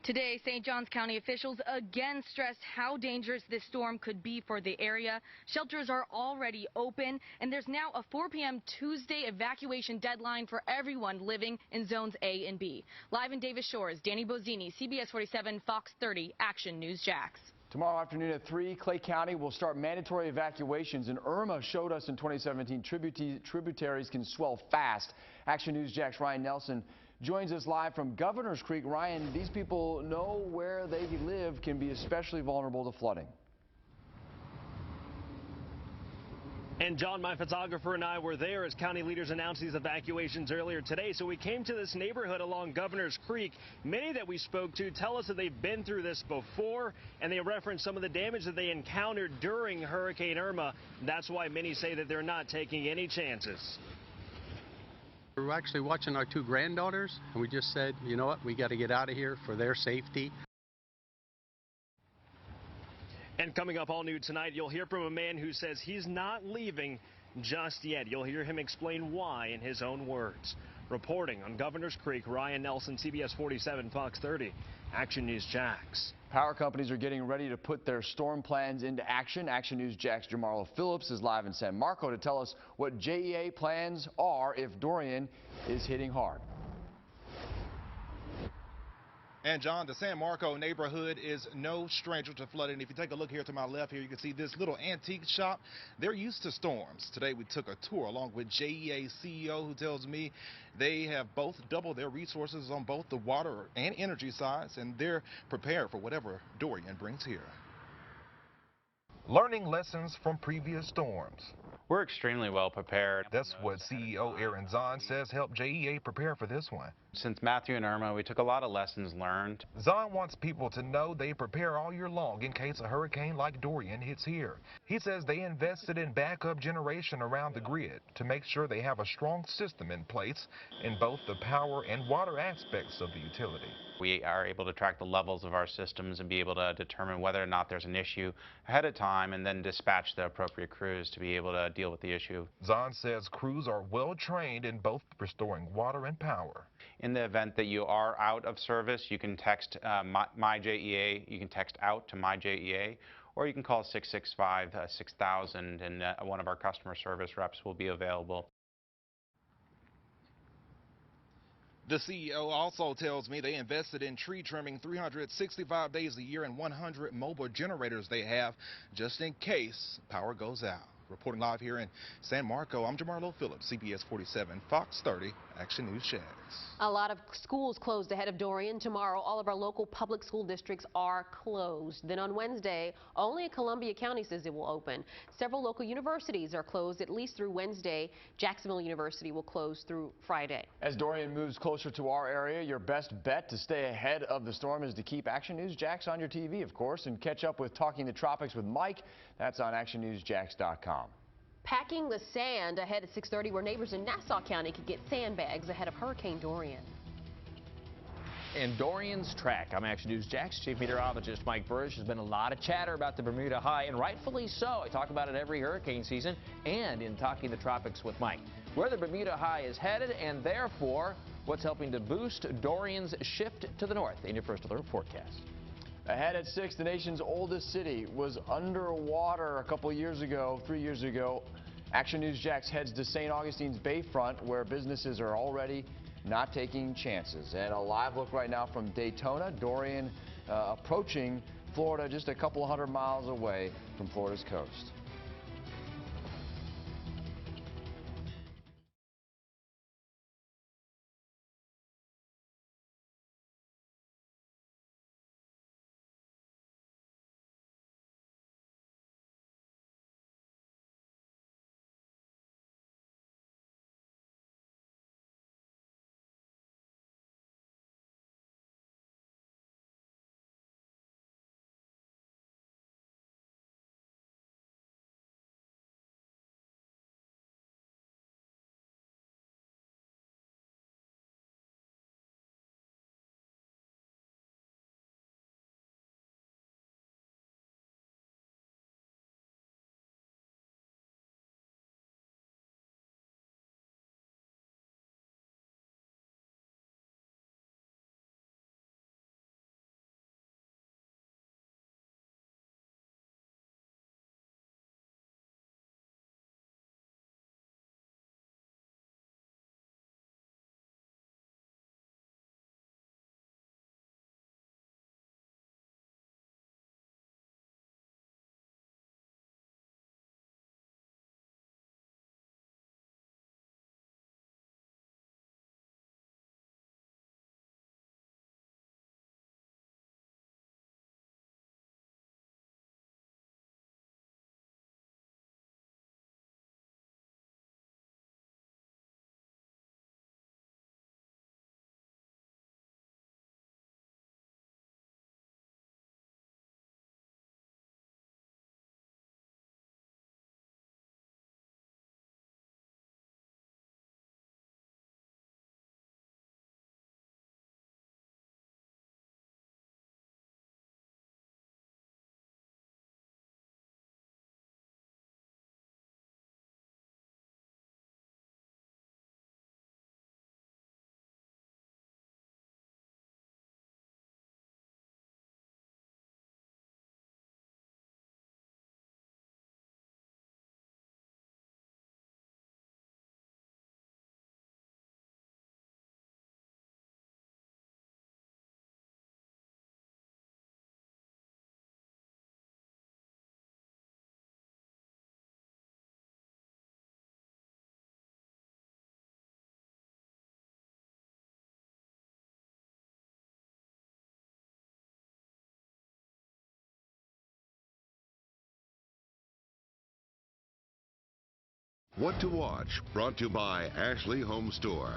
Today, St. Johns County officials again stressed how dangerous this storm could be for the area. Shelters are already open, and there's now a 4 p.m. Tuesday evacuation deadline for everyone living in zones A and B. Live in Davis Shores, Danny Bozzini, CBS47, FOX30 Action News Jax. Tomorrow afternoon at 3, Clay County will start mandatory evacuations, and Irma showed us in 2017 tributaries can swell fast. Action News Jax Ryan Nelson joins us live from Governor's Creek. Ryan, these people know where they live can be especially vulnerable to flooding. And John, my photographer, and I were there as county leaders announced these evacuations earlier today. So we came to this neighborhood along Governor's Creek. Many that we spoke to tell us that they've been through this before, and they reference some of the damage that they encountered during Hurricane Irma. That's why many say that they're not taking any chances. We're actually watching our 2 granddaughters, and we just said, you know what, we got to get out of here for their safety. And coming up all new tonight, you'll hear from a man who says he's not leaving just yet. You'll hear him explain why in his own words. Reporting on Governor's Creek, Ryan Nelson, CBS47, FOX30, Action News Jax. Power companies are getting ready to put their storm plans into action. Action News Jax Jamarlo Phillips is live in San Marco to tell us what JEA plans are if Dorian is hitting hard. And John, the San Marco neighborhood is no stranger to flooding. If you take a look here to my left here, you can see this little antique shop. They're used to storms. Today we took a tour along with JEA CEO, who tells me they have both doubled their resources on both the water and energy sides, and they're prepared for whatever Dorian brings here. Learning lessons from previous storms. We're extremely well prepared. That's what CEO Aaron Zahn says helped JEA prepare for this one. Since Matthew and Irma, we took a lot of lessons learned. Zahn wants people to know they prepare all year long in case a hurricane like Dorian hits here. He says they invested in backup generation around the grid to make sure they have a strong system in place in both the power and water aspects of the utility. We are able to track the levels of our systems and be able to determine whether or not there's an issue ahead of time, and then dispatch the appropriate crews to be able to deal with the issue. Zahn says crews are well trained in both restoring water and power. In the event that you are out of service, you can text my JEA, you can text out to my JEA, or you can call 665-6000, and one of our customer service reps will be available. The CEO also tells me they invested in tree trimming 365 days a year and 100 mobile generators they have just in case power goes out. Reporting live here in San Marco, I'm Jamarlo Phillips, CBS 47, Fox 30, Action News Jax. A lot of schools closed ahead of Dorian. Tomorrow, all of our local public school districts are closed. Then on Wednesday, only Columbia County says it will open. Several local universities are closed at least through Wednesday. Jacksonville University will close through Friday. As Dorian moves closer to our area, your best bet to stay ahead of the storm is to keep Action News Jax on your TV, of course, and catch up with Talking the Tropics with Mike. That's on actionnewsjax.com. Packing the sand ahead at 6:30, where neighbors in Nassau County could get sandbags ahead of Hurricane Dorian. In Dorian's track, I'm Action News Jax Chief Meteorologist Mike Burrish. There's been a lot of chatter about the Bermuda High, and rightfully so. I talk about it every hurricane season and in Talking the Tropics with Mike. Where the Bermuda High is headed, and therefore what's helping to boost Dorian's shift to the north in your First Alert forecast. Ahead at 6, the nation's oldest city was underwater a couple years ago, 3 years ago. Action News Jax heads to St. Augustine's bayfront, where businesses are already not taking chances. And a live look right now from Daytona. Dorian approaching Florida just a couple 100 miles away from Florida's coast. What to watch, brought to you by Ashley Home Store.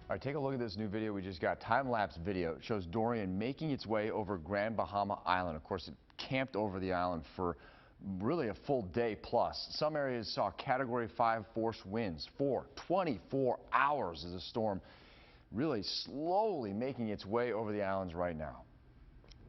All right, take a look at this new video we just got. Time-lapse video. It shows Dorian making its way over Grand Bahama Island. Of course, it camped over the island for really a full day plus. Some areas saw Category 5 force winds for 24 hours as the storm really slowly making its way over the islands right now.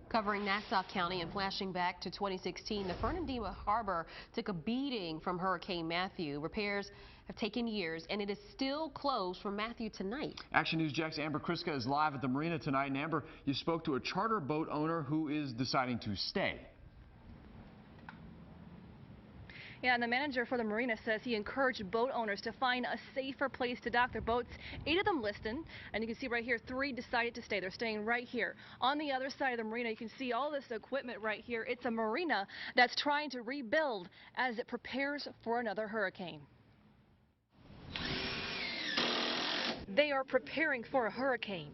Covering Nassau County and flashing back to 2016, the Fernandina Harbor took a beating from Hurricane Matthew. Repairs have taken years, and it is still closed from Matthew tonight. Action News Jax Amber Kriska is live at the Marina tonight. And Amber, you spoke to a charter boat owner who is deciding to stay. Yeah, and the manager for the Marina says he encouraged boat owners to find a safer place to dock their boats. 8 of them listened, and you can see right here, 3 decided to stay. They're staying right here. On the other side of the marina, you can see all this equipment right here. It's a marina that's trying to rebuild as it prepares for another hurricane. They are preparing for a hurricane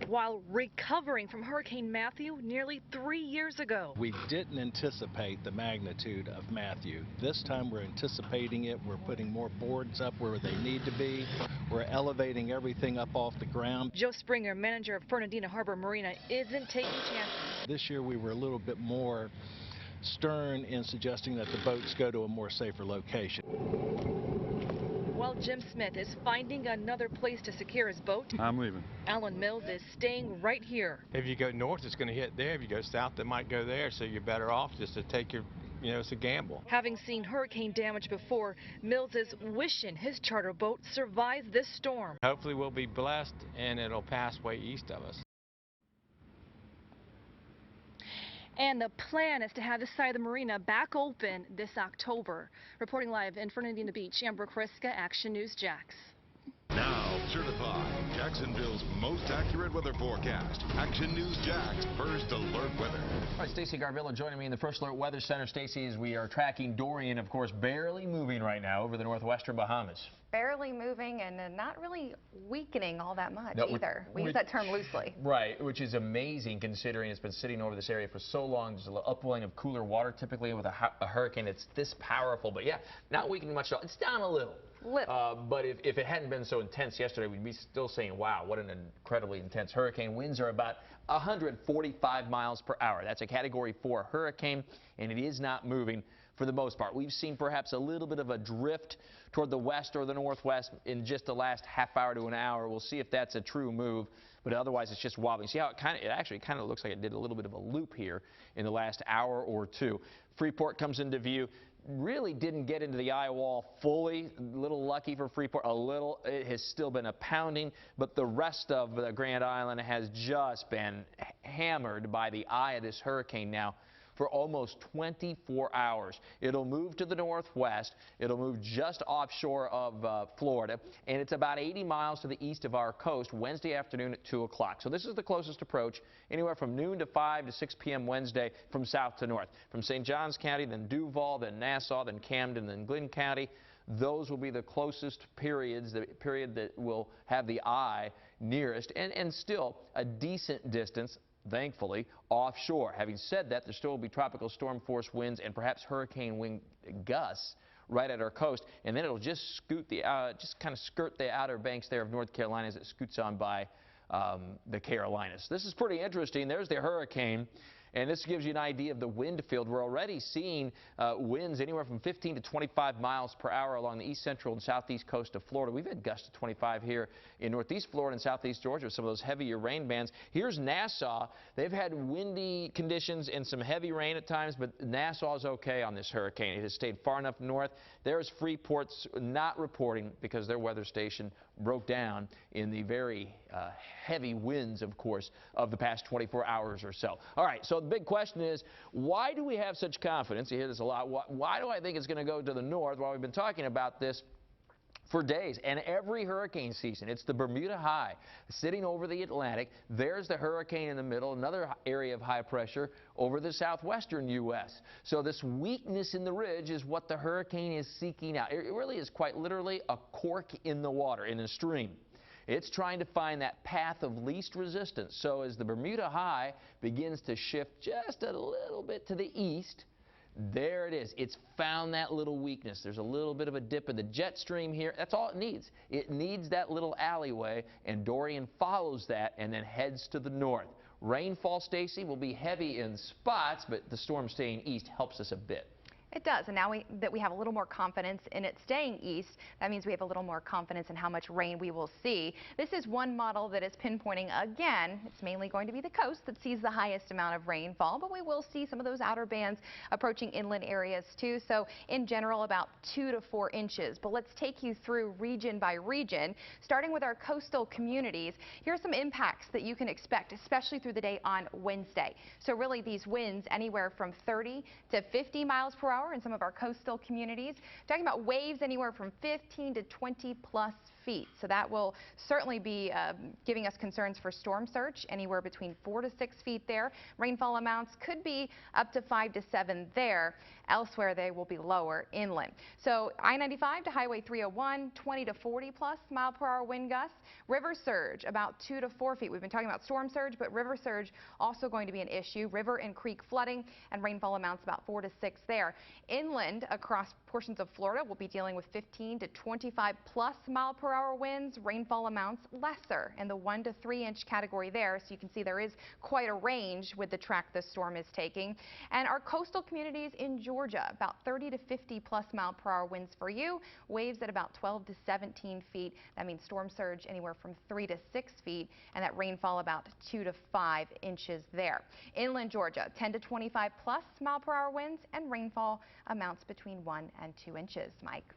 while recovering from Hurricane Matthew nearly 3 years ago. We didn't anticipate the magnitude of Matthew. This time we're anticipating it. We're putting more boards up where they need to be. We're elevating everything up off the ground. Joe Springer, manager of Fernandina Harbor Marina, isn't taking chances. This year we were a little bit more stern in suggesting that the boats go to a more safer location. While Jim Smith is finding another place to secure his boat, I'm leaving. Alan Mills is staying right here. If you go north, it's going to hit there. If you go south, it might go there. So you're better off just to take your it's a gamble. Having seen hurricane damage before, Mills is wishing his charter boat survives this storm. Hopefully we'll be blessed and it'll pass way east of us. And the plan is to have this side of the marina back open this October. Reporting live in Fernandina Beach, Amber Kriska, Action News Jax. Now certified, Jacksonville's most accurate weather forecast. Action News Jax, First Alert Weather. All right, Stacey Garvillo joining me in the First Alert Weather Center. Stacey, as we are tracking Dorian, of course, barely moving right now over the northwestern Bahamas. Barely moving and not really weakening all that much either. We use that term loosely. Right, which is amazing considering it's been sitting over this area for so long. There's a little upwelling of cooler water. Typically with a hurricane, it's this powerful. But yeah, not weakening much at all. It's down a little. But if it hadn't been so intense yesterday, we'd be still saying, wow, what an incredibly intense hurricane. Winds are about 145 miles per hour. That's a Category 4 hurricane, and it is not moving for the most part. We've seen perhaps a little bit of a drift toward the west or the northwest in just the last half hour to an hour. We'll see if that's a true move, but otherwise it's just wobbling. See how it actually kind of looks like it did a little bit of a loop here in the last hour or two. Freeport comes into view. Really didn't get into the eye wall fully. A little lucky for Freeport. A little. It has still been a pounding, but the rest of the Grand Island has just been hammered by the eye of this hurricane now for almost 24 hours. It'll move to the northwest. It'll move just offshore of Florida, and it's about 80 miles to the east of our coast Wednesday afternoon at 2 o'clock. So this is the closest approach, anywhere from noon to 5 to 6 p.m. Wednesday from south to north. From St. Johns County, then Duval, then Nassau, then Camden, then Glynn County. Those will be the closest periods, the period that will have the eye nearest, and still a decent distance, thankfully, offshore. Having said that, there still will be tropical storm force winds and perhaps hurricane wind gusts right at our coast, and then it'll just scoot just kind of skirt the outer banks there of North Carolina as it scoots on by the Carolinas. This is pretty interesting. There's the hurricane. And this gives you an idea of the wind field. We're already seeing winds anywhere from 15 to 25 miles per hour along the east central and southeast coast of Florida. We've had gusts of 25 here in northeast Florida and southeast Georgia with some of those heavier rain bands. Here's Nassau. They've had windy conditions and some heavy rain at times, but Nassau is okay on this hurricane. It has stayed far enough north. There's Freeport's not reporting because their weather station broke down in the very heavy winds, of course, of the past 24 hours or so. All right, so the big question is, why do we have such confidence? You hear this a lot. Why do I think it's going to go to the north? Well, we've been talking about this for days, and every hurricane season, it's the Bermuda High sitting over the Atlantic. There's the hurricane in the middle, another area of high pressure over the southwestern U.S. So this weakness in the ridge is what the hurricane is seeking out. It really is quite literally a cork in the water, in a stream. It's trying to find that path of least resistance. So as the Bermuda High begins to shift just a little bit to the east, there it is. It's found that little weakness. There's a little bit of a dip in the jet stream here. That's all it needs. It needs that little alleyway, and Dorian follows that and then heads to the north. Rainfall, Stacey, will be heavy in spots, but the storm staying east helps us a bit. It does, and now that we have a little more confidence in it staying east, that means we have a little more confidence in how much rain we will see. This is one model that is pinpointing, again, it's mainly going to be the coast that sees the highest amount of rainfall, but we will see some of those outer bands approaching inland areas too. So in general, about 2 to 4 inches. But let's take you through region by region, starting with our coastal communities. Here are some impacts that you can expect, especially through the day on Wednesday. So really these winds anywhere from 30 to 50 miles per hour in some of our coastal communities. Talking about waves anywhere from 15 to 20 plus feet. So that will certainly be giving us concerns for storm surge, anywhere between 4 to 6 feet there. Rainfall amounts could be up to 5 to 7 there. Elsewhere, they will be lower inland. So I-95 to Highway 301, 20 to 40 plus mile per hour wind gusts. River surge, about 2 to 4 feet. We've been talking about storm surge, but river surge also going to be an issue. River and creek flooding and rainfall amounts about 4 to 6 there. Inland across portions of Florida, we'll be dealing with 15 to 25 plus mile per mile-per-hour winds, rainfall amounts lesser in the 1 to 3 inch category there. So you can see there is quite a range with the track the storm is taking. And our coastal communities in Georgia, about 30 to 50 plus mile-per-hour winds for you. Waves at about 12 to 17 feet. That means storm surge anywhere from 3 to 6 feet, and that rainfall about 2 to 5 inches there. Inland Georgia, 10 to 25 plus mile-per-hour winds and rainfall amounts between 1 and 2 inches. Mike.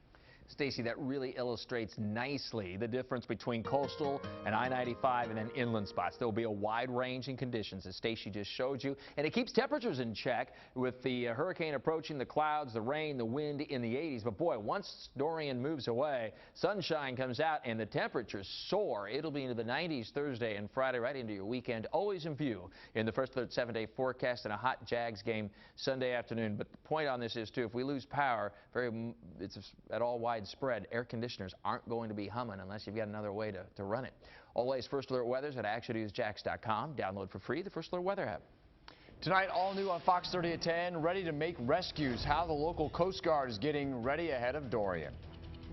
Stacy, that really illustrates nicely the difference between coastal and I-95 and then inland spots. There will be a wide range in conditions, as Stacy just showed you, and it keeps temperatures in check with the hurricane approaching, the clouds, the rain, the wind in the 80s. But boy, once Dorian moves away, sunshine comes out and the temperatures soar. It'll be into the 90s Thursday and Friday, right into your weekend, always in view in the First Alert 7-day forecast, and a hot Jags game Sunday afternoon. But the point on this is, too, if we lose power, it's at all widespread. Air conditioners aren't going to be humming unless you've got another way to run it. All the latest First Alert weathers at actionnewsjax.com. Download for free the First Alert weather app. Tonight, all new on Fox 30 at 10, ready to make rescues. How the local Coast Guard is getting ready ahead of Dorian.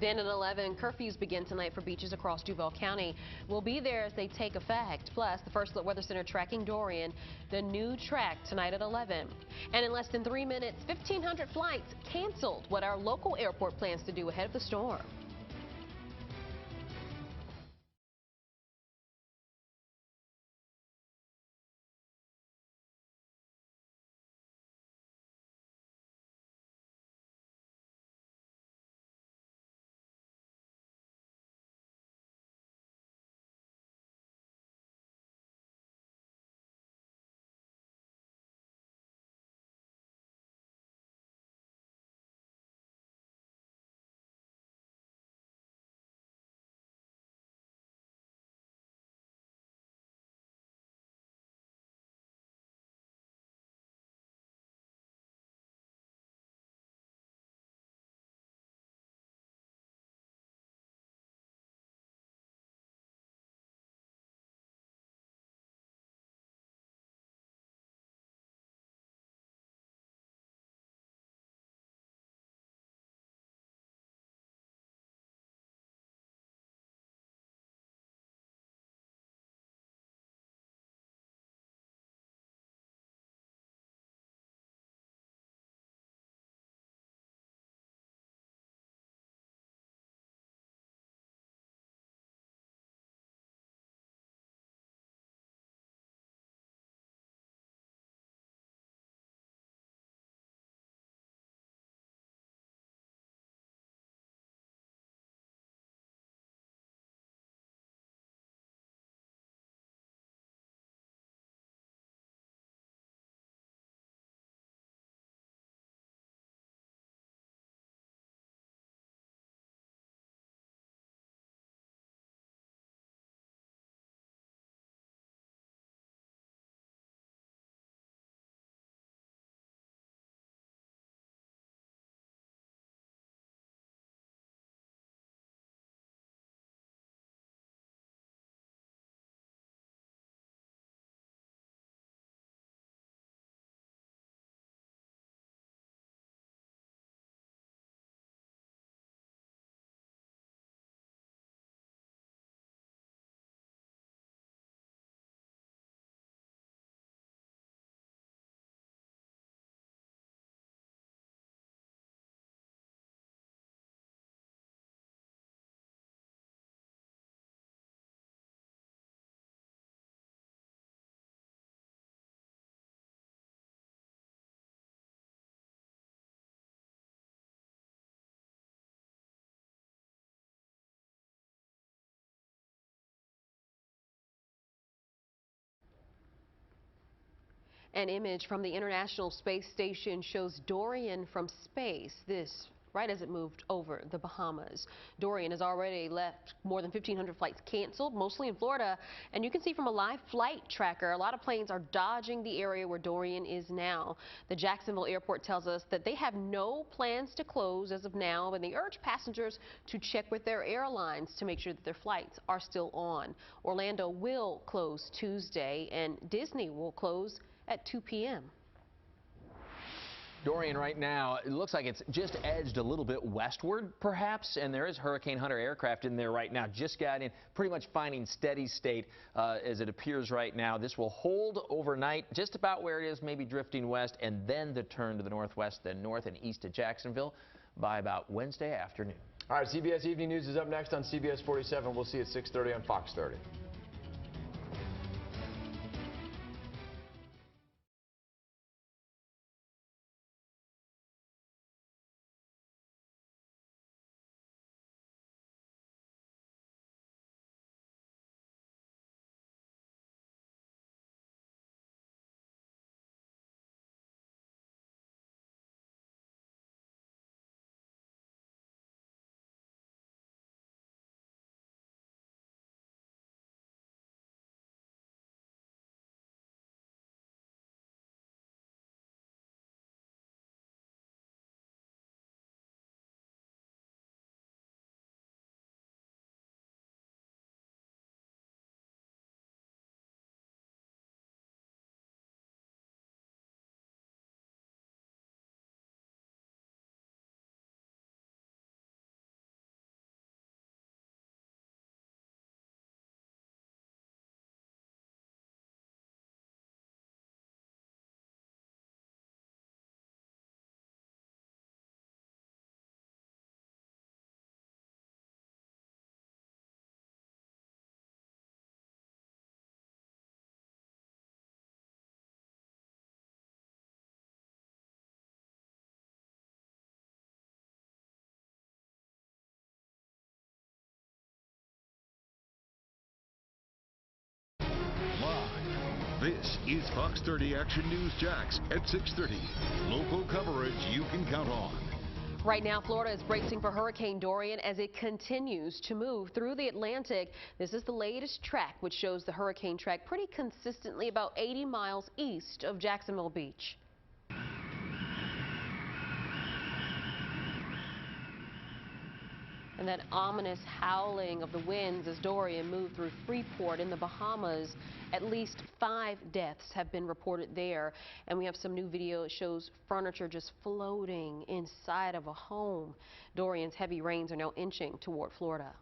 Then at 11, curfews begin tonight for beaches across Duval County. We'll be there as they take effect. Plus, the First Alert Weather Center tracking Dorian, the new track tonight at 11. And in less than 3 minutes, 1,500 flights canceled. What our local airport plans to do ahead of the storm. An image from the International Space Station shows Dorian from space. This right as it moved over the Bahamas. Dorian has already left more than 1,500 flights canceled, mostly in Florida. And you can see from a live flight tracker, a lot of planes are dodging the area where Dorian is now. The Jacksonville airport tells us that they have no plans to close as of now, and they urge passengers to check with their airlines to make sure that their flights are still on. Orlando will close Tuesday, and Disney will close at 2 p.m. Dorian, right now, it looks like it's just edged a little bit westward, perhaps, and there is Hurricane Hunter aircraft in there right now. Just got in, pretty much finding steady state as it appears right now. This will hold overnight, just about where it is, maybe drifting west, and then the turn to the northwest, then north and east of Jacksonville by about Wednesday afternoon. All right, CBS Evening News is up next on CBS 47. We'll see you at 6:30 on Fox 30. This is Fox 30 Action News Jax at 6:30. Local coverage you can count on. Right now, Florida is bracing for Hurricane Dorian as it continues to move through the Atlantic. This is the latest track, which shows the hurricane track pretty consistently about 80 miles east of Jacksonville Beach. And that ominous howling of the winds as Dorian moved through Freeport in the Bahamas. At least 5 deaths have been reported there. And we have some new video that shows furniture just floating inside of a home. Dorian's heavy rains are now inching toward Florida.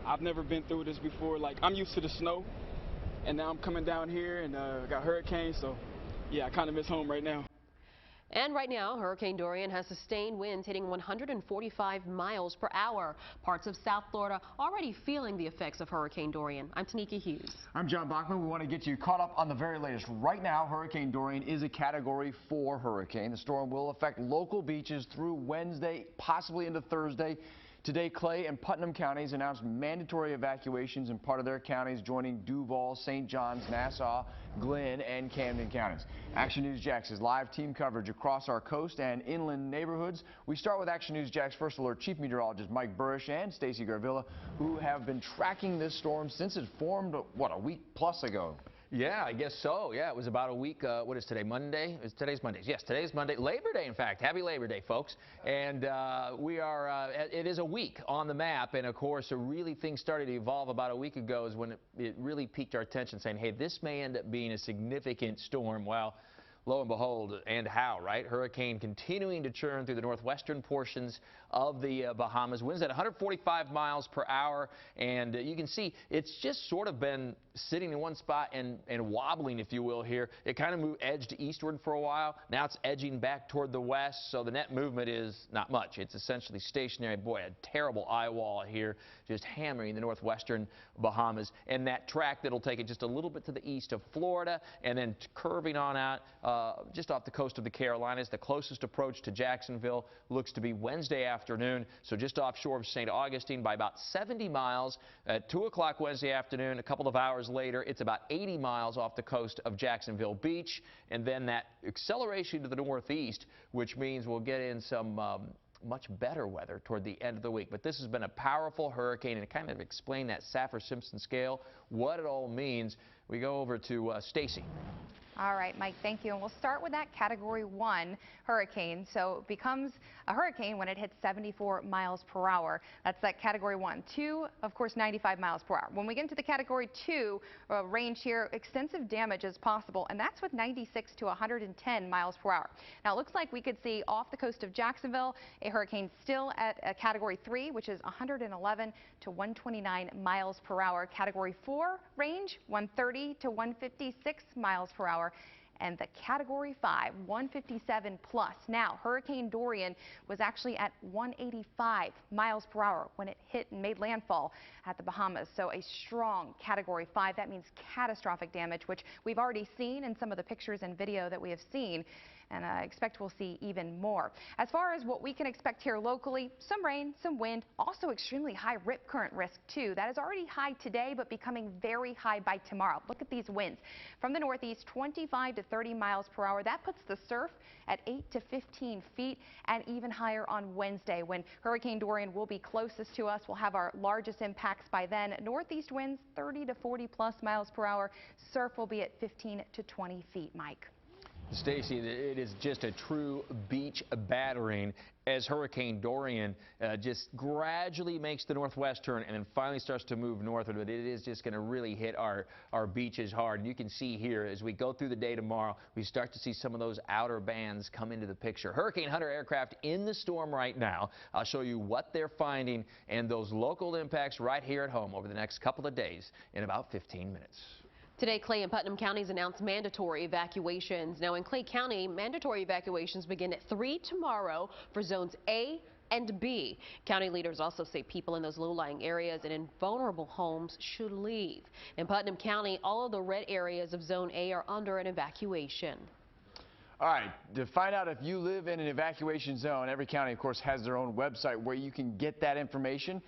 I've never been through this before. Like, I'm used to the snow, and now I'm coming down here and got hurricanes. So, yeah, I kind of miss home right now. And right now, Hurricane Dorian has sustained winds hitting 145 miles per hour. Parts of South Florida already feeling the effects of Hurricane Dorian. I'm Tanika Hughes. I'm John Bachman. We want to get you caught up on the very latest. Right now, Hurricane Dorian is a Category 4 hurricane. The storm will affect local beaches through Wednesday, possibly into Thursday. Today, Clay and Putnam counties announced mandatory evacuations in part of their counties, joining Duval, St. Johns, Nassau, Glenn, and Camden counties. Action News Jax is live team coverage across our coast and inland neighborhoods. We start with Action News Jax First Alert Chief Meteorologist Mike Burrish and Stacy Garvilla, who have been tracking this storm since it formed, what, a week plus ago. Yeah, I guess so. Yeah, it was about a week. What is today? Monday? Today's Monday. Yes, today's Monday. Labor Day, in fact. Happy Labor Day, folks. And we are, it is a week on the map. And, of course, really things started to evolve about a week ago is when it really piqued our attention, saying, hey, this may end up being a significant storm. Well, lo and behold, and how, right? Hurricane continuing to churn through the northwestern portions of the Bahamas. Winds at 145 miles per hour. And you can see it's just sort of been sitting in one spot and wobbling, if you will, here. It kind of edged eastward for a while. Now it's edging back toward the west. So the net movement is not much. It's essentially stationary. Boy, a terrible eye wall here, just hammering the northwestern Bahamas. And that track that'll take it just a little bit to the east of Florida and then curving on out just off the coast of the Carolinas. The closest approach to Jacksonville looks to be Wednesday afternoon, so just offshore of St. Augustine by about 70 miles. At 2 o'clock Wednesday afternoon, a couple of hours later, it's about 80 miles off the coast of Jacksonville Beach, and then that acceleration to the northeast, which means we'll get in some much better weather toward the end of the week. But this has been a powerful hurricane, and to kind of explain that Saffir-Simpson scale, what it all means, we go over to Stacy. All right, Mike, thank you. And we'll start with that Category 1 hurricane. So it becomes a hurricane when it hits 74 miles per hour. That's that Category 1. 2, of course, 95 miles per hour. When we get into the Category 2 range here, extensive damage is possible, and that's with 96 to 110 miles per hour. Now, it looks like we could see off the coast of Jacksonville a hurricane still at a Category 3, which is 111 to 129 miles per hour. Category 4 range, 130 to 156 miles per hour. And the Category 5, 157 plus. Now, Hurricane Dorian was actually at 185 miles per hour when it hit and made landfall at the Bahamas. So a strong Category 5. That means catastrophic damage, which we've already seen in some of the pictures and video that we have seen. And I expect we'll see even more. As far as what we can expect here locally, some rain, some wind, also extremely high rip current risk too. That is already high today, but becoming very high by tomorrow. Look at these winds. From the northeast, 25 to 30 miles per hour. That puts the surf at 8 to 15 feet and even higher on Wednesday when Hurricane Dorian will be closest to us. We'll have our largest impacts by then. Northeast winds 30 to 40 plus miles per hour. Surf will be at 15 to 20 feet, Mike. Stacy, it is just a true beach battering as Hurricane Dorian just gradually makes the northwest turn and then finally starts to move northward. But it is just going to really hit our beaches hard. And you can see here as we go through the day tomorrow, we start to see some of those outer bands come into the picture. Hurricane Hunter aircraft in the storm right now. I'll show you what they're finding and those local impacts right here at home over the next couple of days in about 15 minutes. Today, Clay and Putnam counties announced mandatory evacuations. Now, in Clay County, mandatory evacuations begin at 3 tomorrow for zones A and B. County leaders also say people in those low-lying areas and in vulnerable homes should leave. In Putnam County, all of the red areas of Zone A are under an evacuation. All right, to find out if you live in an evacuation zone, every county, of course, has their own website where you can get that information.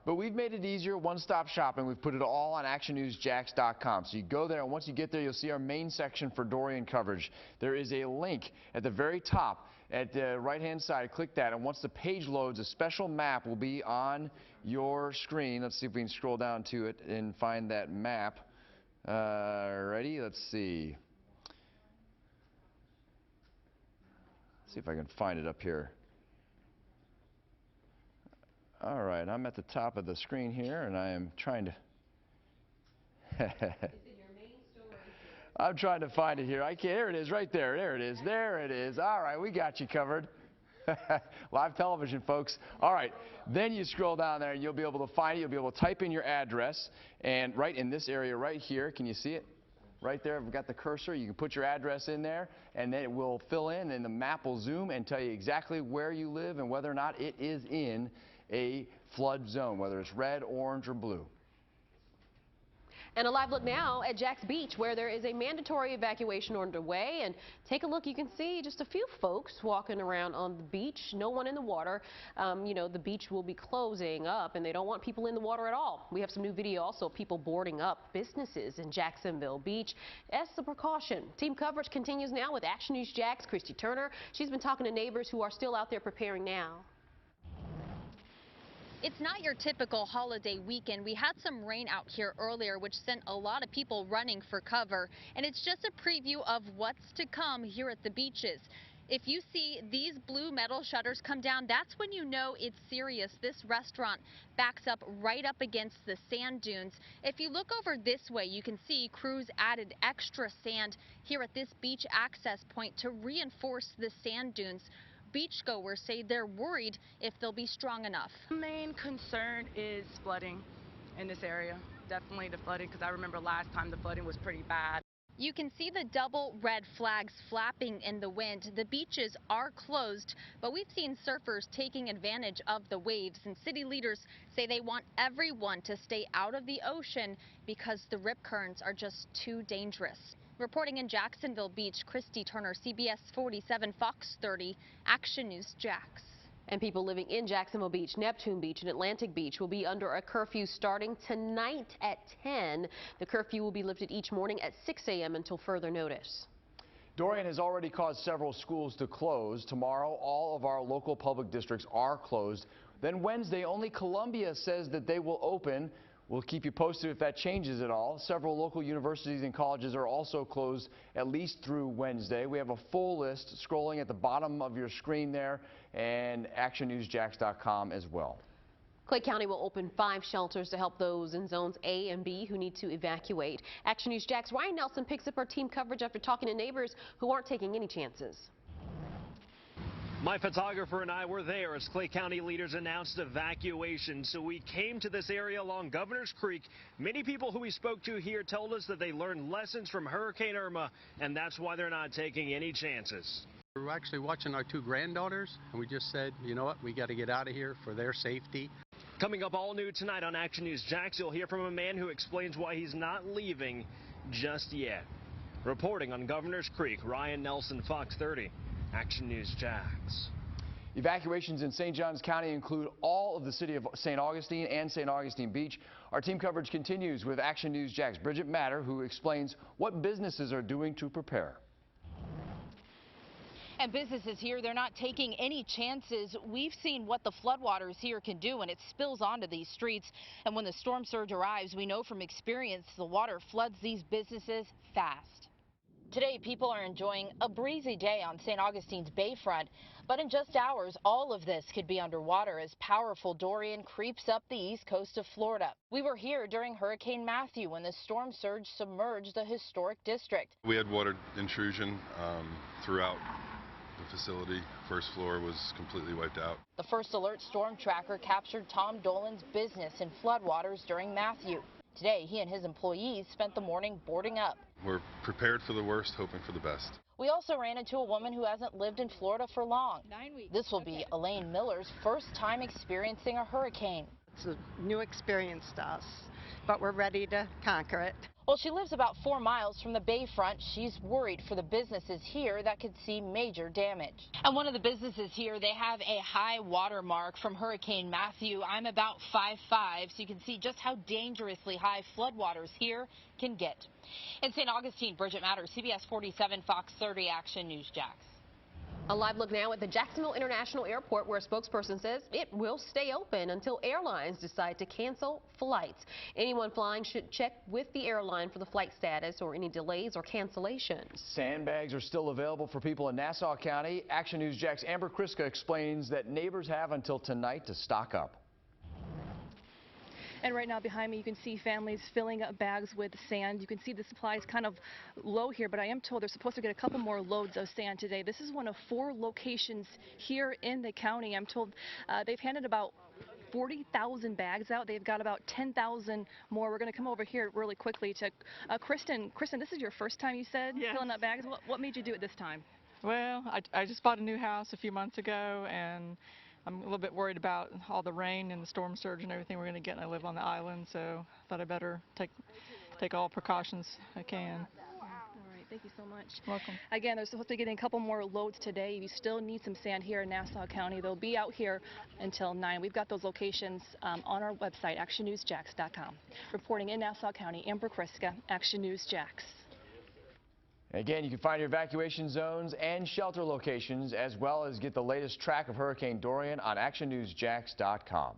But we've made it easier, one-stop shopping. We've put it all on actionnewsjax.com. So you go there, and once you get there, you'll see our main section for Dorian coverage. There is a link at the very top at the right-hand side. Click that, and once the page loads, a special map will be on your screen. Let's see if we can scroll down to it and find that map. Ready? Let's see. Let's see if I can find it up here. All right, I'm at the top of the screen here, and I am trying to... I'm trying to find it here. I can't. There it is, right there. There it is. There it is. All right, we got you covered. Live television, folks. All right, then you scroll down there, and you'll be able to find it. You'll be able to type in your address, and right in this area right here, can you see it? Right there, we've got the cursor. You can put your address in there, and then it will fill in, and the map will zoom and tell you exactly where you live and whether or not it is in a flood zone, whether it's red, orange, or blue. And a live look now at Jax Beach, where there is a mandatory evacuation underway. And take a look, you can see just a few folks walking around on the beach. No one in the water. You know, the beach will be closing up, and they don't want people in the water at all. We have some new video also of people boarding up businesses in Jacksonville Beach as a precaution. Team coverage continues now with Action News Jax. Christy Turner, she's been talking to neighbors who are still out there preparing now. It's not your typical holiday weekend. We had some rain out here earlier, which sent a lot of people running for cover. And it's just a preview of what's to come here at the beaches. If you see these blue metal shutters come down, that's when you know it's serious. This restaurant backs up right up against the sand dunes. If you look over this way, you can see crews added extra sand here at this beach access point to reinforce the sand dunes. Beachgoers say they're worried if they'll be strong enough. The main concern is flooding in this area. Definitely the flooding, because I remember last time the flooding was pretty bad. You can see the double red flags flapping in the wind. The beaches are closed, but we've seen surfers taking advantage of the waves, and city leaders say they want everyone to stay out of the ocean because the rip currents are just too dangerous. Reporting in Jacksonville Beach, Christy Turner, CBS47, FOX30 Action News Jax. And people living in Jacksonville Beach, Neptune Beach, and Atlantic Beach will be under a curfew starting tonight at 10. The curfew will be lifted each morning at 6 a.m. until further notice. Dorian has already caused several schools to close. Tomorrow, all of our local public districts are closed. Then Wednesday, only Columbia says that they will open. We'll keep you posted if that changes at all. Several local universities and colleges are also closed at least through Wednesday. We have a full list scrolling at the bottom of your screen there, and actionnewsjax.com as well. Clay County will open 5 shelters to help those in zones A and B who need to evacuate. Action News Jax Ryan Nelson picks up our team coverage after talking to neighbors who aren't taking any chances. My photographer and I were there as Clay County leaders announced evacuation. So we came to this area along Governor's Creek. Many people who we spoke to here told us that they learned lessons from Hurricane Irma, and that's why they're not taking any chances. We were actually watching our 2 granddaughters, and we just said, you know what, we got to get out of here for their safety. Coming up all new tonight on Action News Jax, you'll hear from a man who explains why he's not leaving just yet. Reporting on Governor's Creek, Ryan Nelson, Fox 30, Action News Jax. Evacuations in St. Johns County include all of the city of St. Augustine and St. Augustine Beach. Our team coverage continues with Action News Jax Bridget Matter, who explains what businesses are doing to prepare. And businesses here, they're not taking any chances. We've seen what the floodwaters here can do when it spills onto these streets. And when the storm surge arrives, we know from experience the water floods these businesses fast. Today, people are enjoying a breezy day on St. Augustine's bayfront. But in just hours, all of this could be underwater as powerful Dorian creeps up the east coast of Florida. We were here during Hurricane Matthew when the storm surge submerged the historic district. We had water intrusion throughout the facility. First floor was completely wiped out. The First Alert storm tracker captured Tom Dolan's business in floodwaters during Matthew. Today, he and his employees spent the morning boarding up. We're prepared for the worst, hoping for the best. We also ran into a woman who hasn't lived in Florida for long. 9 weeks. This will be Elaine Miller's first time experiencing a hurricane. It's a new experience to us, but we're ready to conquer it. Well, she lives about 4 miles from the bayfront. She's worried for the businesses here that could see major damage. And one of the businesses here, they have a high water mark from Hurricane Matthew. I'm about 5'5", so you can see just how dangerously high floodwaters here can get. In St. Augustine, Bridget Matter, CBS47 Fox 30 Action News Jax. A live look now at the Jacksonville International Airport, where a spokesperson says it will stay open until airlines decide to cancel flights. Anyone flying should check with the airline for the flight status or any delays or cancellations. Sandbags are still available for people in Nassau County. Action News Jax Amber Kriska explains that neighbors have until tonight to stock up. And right now behind me, you can see families filling up bags with sand. You can see the supply is kind of low here, but I am told they're supposed to get a couple more loads of sand today. This is one of 4 locations here in the county. I'm told they've handed about 40,000 bags out. They've got about 10,000 more. We're going to come over here really quickly to Kristen. Kristen, this is your first time, you said, filling up bags. What made you do it this time? Well, I just bought a new house a few months ago, and I'm a little bit worried about all the rain and the storm surge and everything we're going to get, and I live on the island, so I thought I better take all precautions I can. All right, thank you so much. Welcome. Again, they're supposed to be getting a couple more loads today. You still need some sand here in Nassau County. They'll be out here until 9. We've got those locations on our website, actionnewsjax.com. Reporting in Nassau County, Amber Kriska, Action News Jax. Again, you can find your evacuation zones and shelter locations, as well as get the latest track of Hurricane Dorian on actionnewsjax.com.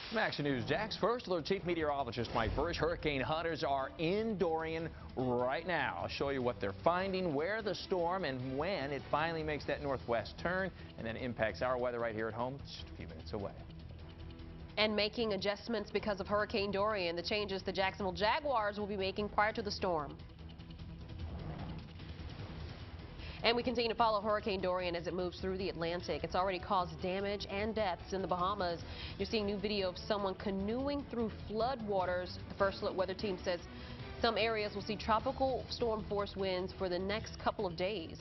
From Action News Jax, First Alert Chief Meteorologist Mike Burrish. Hurricane hunters are in Dorian right now. I'll show you what they're finding, where the storm, and when it finally makes that northwest turn and then impacts our weather right here at home just a few minutes away. And making adjustments because of Hurricane Dorian, the changes the Jacksonville Jaguars will be making prior to the storm. And we continue to follow Hurricane Dorian as it moves through the Atlantic. It's already caused damage and deaths in the Bahamas. You're seeing new video of someone canoeing through flood waters. The First Alert weather team says some areas will see tropical storm force winds for the next couple of days.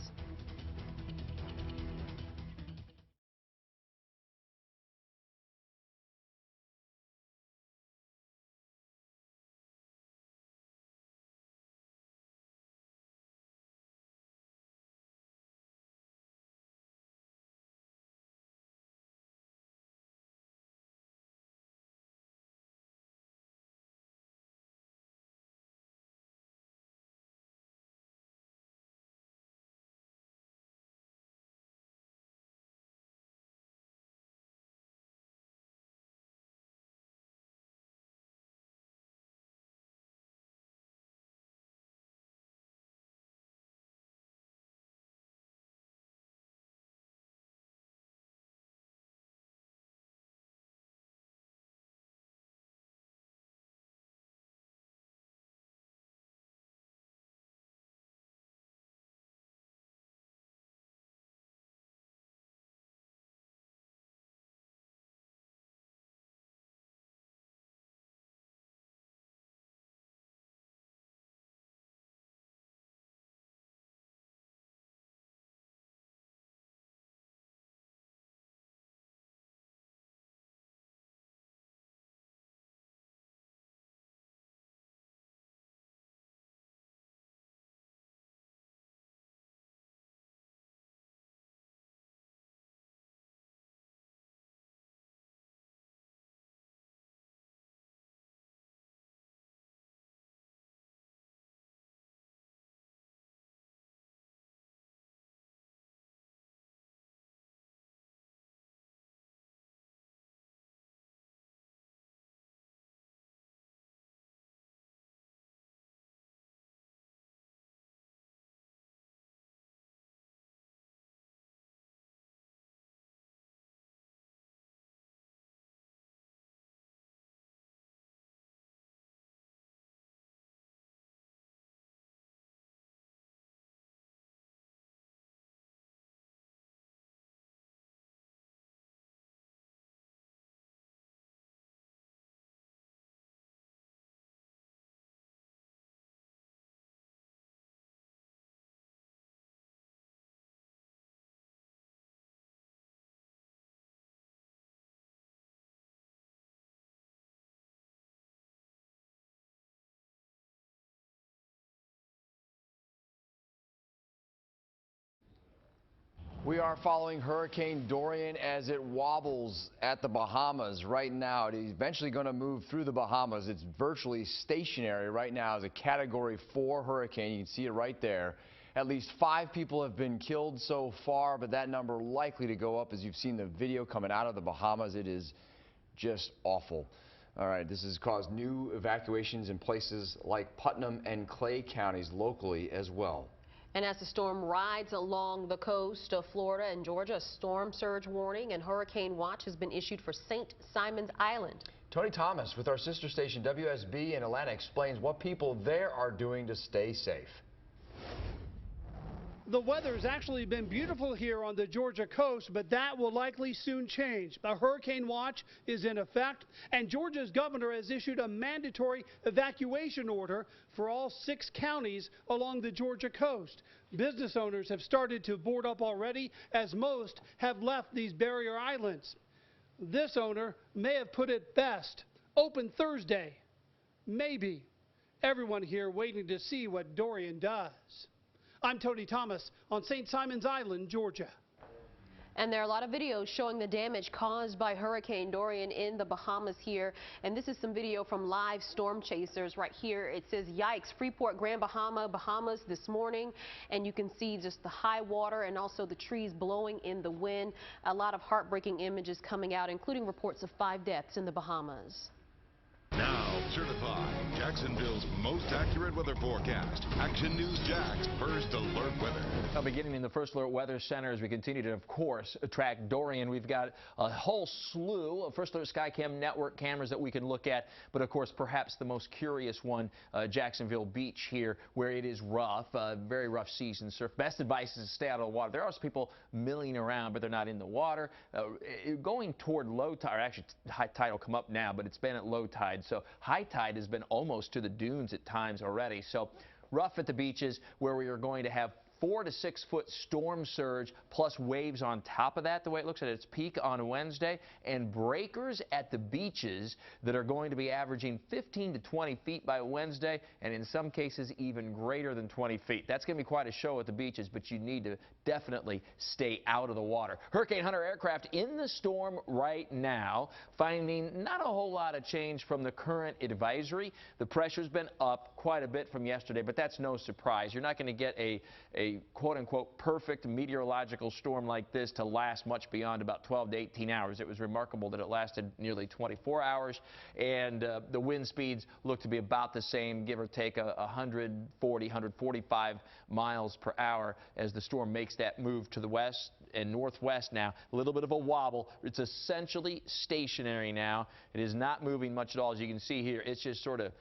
We are following Hurricane Dorian as it wobbles at the Bahamas right now. It is eventually going to move through the Bahamas. It's virtually stationary right now as a Category 4 hurricane. You can see it right there. At least 5 people have been killed so far, but that number likely to go up as you've seen the video coming out of the Bahamas. It is just awful. All right, this has caused new evacuations in places like Putnam and Clay counties locally as well. And as the storm rides along the coast of Florida and Georgia, a storm surge warning and hurricane watch has been issued for St. Simon's Island. Tony Thomas with our sister station WSB in Atlanta explains what people there are doing to stay safe. The weather's actually been beautiful here on the Georgia coast, but that will likely soon change. A hurricane watch is in effect, and Georgia's governor has issued a mandatory evacuation order for all 6 counties along the Georgia coast. Business owners have started to board up already, as most have left these barrier islands. This owner may have put it best: open Thursday. Maybe. Everyone here waiting to see what Dorian does. I'm Tony Thomas on St. Simon's Island, Georgia. And there are a lot of videos showing the damage caused by Hurricane Dorian in the Bahamas here. And this is some video from live storm chasers right here. It says, yikes, Freeport, Grand Bahama, Bahamas this morning. And you can see just the high water and also the trees blowing in the wind. A lot of heartbreaking images coming out, including reports of 5 deaths in the Bahamas. Now certified, Jacksonville's most accurate weather forecast. Action News Jax, First Alert Weather. Now, beginning in the First Alert Weather Center, as we continue to, of course, track Dorian, we've got a whole slew of First Alert Skycam network cameras that we can look at. But, of course, perhaps the most curious one, Jacksonville Beach here, where it is rough, very rough season surf. Best advice is to stay out of the water. There are some people milling around, but they're not in the water. Going toward low tide, or actually high tide will come up now, but it's been at low tide. So high tide has been almost to the dunes at times already. So rough at the beaches, where we are going to have 4 to 6 foot storm surge plus waves on top of that, the way it looks at its peak on Wednesday, and breakers at the beaches that are going to be averaging 15 to 20 feet by Wednesday, and in some cases even greater than 20 feet. That's going to be quite a show at the beaches, but you need to definitely stay out of the water. Hurricane Hunter aircraft in the storm right now, finding not a whole lot of change from the current advisory. The pressure's been up quite a bit from yesterday, but that's no surprise. You're not going to get a quote-unquote perfect meteorological storm like this to last much beyond about 12 to 18 hours. It was remarkable that it lasted nearly 24 hours, and the wind speeds look to be about the same, give or take 140, 145 miles per hour as the storm makes that move to the west and northwest now. A little bit of a wobble. It's essentially stationary now. It is not moving much at all. As you can see here, it's just sort of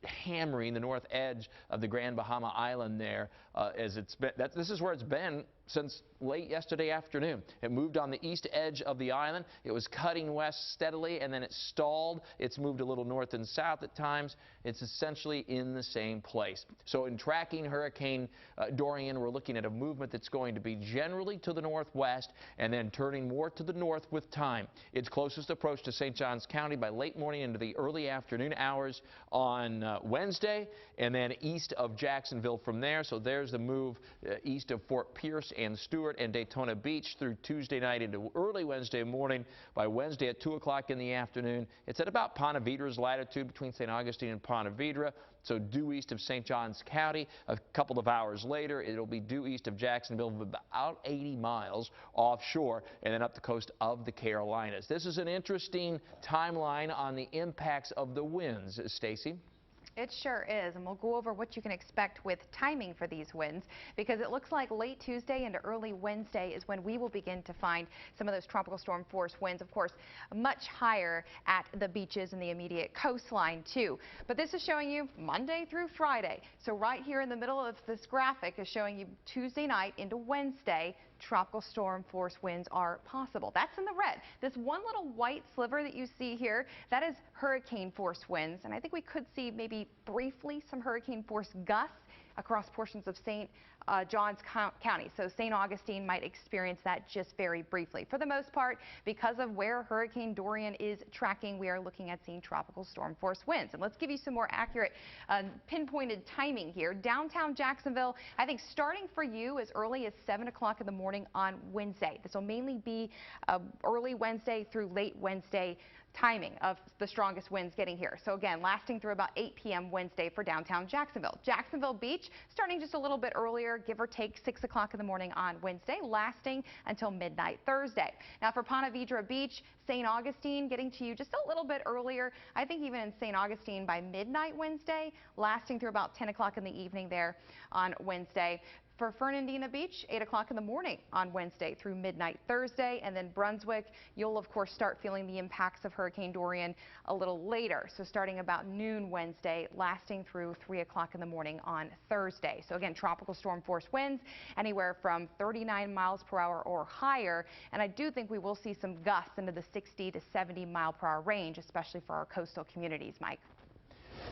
hammering the north edge of the Grand Bahama Island there, as it's been. This is where it's been since late yesterday afternoon. It moved on the east edge of the island. It was cutting west steadily, and then it stalled. It's moved a little north and south at times. It's essentially in the same place. So in tracking Hurricane Dorian, we're looking at a movement that's going to be generally to the northwest and then turning more to the north with time. Its closest approach to St. Johns County by late morning into the early afternoon hours on Wednesday, and then east of Jacksonville from there. So there's the move east of Fort Pierce and Stewart and Daytona Beach through Tuesday night into early Wednesday morning. By Wednesday at 2 o'clock in the afternoon, it's at about Ponte Vedra's latitude, between St. Augustine and Ponte Vedra. So due east of St. Johns County. A couple of hours later, it'll be due east of Jacksonville, about 80 miles offshore, and then up the coast of the Carolinas. This is an interesting timeline on the impacts of the winds. Stacy? It sure is, and we'll go over what you can expect with timing for these winds, because it looks like late Tuesday into early Wednesday is when we will begin to find some of those tropical storm force winds, of course, much higher at the beaches and the immediate coastline too. But this is showing you Monday through Friday. So right here in the middle of this graphic is showing you Tuesday night into Wednesday, tropical storm force winds are possible. That's in the red. This one little white sliver that you see here, that is hurricane force winds, and I think we could see maybe briefly some hurricane force gusts across portions of St. Johns County. So St. Augustine might experience that just very briefly. For the most part, because of where Hurricane Dorian is tracking, we are looking at seeing tropical storm force winds. And let's give you some more accurate pinpointed timing here. Downtown Jacksonville, I think starting for you as early as 7 o'clock in the morning on Wednesday. This will mainly be early Wednesday through late Wednesday timing of the strongest winds getting here. So again, lasting through about 8 p.m. Wednesday for downtown Jacksonville. Jacksonville Beach starting just a little bit earlier, give or take 6 o'clock in the morning on Wednesday, lasting until midnight Thursday. Now for Ponte Vedra Beach, St. Augustine getting to you just a little bit earlier. I think even in St. Augustine by midnight Wednesday, lasting through about 10 o'clock in the evening there on Wednesday. For Fernandina Beach, 8 o'clock in the morning on Wednesday through midnight Thursday. And then Brunswick, you'll of course start feeling the impacts of Hurricane Dorian a little later. So starting about noon Wednesday, lasting through 3 o'clock in the morning on Thursday. So again, tropical storm force winds anywhere from 39 miles per hour or higher. And I do think we will see some gusts into the 60 to 70 mile per hour range, especially for our coastal communities, Mike.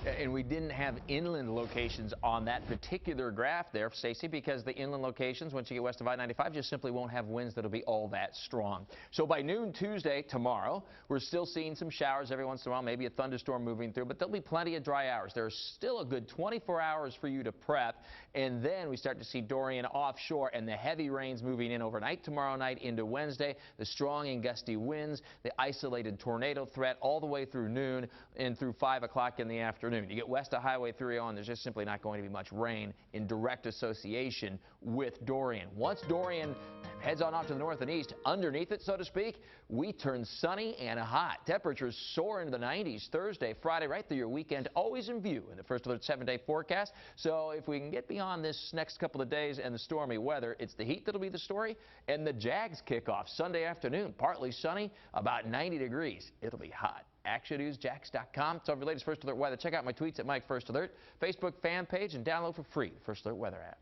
And we didn't have inland locations on that particular graph there, Stacey, because the inland locations, once you get west of I-95, just simply won't have winds that'll be all that strong. So by noon Tuesday, tomorrow, we're still seeing some showers every once in a while, maybe a thunderstorm moving through, but there'll be plenty of dry hours. There's still a good 24 hours for you to prep, and then we start to see Dorian offshore and the heavy rains moving in overnight tomorrow night into Wednesday, the strong and gusty winds, the isolated tornado threat all the way through noon and through 5 o'clock in the afternoon. You get west of Highway 301, there's just simply not going to be much rain in direct association with Dorian. Once Dorian heads on off to the north and east, underneath it, so to speak, we turn sunny and hot. Temperatures soar into the 90s Thursday, Friday, right through your weekend, always in view in the First Alert 7-day forecast. So if we can get beyond this next couple of days and the stormy weather, it's the heat that'll be the story. And the Jags kickoff Sunday afternoon, partly sunny, about 90 degrees. It'll be hot. ActionNewsJax.com. It's all your latest First Alert weather. Check out my tweets at Mike First Alert, Facebook fan page, and download for free the First Alert weather app.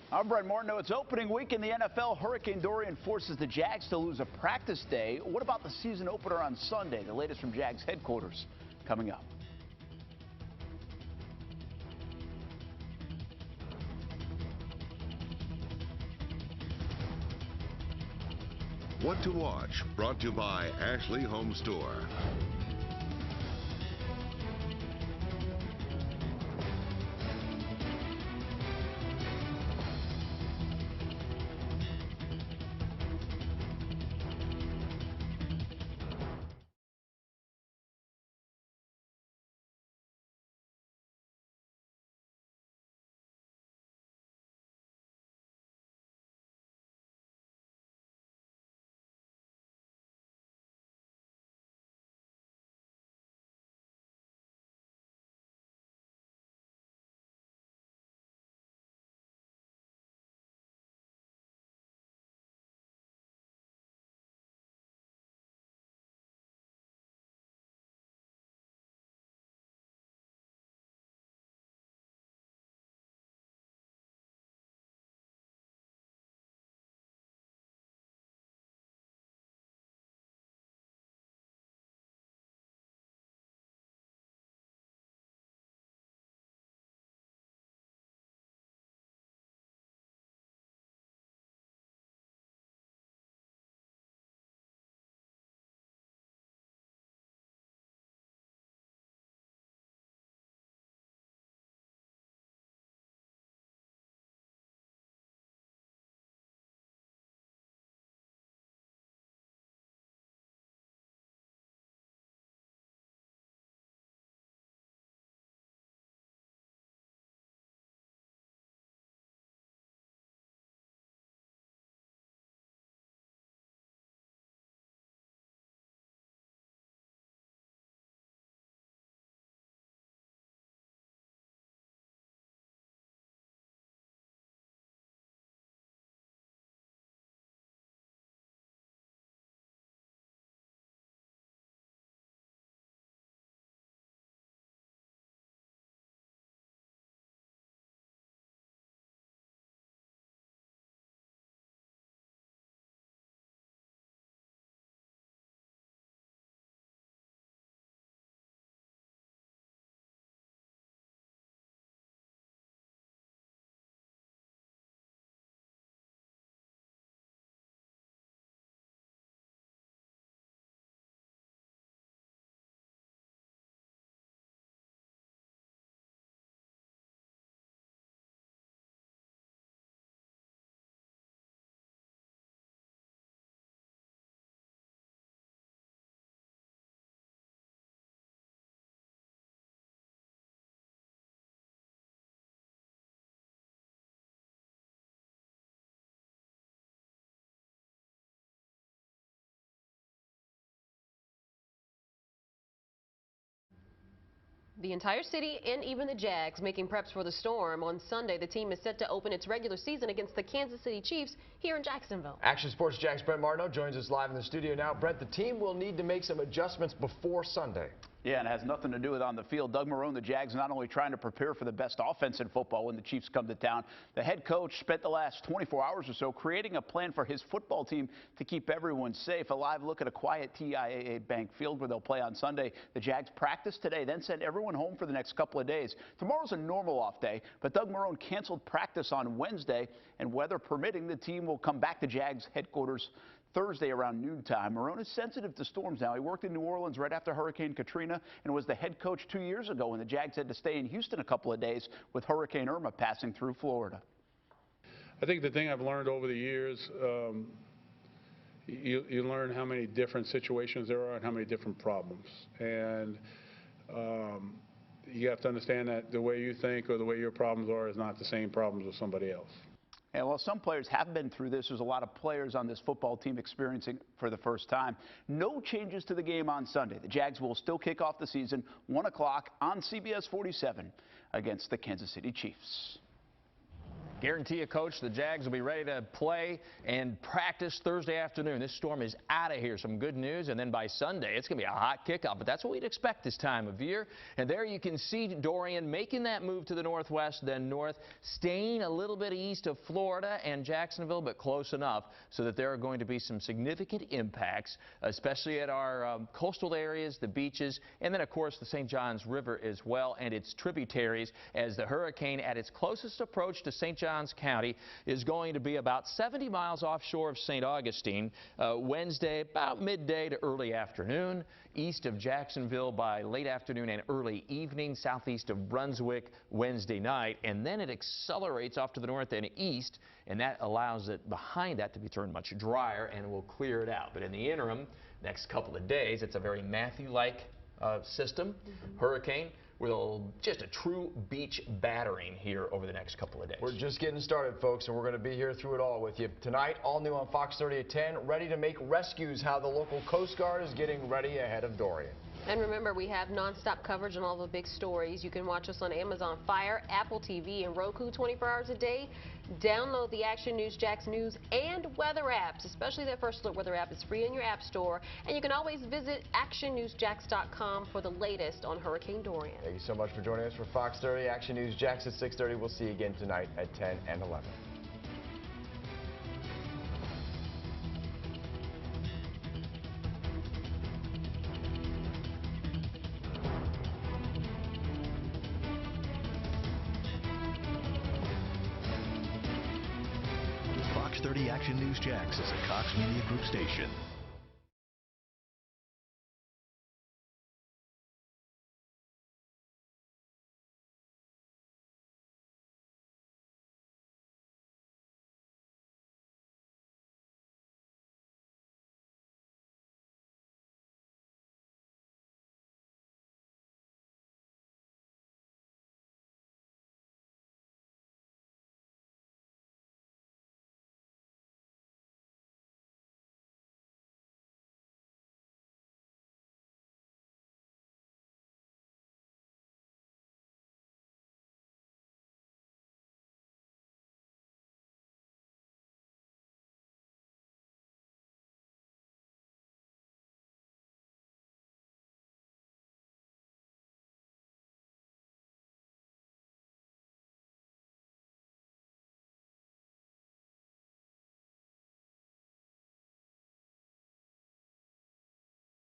I'm Brett Martineau. It's opening week in the NFL. Hurricane Dorian forces the Jags to lose a practice day. What about the season opener on Sunday? The latest from Jags headquarters coming up. What to watch, brought to you by Ashley Home Store. The entire city and even the Jags making preps for the storm. On Sunday, the team is set to open its regular season against the Kansas City Chiefs here in Jacksonville. Action Sports Jax Brent Martineau joins us live in the studio now. Brent, the team will need to make some adjustments before Sunday. Yeah, and it has nothing to do with on the field. Doug Marrone, the Jags, not only trying to prepare for the best offense in football when the Chiefs come to town, the head coach spent the last 24 hours or so creating a plan for his football team to keep everyone safe. A live look at a quiet TIAA Bank Field where they'll play on Sunday. The Jags practice today, then send everyone home for the next couple of days. Tomorrow's a normal off day, but Doug Marrone canceled practice on Wednesday, and weather permitting, the team will come back to Jags headquarters Thursday around noontime. Marrone is sensitive to storms now. He worked in New Orleans right after Hurricane Katrina and was the head coach 2 years ago when the Jags had to stay in Houston a couple of days with Hurricane Irma passing through Florida. I think the thing I've learned over the years, you learn how many different situations there are and how many different problems. And you have to understand that the way you think or the way your problems are is not the same problems with somebody else. And while some players have been through this, there's a lot of players on this football team experiencing for the first time. No changes to the game on Sunday. The Jags will still kick off the season 1 o'clock on CBS47 against the Kansas City Chiefs. Guarantee you, Coach, the Jags will be ready to play and practice Thursday afternoon. This storm is out of here. Some good news. And then by Sunday, it's going to be a hot kickoff. But that's what we'd expect this time of year. And there you can see Dorian making that move to the northwest, then north, staying a little bit east of Florida and Jacksonville, but close enough so that there are going to be some significant impacts, especially at our coastal areas, the beaches, and then, of course, the St. Johns River as well and its tributaries as the hurricane at its closest approach to St. Johns County is going to be about 70 miles offshore of St. Augustine Wednesday about midday to early afternoon, east of Jacksonville by late afternoon and early evening, southeast of Brunswick Wednesday night, and then it accelerates off to the north and east, and that allows it behind that to be turned much drier and will clear it out. But in the interim, next couple of days, it's a very Matthew-like system, hurricane, with just a true beach battering here over the next couple of days. We're just getting started, folks, and we're going to be here through it all with you. Tonight, all new on FOX30 at 10, ready to make rescues, how the local Coast Guard is getting ready ahead of Dorian. And remember, we have nonstop coverage on all the big stories. You can watch us on Amazon Fire, Apple TV, and Roku 24 hours a day. Download the Action News Jax news and weather apps, especially that First Alert weather app. It's free in your app store. And you can always visit actionnewsjax.com for the latest on Hurricane Dorian. Thank you so much for joining us for FOX30 Action News Jax at 6:30. We'll see you again tonight at 10 and 11. FOX30 Action News Jax is a Cox Media Group station.